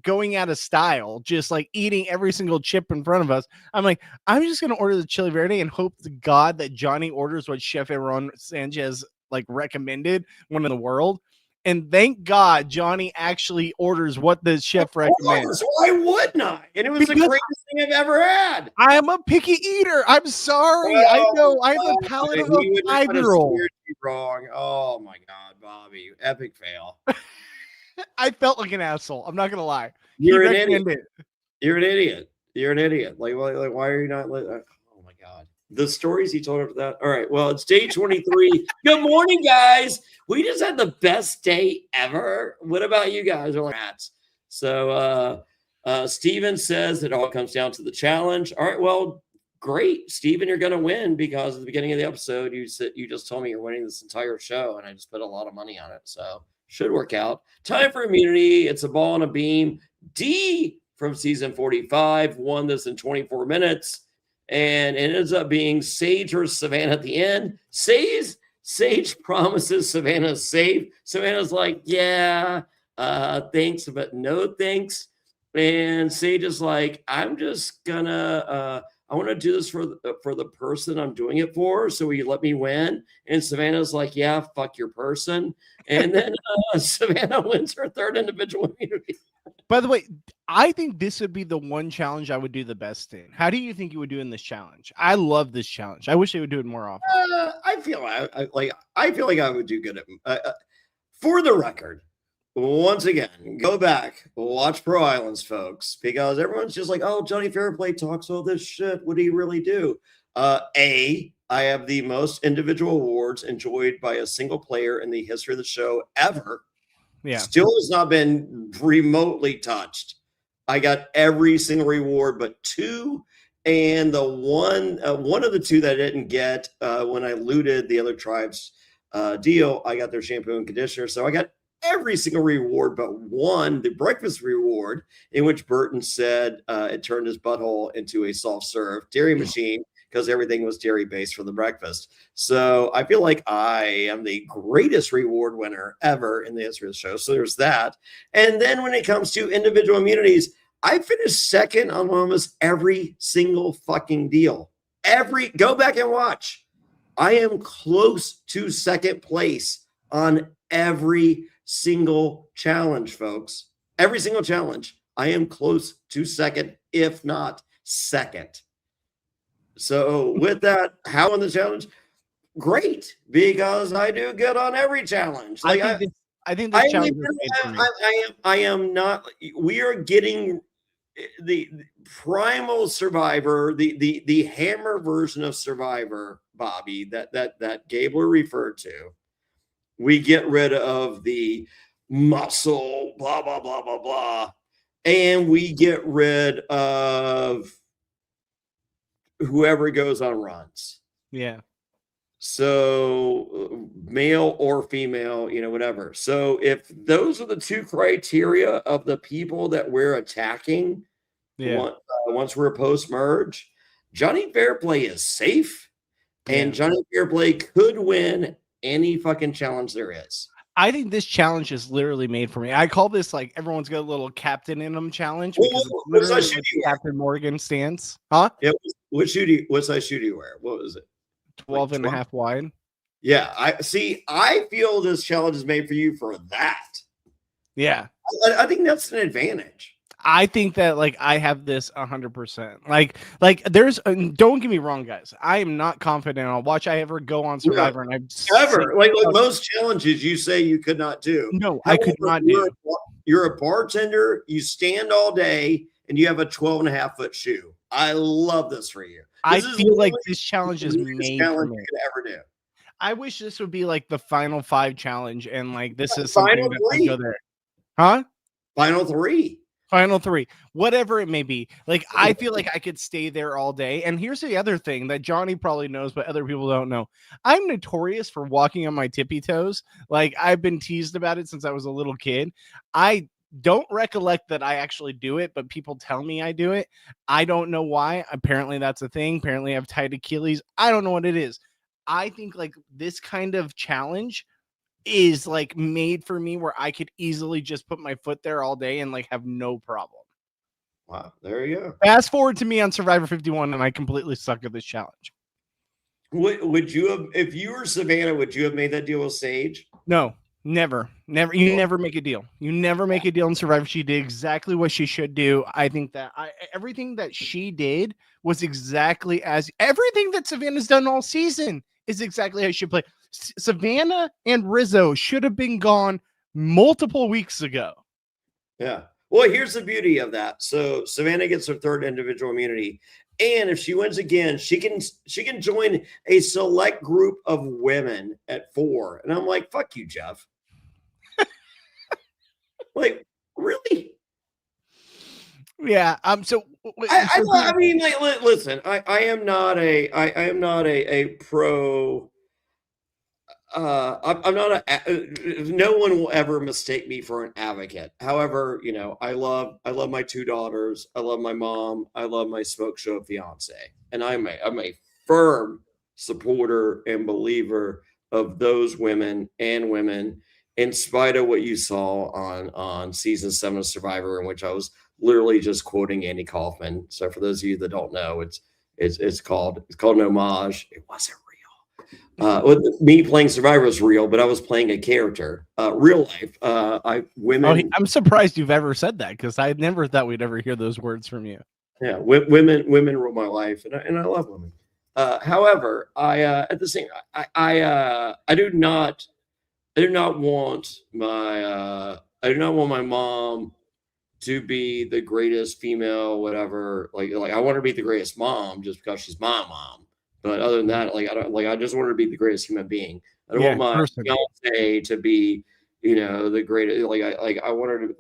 going out of style, just like eating every single chip in front of us. I'm like, I'm just going to order the chili verde and hope to God that Johnny orders what Chef Aaron Sanchez recommended, one in the world. And thank God Johnny actually orders what the chef recommends. Why wouldn't I? And it was the greatest thing I've ever had. I am a picky eater. I'm sorry. I know. I have a palate of a 5-year-old. Wrong. Oh my God, Bobby. Epic fail. I felt like an asshole. I'm not going to lie. You're an idiot. You're an idiot. You're an idiot. Like, why are you not? Oh my God. The stories he told after that. All right. Well, it's day 23. Good morning, guys. We just had the best day ever. What about you guys? Rats. So Steven says it all comes down to the challenge. All right. Well, great. Steven, you're going to win because at the beginning of the episode, you just told me you're winning this entire show, and I just put a lot of money on it. So should work out. Time for immunity. It's a ball and a beam. D from season 45 won this in 24 minutes. And it ends up being Sage or Savannah at the end. Sage promises Savannah safe. Savannah's like, yeah, thanks, but no thanks. And Sage is like, I'm just gonna, I want to do this for the person I'm doing it for. So will you let me win? And Savannah's like, yeah, fuck your person. And then Savannah wins her third individual immunity. By the way, I think this would be the one challenge I would do the best in. How do you think you would do in this challenge? I love this challenge. I wish they would do it more often. I feel like I would do good at. For the record, once again, go back, watch Pro Islands, folks, because everyone's just like, "Oh, Jonny Fairplay talks all this shit. What do you really do?" I have the most individual awards enjoyed by a single player in the history of the show ever. Yeah. Still has not been remotely touched. I got every single reward but 2. And the one of the 2 that I didn't get when I looted the other tribe's deal, I got their shampoo and conditioner. So I got every single reward but 1, the breakfast reward, in which Burton said it turned his butthole into a soft serve dairy machine because everything was dairy based for the breakfast. So I feel like I am the greatest reward winner ever in the history of the show. So there's that. And then when it comes to individual immunities, I finished second on almost every single fucking deal. Go back and watch. I am close to second place on every single challenge, folks. Every single challenge. I am close to second, if not second. So with that, how in the challenge? Great, because I do good on every challenge. Like I think this challenge I am not. We are getting the primal Survivor, the hammer version of Survivor, Bobby, that Gabler referred to. We get rid of the muscle, blah blah blah blah blah, and we get rid of whoever goes on runs. Yeah. So male or female, whatever. So if those are the 2 criteria of the people that we're attacking, once we're post-merge, Jonny Fairplay is safe, and Jonny Fairplay could win any fucking challenge there is. I think this challenge is literally made for me. I call this everyone's got a little captain in them challenge because it's literally like Captain Morgan stance. Huh? Yeah. What size shoe do you wear? What was it? 12 and a half wide. Yeah. I feel this challenge is made for you for that. Yeah. I think that's an advantage. I think that like I have this 100%. Like there's don't get me wrong, guys. I am not confident I'll watch I ever go on Survivor and I've Ever. Like most challenges you say you could not do. No, I However, could not do. You're a bartender, you stand all day, and you have a 12.5-foot shoe. I love this for you. I feel like this challenge is made for me. You could ever do. I wish this would be like the final 5 challenge, and like this is Final something that I 3. go there. Huh? Final 3. Final 3, whatever it may be. Like, I feel like I could stay there all day. And here's the other thing that Johnny probably knows, but other people don't know. I'm notorious for walking on my tippy toes. Like, I've been teased about it since I was a little kid. I don't recollect that I actually do it, but people tell me I do it. I don't know why. Apparently that's a thing. Apparently I've tied Achilles. I don't know what it is. I think like this kind of challenge is like made for me where I could easily just put my foot there all day and like have no problem. Wow, there you go. Fast forward to me on Survivor 51 and I completely suck at this challenge. Would you have, if you were Savannah, would you have made that deal with Sage? No, never. You never make a deal. You never make a deal in Survivor. She did exactly what she should do. I think that everything that she did was exactly as everything that Savannah's done all season is exactly how she should play. Savannah and Rizzo should have been gone multiple weeks ago. Yeah. Well, here's the beauty of that. So Savannah gets her 3rd individual immunity, and if she wins again, she can join a select group of women at 4. And I'm like, fuck you, Jeff. Like, really? Yeah. So I mean, like, listen. I am not a pro. I'm not no one will ever mistake me for an advocate. However, you know, I love my 2 daughters. I love my mom. I love my smoke show fiance. And I'm a firm supporter and believer of those women in spite of what you saw on season 7 of Survivor, in which I was literally just quoting Andy Kaufman. So for those of you that don't know, it's called an homage. It wasn't real. Me playing Survivor was real, but I was playing a character. Real life. I'm surprised you've ever said that, because I never thought we'd ever hear those words from you. Yeah, women rule my life, and I love women. However, I do not want my mom to be the greatest female, whatever. Like I want her to be the greatest mom just because she's my mom. But other than that, I just want her to be the greatest human being. I don't want my fiance to be, the greatest. I want her to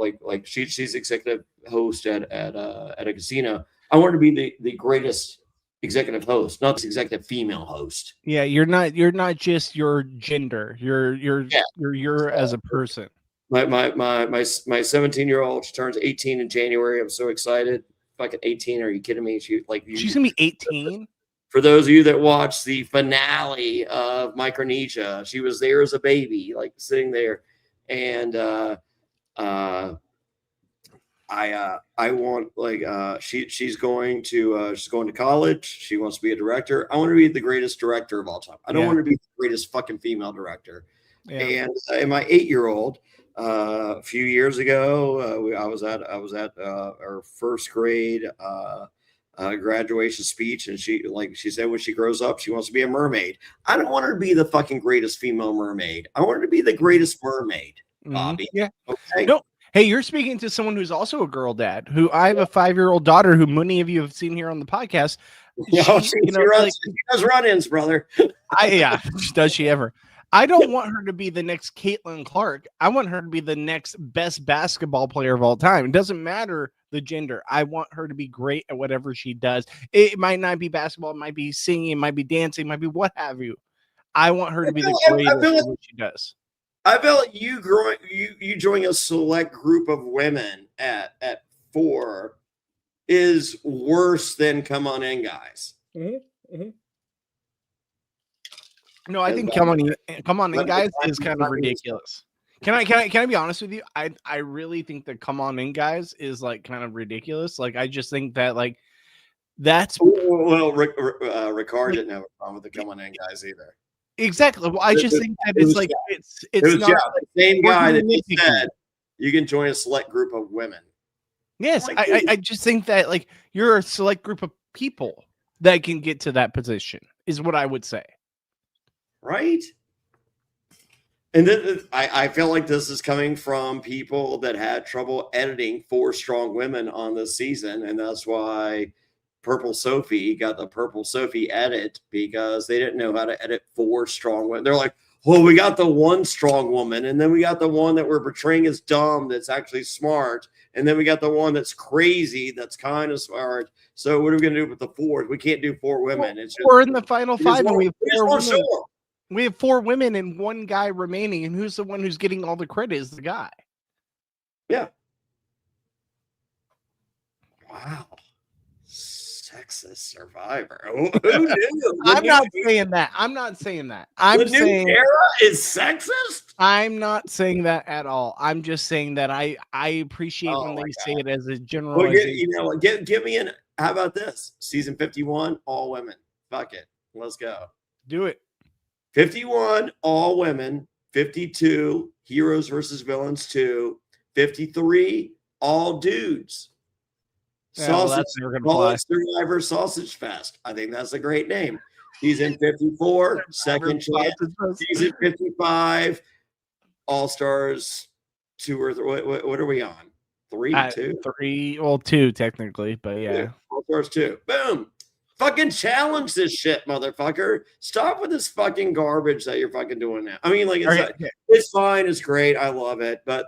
she's executive host at a casino. I want her to be the greatest executive host, not the executive female host. Yeah, you're not just your gender. You're as a person. My 17-year-old, she turns 18 in January. I'm so excited. Fucking 18. Are you kidding me? She's gonna be 18. For those of you that watched the finale of Micronesia, she was there as a baby, like sitting there. And I want she's going to college. She wants to be a director. I want to be the greatest director of all time. I don't want to be the greatest fucking female director. Yeah. And my 8-year-old, a few years ago, I was at our first grade graduation speech, and she said when she grows up she wants to be a mermaid. I don't want her to be the fucking greatest female mermaid. I want her to be the greatest mermaid, Bobby. Yeah. Okay. No. Hey, you're speaking to someone who's also a girl dad. Who I have a 5-year-old daughter who many of you have seen here on the podcast. She does run-ins, brother. Does she ever? I don't want her to be the next Caitlin Clark. I want her to be the next best basketball player of all time. It doesn't matter the gender. I want her to be great at whatever she does. It might not be basketball. It might be singing. It might be dancing. It might be what have you. I want her to be the greatest at what she does. I feel like you joining a select group of women at 4 is worse than come on in, guys. Mm-hmm. Mm-hmm. No, I think come on in, guys is kind of ridiculous. Can I be honest with you? I really think that come on in, guys is like kind of ridiculous. Like I just think that like that's Ricard didn't have a problem with the come on in guys either. Exactly. Well, I just think that it's like it's not the same guy that said you can join a select group of women. Yes, Like, I just think that like you're a select group of people that can get to that position is what I would say. right? And then I feel like this is coming from people that had trouble editing 4 strong women on this season, and that's why Purple Sophie got the Purple Sophie edit, because they didn't know how to edit 4 strong women. They're like, well, we got the one strong woman, and then we got the one that we're portraying as dumb that's actually smart, and then we got the one that's crazy that's kind of smart. So what are we going to do with the 4? We can't do 4 women. It's just, We're in the final 5, and we have we just 4 want to women. show 'em. We have 4 women and 1 guy remaining, and who's the one who's getting all the credit is the guy. Yeah. Wow. Sexist Survivor. Who knew? I'm not saying that. I'm not saying that. I'm the saying new era is sexist? I'm not saying that at all. I'm just saying that I appreciate Oh when my they say it as a Well, generalization. give me an. How about this? Season 51, all women. Fuck it. Let's go. Do it. 51, all women. 52, Heroes versus Villains 2. 53, all dudes. Yeah, well, Sausage, that's never gonna call fly. it Survivor Sausage Fest. I think that's a great name. Season 54, second chance. Season 55, All Stars 2 or 3. What are we on? 3, 2? 3, well, 2 technically, but yeah. All Stars 2. Boom. Fucking challenge this shit, motherfucker. Stop with this fucking garbage that you're fucking doing now. I mean, like, it's fine, it's great, I love it, but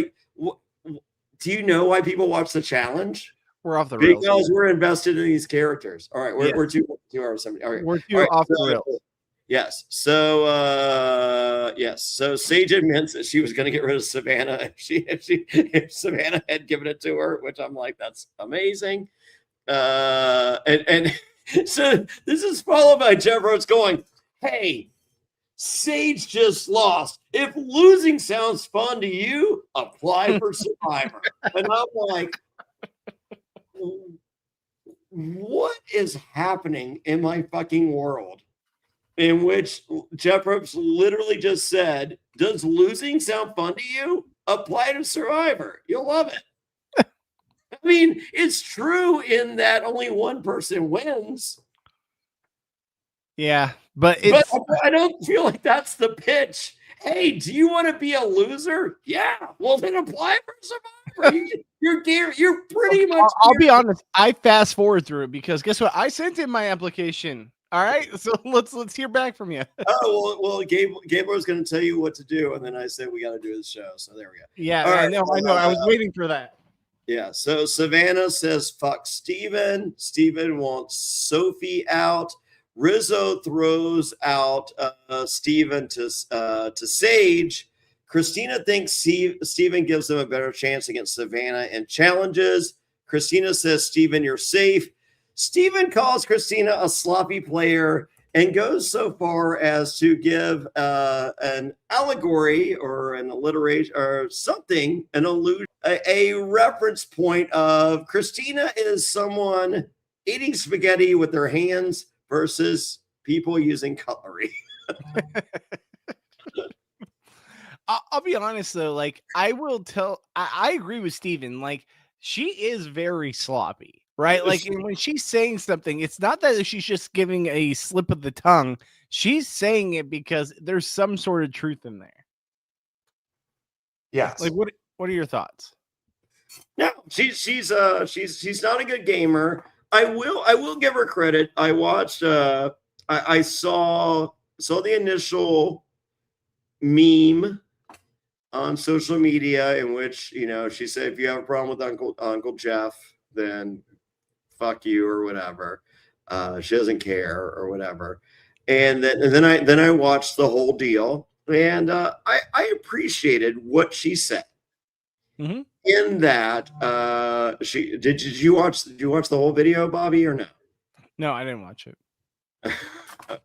do you know why people watch the challenge? We're off the rails. Because we're invested in these characters. All right, we're 2 hours. All right, we're off the rails. Yes. So So Sage admits that she was going to get rid of Savannah if Savannah had given it to her, which I'm like, that's amazing. And so this is followed by Jeff Rhodes going, "Hey, Sage just lost. If losing sounds fun to you, apply for Survivor." And I'm like, what is happening in my fucking world in which Jeff Probst literally just said, does losing sound fun to you? Apply to Survivor. You'll love it. I mean, it's true in that only one person wins. Yeah, but I don't feel like that's the pitch. Hey, do you want to be a loser? Yeah. Well, then apply for Survivor. You're pretty much. I'll be honest. I fast forward through it because guess what? I sent in my application. All right, so let's hear back from you. Oh well, Gabler was going to tell you what to do, and then I said we got to do the show. So there we go. Yeah, I know. I was waiting for that. Yeah. So Savannah says fuck Steven. Steven wants Sophie out. Rizzo throws out Steven to Sage. Christina thinks Steven gives them a better chance against Savannah and challenges. Christina says, Steven, you're safe. Steven calls Christina a sloppy player and goes so far as to give an allegory or an alliteration or something, an allusion, a reference point of Christina is someone eating spaghetti with their hands versus people using cutlery. I'll be honest though, like I agree with Steven. Like she is very sloppy, right? Like when she's saying something, it's not that she's just giving a slip of the tongue. She's saying it because there's some sort of truth in there. Yes. Like what are your thoughts? No, she's not a good gamer. I will give her credit. I watched I saw the initial meme on social media in which, you know, she said, if you have a problem with Uncle Jeff, then fuck you or whatever. She doesn't care or whatever. And then I watched the whole deal, and I appreciated what she said. Mm-hmm. In that, did you watch the whole video, Bobby, or no? No, I didn't watch it.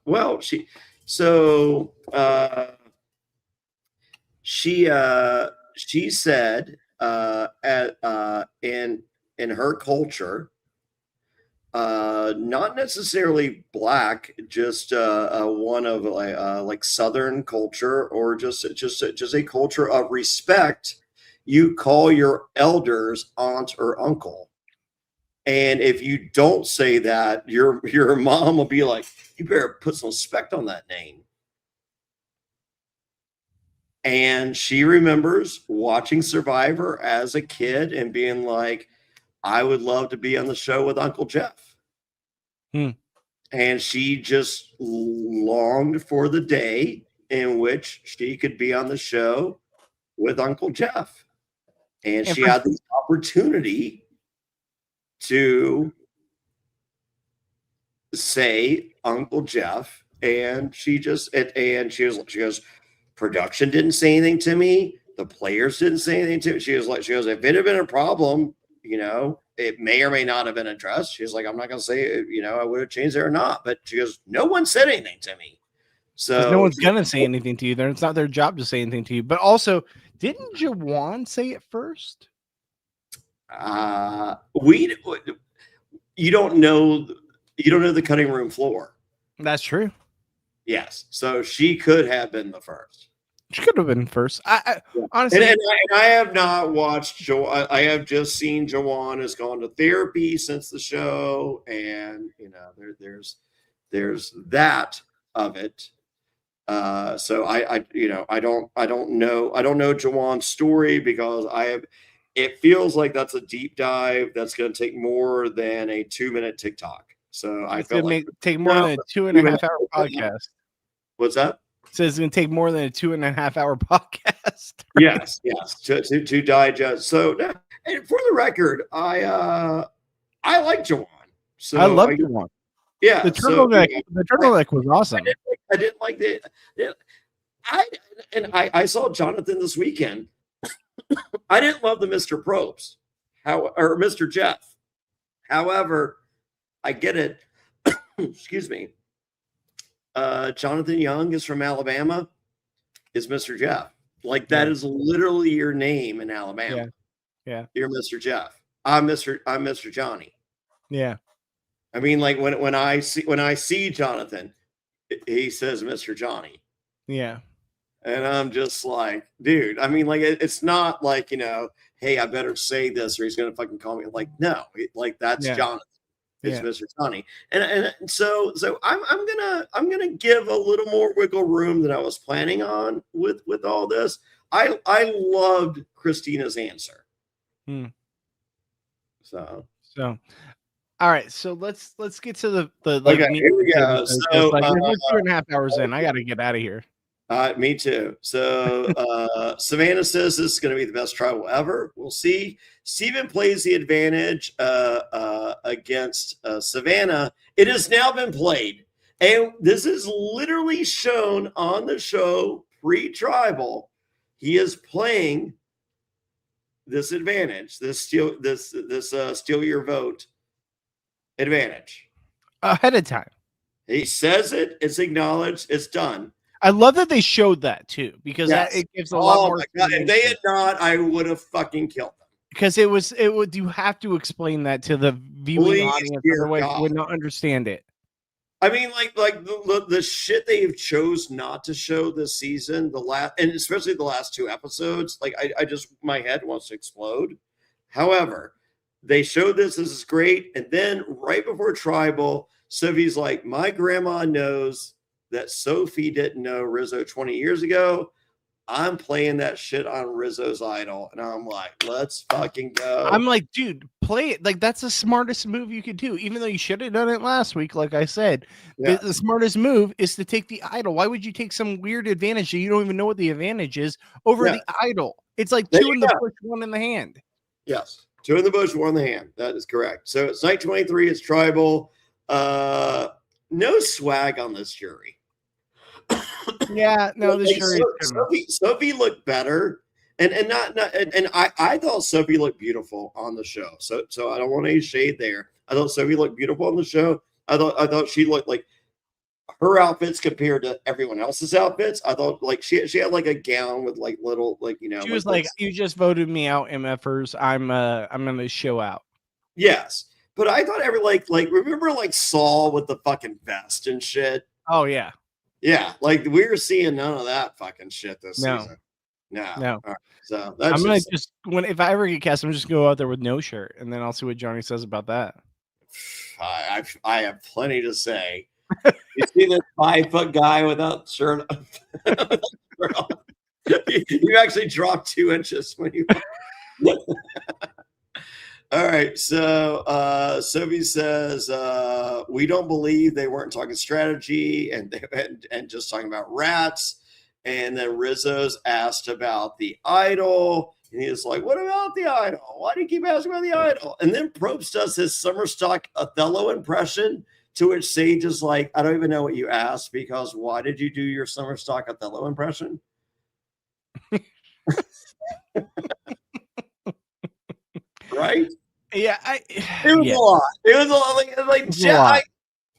Well, she said in her culture, not necessarily Black, just one of like Southern culture, or just a culture of respect. you call your elders aunt or uncle. And if you don't say that, your mom will be like, you better put some respect on that name. And she remembers watching Survivor as a kid and being like, I would love to be on the show with Uncle Jeff. And she just longed for the day in which she could be on the show with Uncle Jeff. And she had the opportunity to say Uncle Jeff. And she goes, production didn't say anything to me. The players didn't say anything to me. She goes, if it had been a problem, it may or may not have been addressed. She's like, I'm not going to say, I would have changed it or not. But she goes, no one said anything to me. So no one's going to say anything to you. It's not their job to say anything to you. But also, didn't Jawan say it first? You don't know the cutting room floor. That's true. Yes. So she could have been the first. She could have been first. Honestly, and I have not watched I have just seen Jawan has gone to therapy since the show, and there's that of it. So I don't know Jawan's story because it feels like that's a deep dive that's going to take more than a 2-minute TikTok. So I feel like take more than a 2.5 hour podcast. What's that? It says it's going to take more than a 2.5 hour podcast. Yes, to digest. So, and for the record, I like Jawan. So I love Jawan. Yeah, the turtleneck was awesome. I didn't like the. I saw Jonathan this weekend. I didn't love the Mr. Probst, or Mr. Jeff. However, I get it. Excuse me. Jonathan Young is from Alabama. Is Mr. Jeff. Like that is literally your name in Alabama. Yeah. You're Mr. Jeff. I'm Mr. Johnny. Yeah. I mean, like when I see Jonathan, he says Mr. Johnny. Yeah. And I'm just like, dude, I mean, like, it's not like, hey, I better say this or he's going to fucking call me. Like, no, like that's Jonathan. It's Mr. Johnny. And so I'm gonna give a little more wiggle room than I was planning on with all this. I loved Christina's answer. So all right, so let's get to the okay, here we go. So we're 2.5 hours in. I gotta get out of here. Me too. So Savannah says this is going to be the best tribal ever. We'll see. Steven plays the advantage against Savannah. It has now been played. And this is literally shown on the show pre-tribal. He is playing this advantage, this steal your vote advantage. Ahead of time. He says it, it's acknowledged, it's done. I love that they showed that too, because it gives a lot more. God. If they had not, I would have fucking killed them. Because it would. You have to explain that to the viewing audience, otherwise they would not understand it. I mean, like the shit they have chose not to show this season, and especially the last 2 episodes. Like I just my head wants to explode. However, they showed this. This is great, and then right before tribal, Sophie's like, my grandma knows that Sophie didn't know Rizzo 20 years ago. I'm playing that shit on Rizzo's idol. And I'm like, let's fucking go. I'm like, dude, play it. Like, that's the smartest move you could do. Even though you should have done it last week, like I said. The smartest move is to take the idol. Why would you take some weird advantage that you don't even know what the advantage is over the idol? It's like 2 in the bush, 1 in the hand. Yes. 2 in the bush, 1 in the hand. That is correct. So it's night 23. It's tribal. No swag on this jury. Yeah, no, this jury. Sophie looked better, and I thought Sophie looked beautiful on the show. So I don't want any shade there. I thought Sophie looked beautiful on the show. I thought she looked like her outfits compared to everyone else's outfits. I thought like she had like a gown with like little like She was like, you just voted me out, MFers. I'm gonna show out. Yes. But I thought remember like Saul with the fucking vest and shit? Oh yeah. Yeah, like we were seeing none of that fucking shit this season. No. No. All right. So I'm gonna just if I ever get cast, I'm just go out there with no shirt, and then I'll see what Johnny says about that. I have plenty to say. You see this 5-foot guy without shirt on? You actually dropped 2 inches when you. All right, so Sophie says we don't believe they weren't talking strategy and just talking about rats. And then Rizzo's asked about the idol, and he's like, "What about the idol? Why do you keep asking about the idol?" And then Probst does his summer stock Othello impression, to which Sage is like, "I don't even know what you asked, because why did you do your summer stock Othello impression?" Right? Yeah, it was a lot. It was a lot. Like Jeff,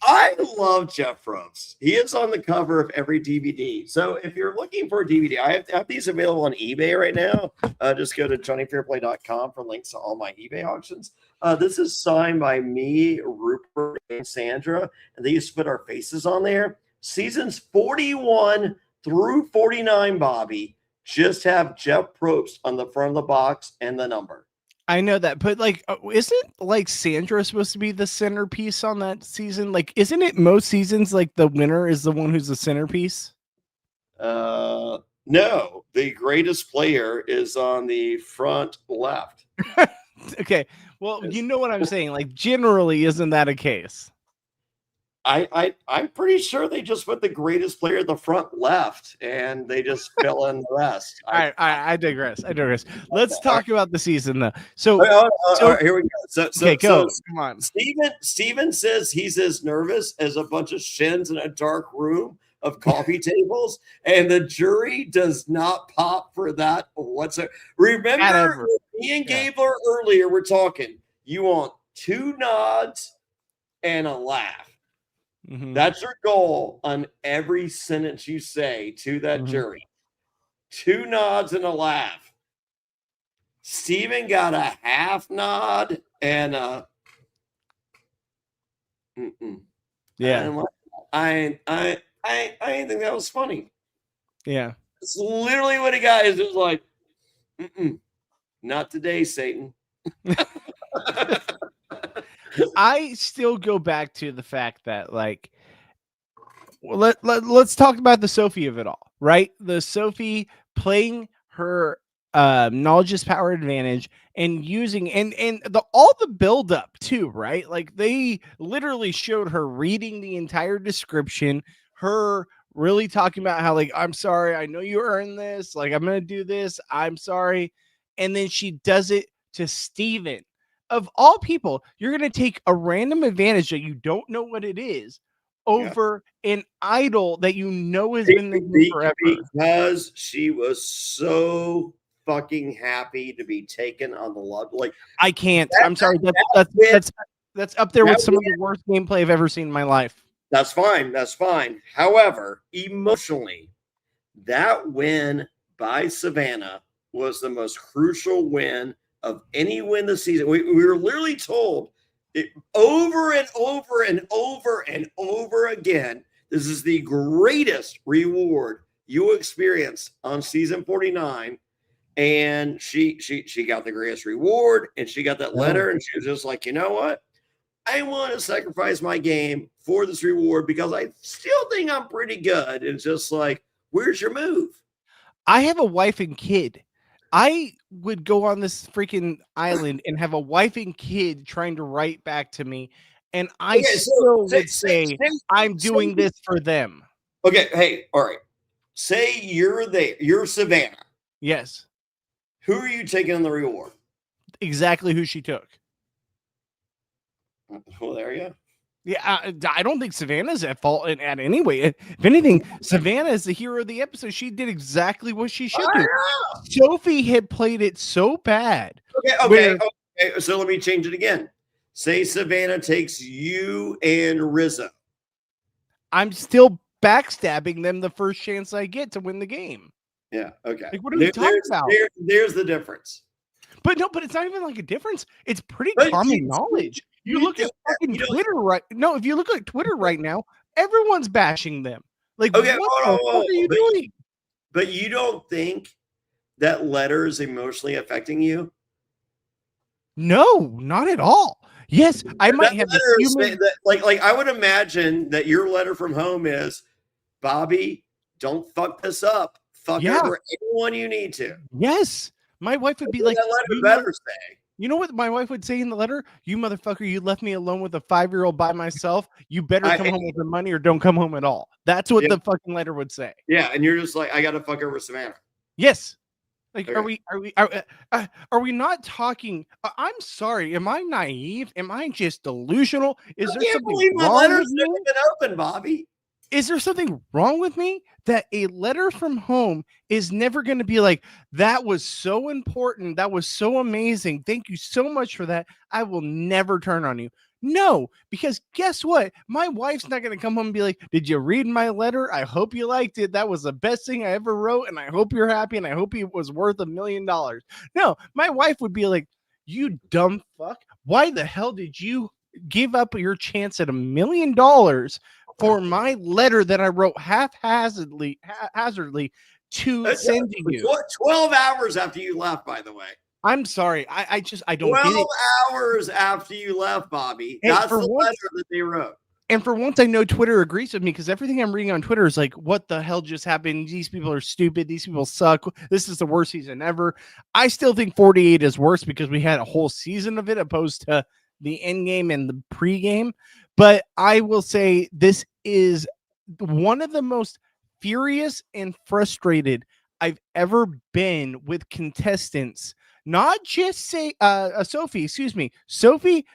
I love Jeff Probst. He is on the cover of every DVD. So if you're looking for a DVD, I have these available on eBay right now. Just go to JonnyFairplay.com for links to all my eBay auctions. This is signed by me, Rupert, and Sandra, and they used to put our faces on there. Seasons 41 through 49, Bobby, just have Jeff Probst on the front of the box and the number. I know that, but like, isn't like Sandra supposed to be the centerpiece on that season? Like, isn't it most seasons like the winner is the one who's the centerpiece? No, the greatest player is on the front left. Okay, well, you know what I'm saying. Like, generally, isn't that a case? I'm pretty sure they just put the greatest player at the front left, and they just fill in the rest. I digress. Let's talk about the season, though. So here we go. So come on. Steven says he's as nervous as a bunch of shins in a dark room of coffee tables, and the jury does not pop for that whatsoever. Remember, me and Gabler earlier were talking. You want 2 nods and a laugh. Mm-hmm. That's your goal on every sentence you say to that jury. 2 nods and a laugh. Steven got a half nod and a yeah. I didn't think that was funny. Yeah. It's literally what he got. Is just like, not today, Satan. I still go back to the fact that, like, let's talk about the Sophie of it all, right? The Sophie playing her knowledge is power advantage and using and all the build up too, right? Like, they literally showed her reading the entire description, her really talking about how, like, I'm sorry, I know you earned this, like, I'm gonna do this, I'm sorry, and then she does it to Steven. Of all people, you're going to take a random advantage that you don't know what it is over an idol that you know has been the game forever. Because she was so fucking happy to be taken on the love. Like, I can't. I'm sorry. That's up there with some of the worst gameplay I've ever seen in my life. That's fine. That's fine. However, emotionally, that win by Savannah was the most crucial win of any win this season. We were literally told it over and over and over and over again. This is the greatest reward you experience on season 49. And she got the greatest reward, and she got that letter, and she was just like, you know what? I want to sacrifice my game for this reward because I still think I'm pretty good. It's just like, where's your move? I have a wife and kid. I would go on this freaking island and have a wife and kid trying to write back to me, and I would say I'm doing this for them. Okay, hey, all right. Say you're there. You're Savannah. Yes. Who are you taking on the reward? Exactly who she took. Well, there you go. Yeah, I don't think Savannah's at fault at any way. If anything, Savannah is the hero of the episode. She did exactly what she should do. Sophie had played it so bad. Okay. So let me change it again. Say Savannah takes you and Rizzo. I'm still backstabbing them the first chance I get to win the game. Yeah, okay. Like, what are we talking about? There's the difference. But it's not even like a difference. It's pretty common knowledge. You look at fucking Twitter right now. If you look at Twitter right now, everyone's bashing them. Like, what the fuck are you doing? But you don't think that letter is emotionally affecting you? No, not at all. Yes, I might That have a letter human. like I would imagine that your letter from home is, Bobby, don't fuck this up. Fuck Yeah. over anyone you need to. Yes, my wife would be What like, that letter better say. you know what my wife would say in the letter? You motherfucker, you left me alone with a 5-year-old by myself. You better come home with the money or don't come home at all. That's what Yeah. the fucking letter would say. Yeah, and you're just like, I gotta fuck over Savannah. Yes. Like, Okay. are we not talking? I'm sorry. Am I naive? Am I just delusional? Is there I can't something believe my wrong letter's with never me? been open, Bobby. Is there something wrong with me that a letter from home is never going to be like, that was so important. That was so amazing. Thank you so much for that. I will never turn on you. No, because guess what? My wife's not going to come home and be like, did you read my letter? I hope you liked it. That was the best thing I ever wrote. And I hope you're happy. And I hope it was worth $1 million. No, my wife would be like, you dumb fuck. Why the hell did you give up your chance at $1 million for my letter that I wrote haphazardly to send to you? 12 hours after you left, by the way. I'm sorry. I don't 12 get it. hours after you left, Bobby. And That's for the once- letter that they wrote. And for once, I know Twitter agrees with me because everything I'm reading on Twitter is like, what the hell just happened? These people are stupid. These people suck. This is the worst season ever. I still think 48 is worse because we had a whole season of it opposed to the end game and the pregame. But I will say this is one of the most furious and frustrated I've ever been with contestants. Not just say Sophie, excuse me. Sophie,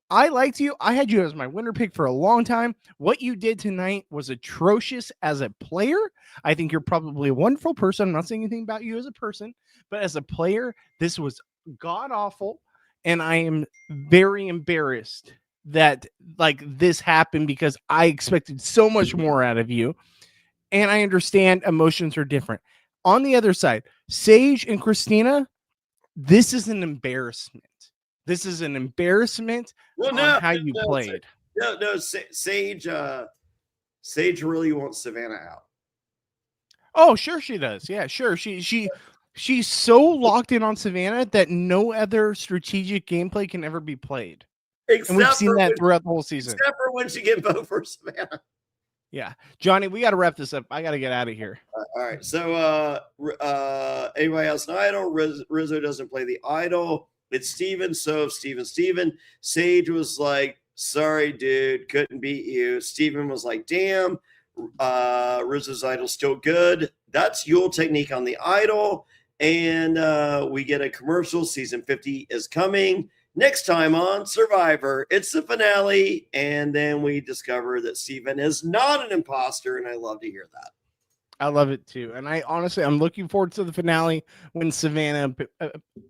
I liked you. I had you as my winner pick for a long time. What you did tonight was atrocious as a player. I think you're probably a wonderful person. I'm not saying anything about you as a person, but as a player, this was god awful. And I am very embarrassed that like this happened because I expected so much more out of you. And I understand emotions are different. On the other side, Sage and Christina, this is an embarrassment. This is an embarrassment on how you played. No, Sage really wants Savannah out. Oh, sure she does. Yeah, sure. She's so locked in on Savannah that no other strategic gameplay can ever be played. And we've seen that throughout the whole season. Except for when she get vote for Savannah. Yeah. Johnny, we got to wrap this up. I got to get out of here. All right. So anybody else an idol? Rizzo doesn't play the idol. It's Steven. So Steven. Sage was like, sorry, dude, couldn't beat you. Steven was like, damn, Rizzo's idol still good. That's Yule technique on the idol. And we get a commercial. Season 50 is coming. Next time on Survivor, it's the finale. And then we discover that Steven is not an imposter. And I love to hear that. I love it too. And I'm looking forward to the finale when Savannah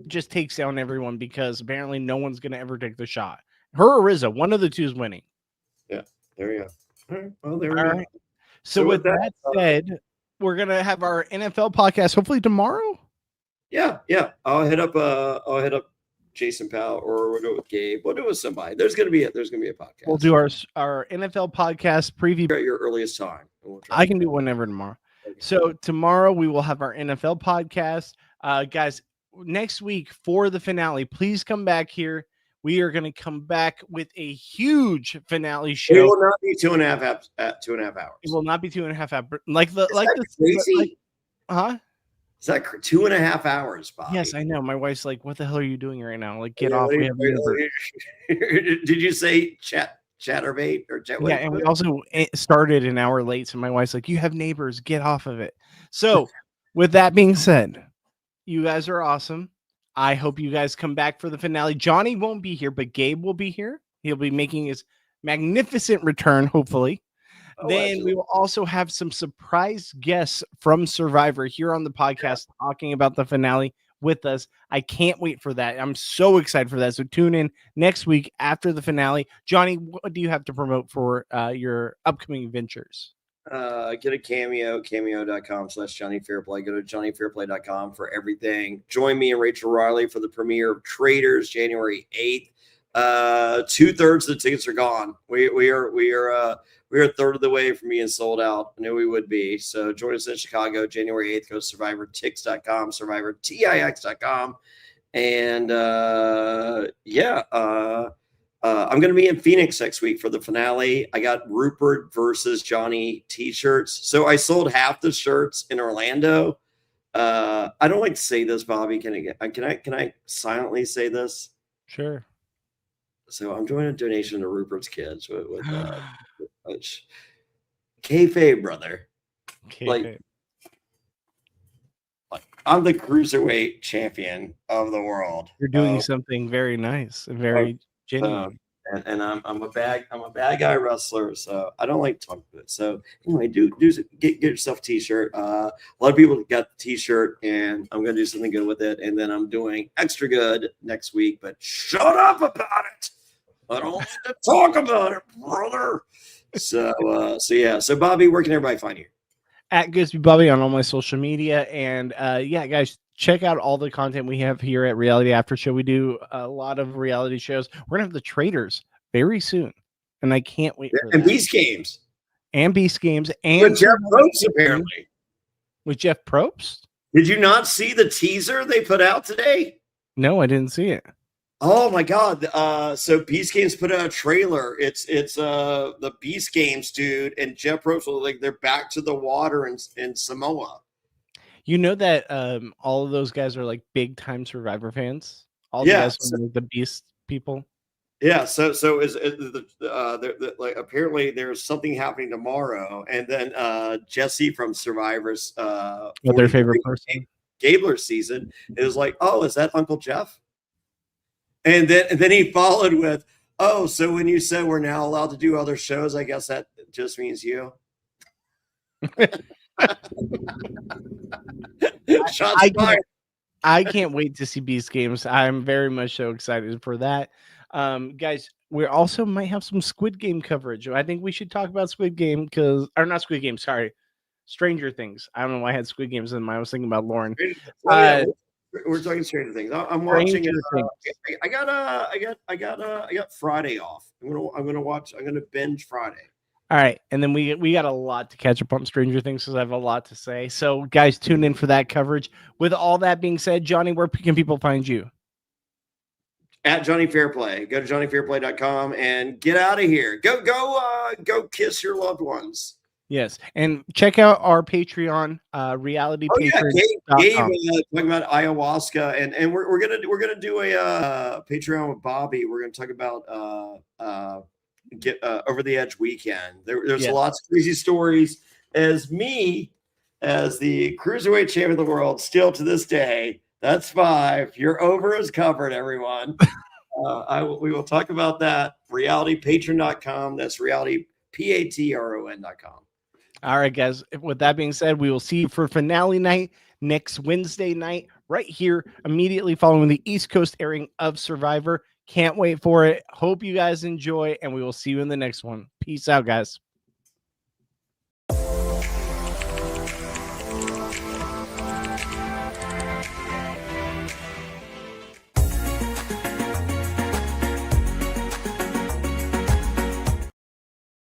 just takes down everyone because apparently no one's going to ever take the shot. Her or Rizzo, one of the two is winning. Yeah, there you go. All right. Well, there we go. Right. So with that said, we're going to have our NFL podcast hopefully tomorrow. Yeah. I'll hit up Jason Powell, or we'll go with Gabe. We'll do it with somebody. There's gonna be a podcast. We'll do our NFL podcast preview at your earliest time. I can do whenever tomorrow. Okay. So tomorrow we will have our NFL podcast. Guys, next week for the finale, please come back here. We are going to come back with a huge finale show. It will not be 2.5 hours. It will not be 2.5 hours. Huh? Is that 2.5 hours, Bobby? Yes, I know. My wife's like, "What the hell are you doing right now? Like, get off." Did you say chatterbait or chat? Yeah, and we also started an hour late, so my wife's like, "You have neighbors, get off of it." So, with that being said, you guys are awesome. I hope you guys come back for the finale. Johnny won't be here, but Gabe will be here. He'll be making his magnificent return, hopefully. Then we will also have some surprise guests from Survivor here on the podcast talking about the finale with us. I can't wait for that. I'm so excited for that. So tune in next week after the finale. Johnny, what do you have to promote for your upcoming ventures? Get a cameo.com/Jonny Fairplay. Go to JonnyFairplay.com for everything. Join me and Rachel Riley for the premiere of Traitors, January 8th. 2/3 of the tickets are gone. We are we're a third of the way from being sold out. I knew we would be. So join us in Chicago, January 8th. Go to SurvivorTix.com, SurvivorTix.com. And I'm going to be in Phoenix next week for the finale. I got Rupert versus Johnny t-shirts. So I sold half the shirts in Orlando. I don't like to say this, Bobby. Can I silently say this? Sure. So I'm doing a donation to Rupert's kids with kayfabe, brother. Kayfabe. Like I'm the cruiserweight champion of the world. You're doing something very nice and very genuine. And I'm a bad guy wrestler, so I don't like talking about it. So anyway, get yourself a t-shirt. A lot of people got the t-shirt, and I'm gonna do something good with it. And then I'm doing extra good next week. But shut up about it. I don't want to talk about it, brother. So Bobby, where can everybody find you? At Goodsby Bobby on all my social media. And guys, check out all the content we have here at Reality After Show. We do a lot of reality shows. We're gonna have the Traders very soon, and I can't wait for and that. Beast Games. And Beast Games. And with Jeff Probst, apparently. With Jeff Probst? Did you not see the teaser they put out today? No, I didn't see it. Oh my God. So Beast Games put out a trailer. It's the Beast Games, dude, and Jeff Probst, like they're back to the water in Samoa. You know that all of those guys are like big time Survivor fans. All the guys from the Beast people. Yeah. So is like apparently there's something happening tomorrow, and then Jesse from Survivor's their favorite person Gabler season is like, oh, is that Uncle Jeff? And then he followed with, oh, so when you said we're now allowed to do other shows, I guess that just means you. I can't wait to see Beast Games. I'm very much so excited for that. Guys, we also might have some Squid Game coverage. I think we should talk about Squid Game Stranger Things. I don't know why I had Squid Games in mind. I was thinking about Lauren. We're talking Stranger Things. I'm watching it. I got Friday off. I'm gonna binge Friday. All right, and then we got a lot to catch up on Stranger Things because I have a lot to say. So, guys, tune in for that coverage. With all that being said, Johnny, where can people find you? At Jonny Fairplay. Go to JonnyFairplay.com and get out of here. Go kiss your loved ones. Yes, and check out our Patreon, Reality Patreon. Gabe talking about ayahuasca, and we're gonna do a Patreon with Bobby. We're gonna talk about get Over the Edge weekend. There's lots of crazy stories. As the cruiserweight champion of the world, still to this day, that's 5. Your over is covered, everyone. We will talk about that. RealityPatron.com. That's RealityPatron.com. All right, guys. With that being said, we will see you for finale night next Wednesday night, right here, immediately following the East Coast airing of Survivor. Can't wait for it. Hope you guys enjoy, and we will see you in the next one. Peace out, guys.